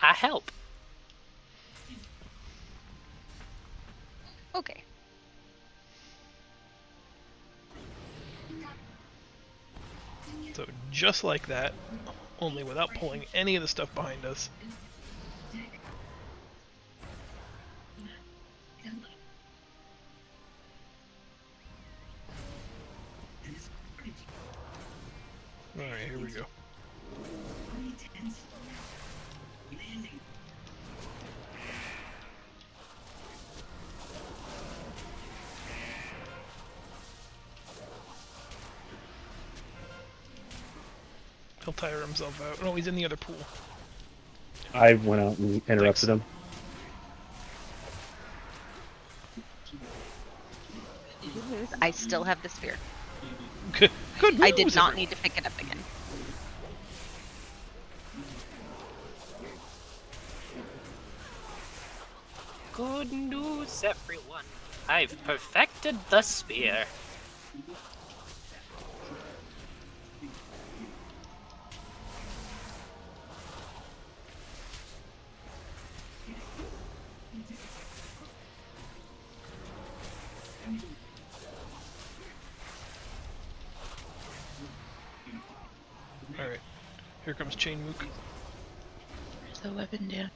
S7: I help.
S4: Okay.
S1: So, just like that, only without pulling any of the stuff behind us. Alright, here we go. He'll tire himself out. No, he's in the other pool.
S3: I went out and interrupted him.
S4: Good news, I still have the spear.
S1: Good news,
S4: I did not
S1: everyone.
S4: need to pick it up again.
S7: Good news, everyone. I've perfected the spear.
S1: Alright. Here comes Chain Mook.
S6: The weapon down.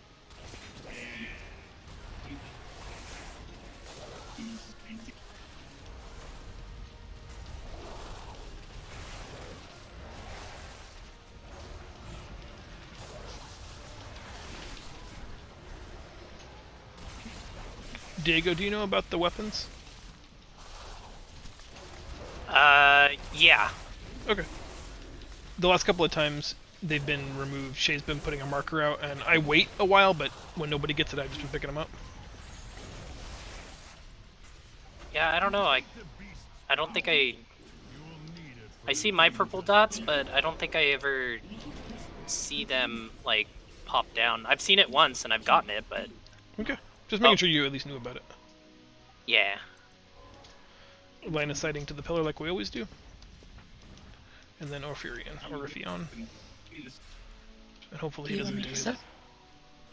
S1: Diego, do you know about the weapons?
S7: Yeah.
S1: Okay. The last couple of times they've been removed, Shay's been putting a marker out, and I wait a while, but when nobody gets it, I've just been picking them up.
S7: Yeah, I don't know. I don't think I see my purple dots, but I don't think I ever see them like pop down. I've seen it once and I've gotten it, but
S1: Okay. Just making sure you at least knew about it.
S7: yeah.
S1: Line of sighting to the pillar like we always do. And then Orpheon. And hopefully he
S6: Do you
S1: doesn't
S6: want
S1: do
S6: me
S1: it.
S6: to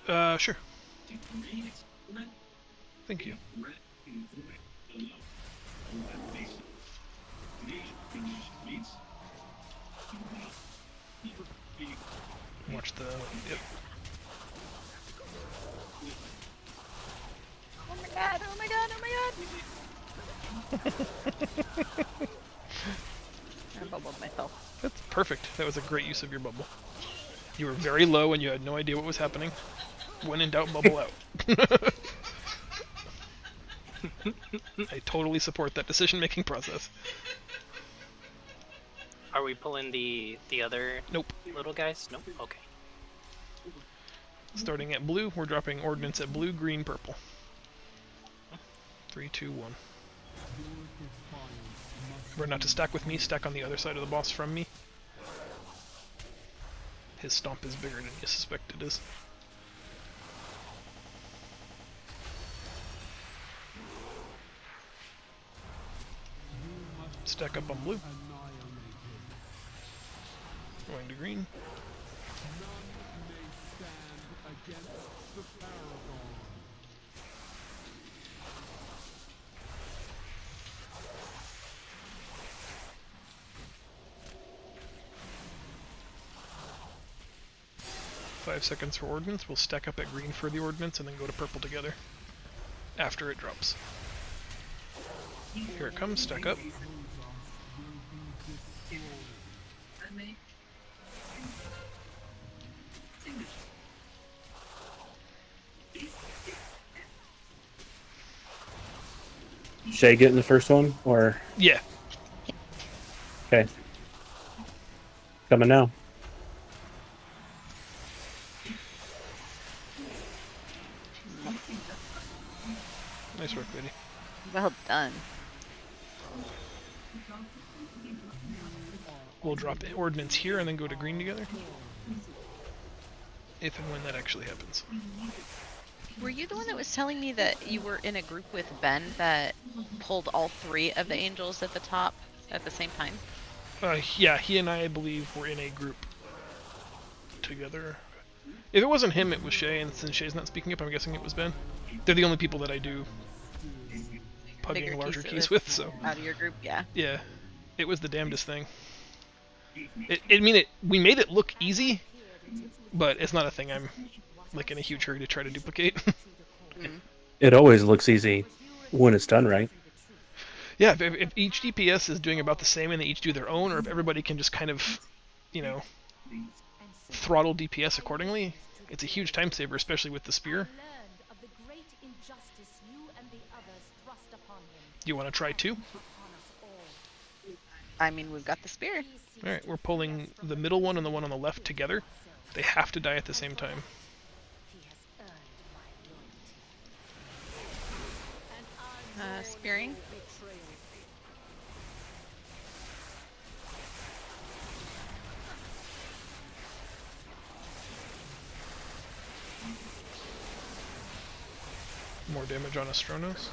S6: sub?
S1: Sure. Thank you. Watch the... Yep.
S4: Oh my god, oh my god, oh my god! I bubbled myself.
S1: That's perfect. That was a great use of your bubble. You were very low and you had no idea what was happening. When in doubt, bubble out. I totally support that decision-making process.
S7: Are we pulling the other
S1: Nope.
S7: little guys? Nope. Okay.
S1: Starting at blue, we're dropping ordnance at blue, green, purple. 3, 2, 1. Remember not to stack with me, stack on the other side of the boss from me. His stomp is bigger than you suspect it is. Stack up on blue. Going to green. 5 seconds for ordnance. We'll stack up at green for the ordnance and then go to purple together after it drops. Here it comes, stack up.
S3: Shay getting the first one, or
S1: Yeah.
S3: okay, coming now.
S1: Nice work, lady.
S4: Well done.
S1: We'll drop ordnance here and then go to green together. If and when that actually happens.
S4: Were you the one that was telling me that you were in a group with Ben that pulled all 3 of the angels at the top at the same time?
S1: Yeah, he and I believe were in a group together. If it wasn't him, it was Shay, and since Shay's not speaking up, I'm guessing it was Ben. They're the only people that I do pugging larger keys with, so...
S4: Out of your group, yeah.
S1: Yeah. It was the damnedest thing. We made it look easy, but it's not a thing I'm like in a huge hurry to try to duplicate.
S3: It always looks easy when it's done right.
S1: Yeah, if each DPS is doing about the same and they each do their own, or if everybody can just kind of, you know, throttle DPS accordingly, it's a huge time saver, especially with the spear. You want to try 2?
S4: I mean, we've got the spear.
S1: Alright, we're pulling the middle one and the one on the left together. They have to die at the same time.
S4: Spearing.
S1: More damage on Astronos.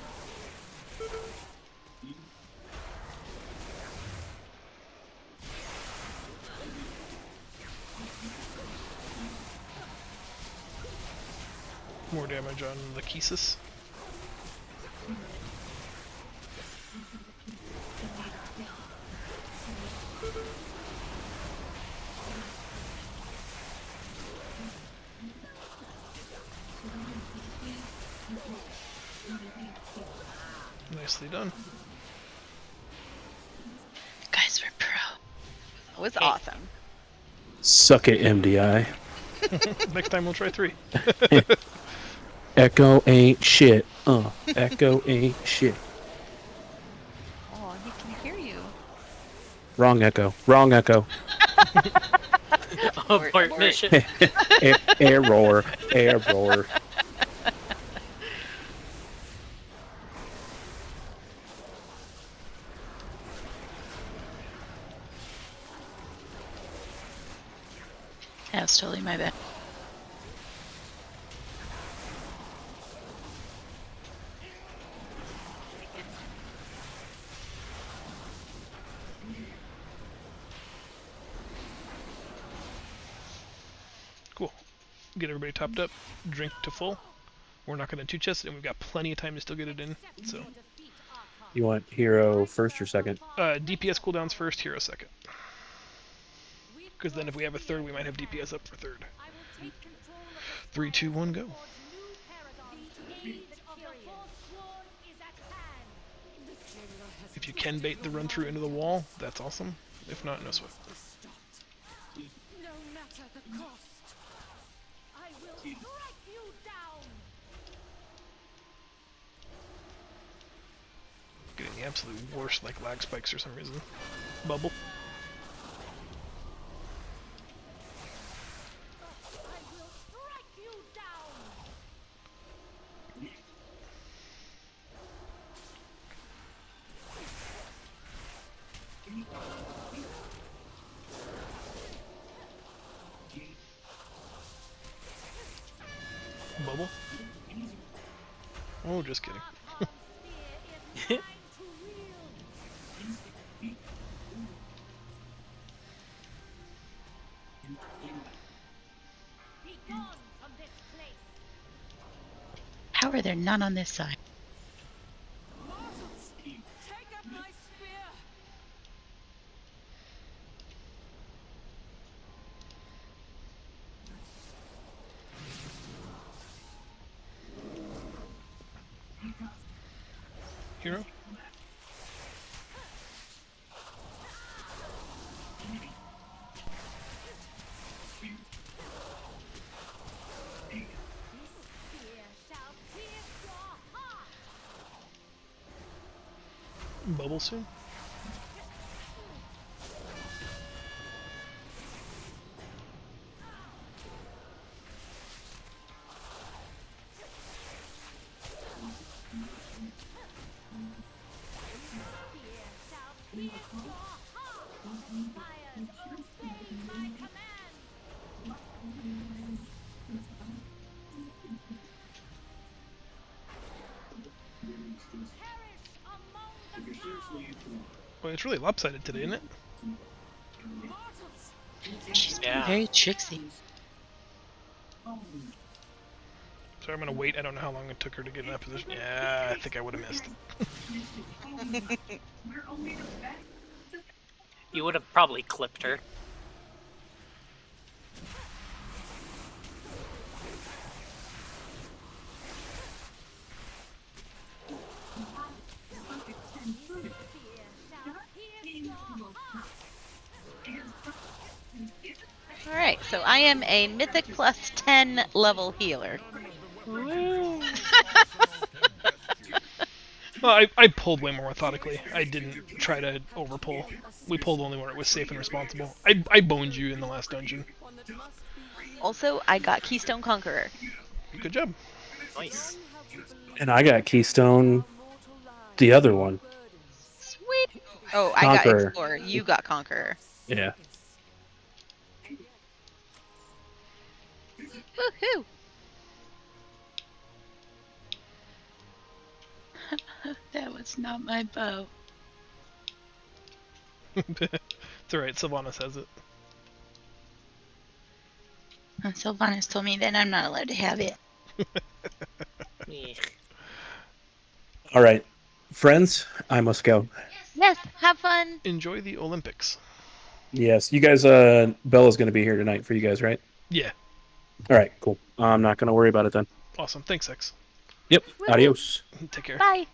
S1: More damage on the Kesis. Nicely done.
S6: You guys were pro.
S4: It was awesome.
S3: Suck it, MDI.
S1: Next time we'll try 3.
S3: Echo ain't shit. Echo ain't shit.
S4: Oh, he can hear you.
S3: Wrong Echo. Wrong Echo.
S7: Abort mission.
S3: Error. Error.
S6: That's totally my bad.
S1: Cool. Get everybody topped up, drink to full. We're not going to 2-chest it, and we've got plenty of time to still get it in. So,
S3: You want hero first or second?
S1: DPS cooldowns first, hero second. Because then if we have a third, we might have DPS up for third. 3, 2, 1, go. If you can bait the run through into the wall, that's awesome. If not, no sweat.
S10: No matter the cost, I will strike you
S1: the absolute worst, like, lag spikes for some reason. Bubble.
S11: I will strike you down!
S1: Bubble. Oh, just kidding.
S11: Archon's spear is mine to wield! Be gone from this place!
S6: How are there none on this side?
S10: Mortals, take up my spear!
S1: Hero?
S11: Spear shall pierce your heart!
S1: Bubble soon?
S11: Spear shall pierce your heart! Fires, obey my command! Perish among the clouds!
S1: Well, it's really lopsided today, isn't it?
S10: Mortals,
S6: She's being
S7: Yeah.
S6: very tricksy.
S1: Sorry, I'm gonna wait. I don't know how long it took her to get in that position. Yeah, I think I would have missed.
S7: You would have probably clipped her.
S11: Spear shall pierce your heart!
S4: Alright, so I am a Mythic plus 10 level healer.
S1: Well, I pulled way more methodically. I didn't try to overpull. We pulled only where it was safe and responsible. I boned you in the last dungeon.
S10: one that must be healed.
S4: Also, I got Keystone Conqueror.
S1: Good job.
S7: Nice.
S10: Long have we believed
S3: And I got Keystone,
S10: our mortal lives
S3: the other one.
S10: burdens.
S4: Sweet! Oh, I got
S3: Conqueror.
S4: Explorer. You got Conqueror.
S3: Yeah.
S4: Woohoo!
S6: That was not my bow.
S1: It's alright, Sylvanas has it.
S6: Sylvanas told me that I'm not allowed to have it.
S7: Eh.
S3: All right, friends, I must go.
S4: Yes, have fun!
S1: Enjoy the Olympics.
S3: Yes, you guys. Bella's going to be here tonight for you guys, right?
S1: Yeah,
S3: All right, cool. I'm not going to worry about it then.
S1: awesome. Thanks, X.
S3: Yep.
S4: Woo-hoo.
S3: Adios.
S1: Take care.
S4: Bye!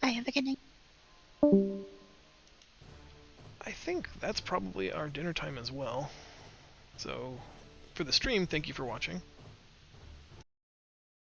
S6: Bye, have a good night.
S1: I think that's probably our dinner time as well. So, for the stream, thank you for watching.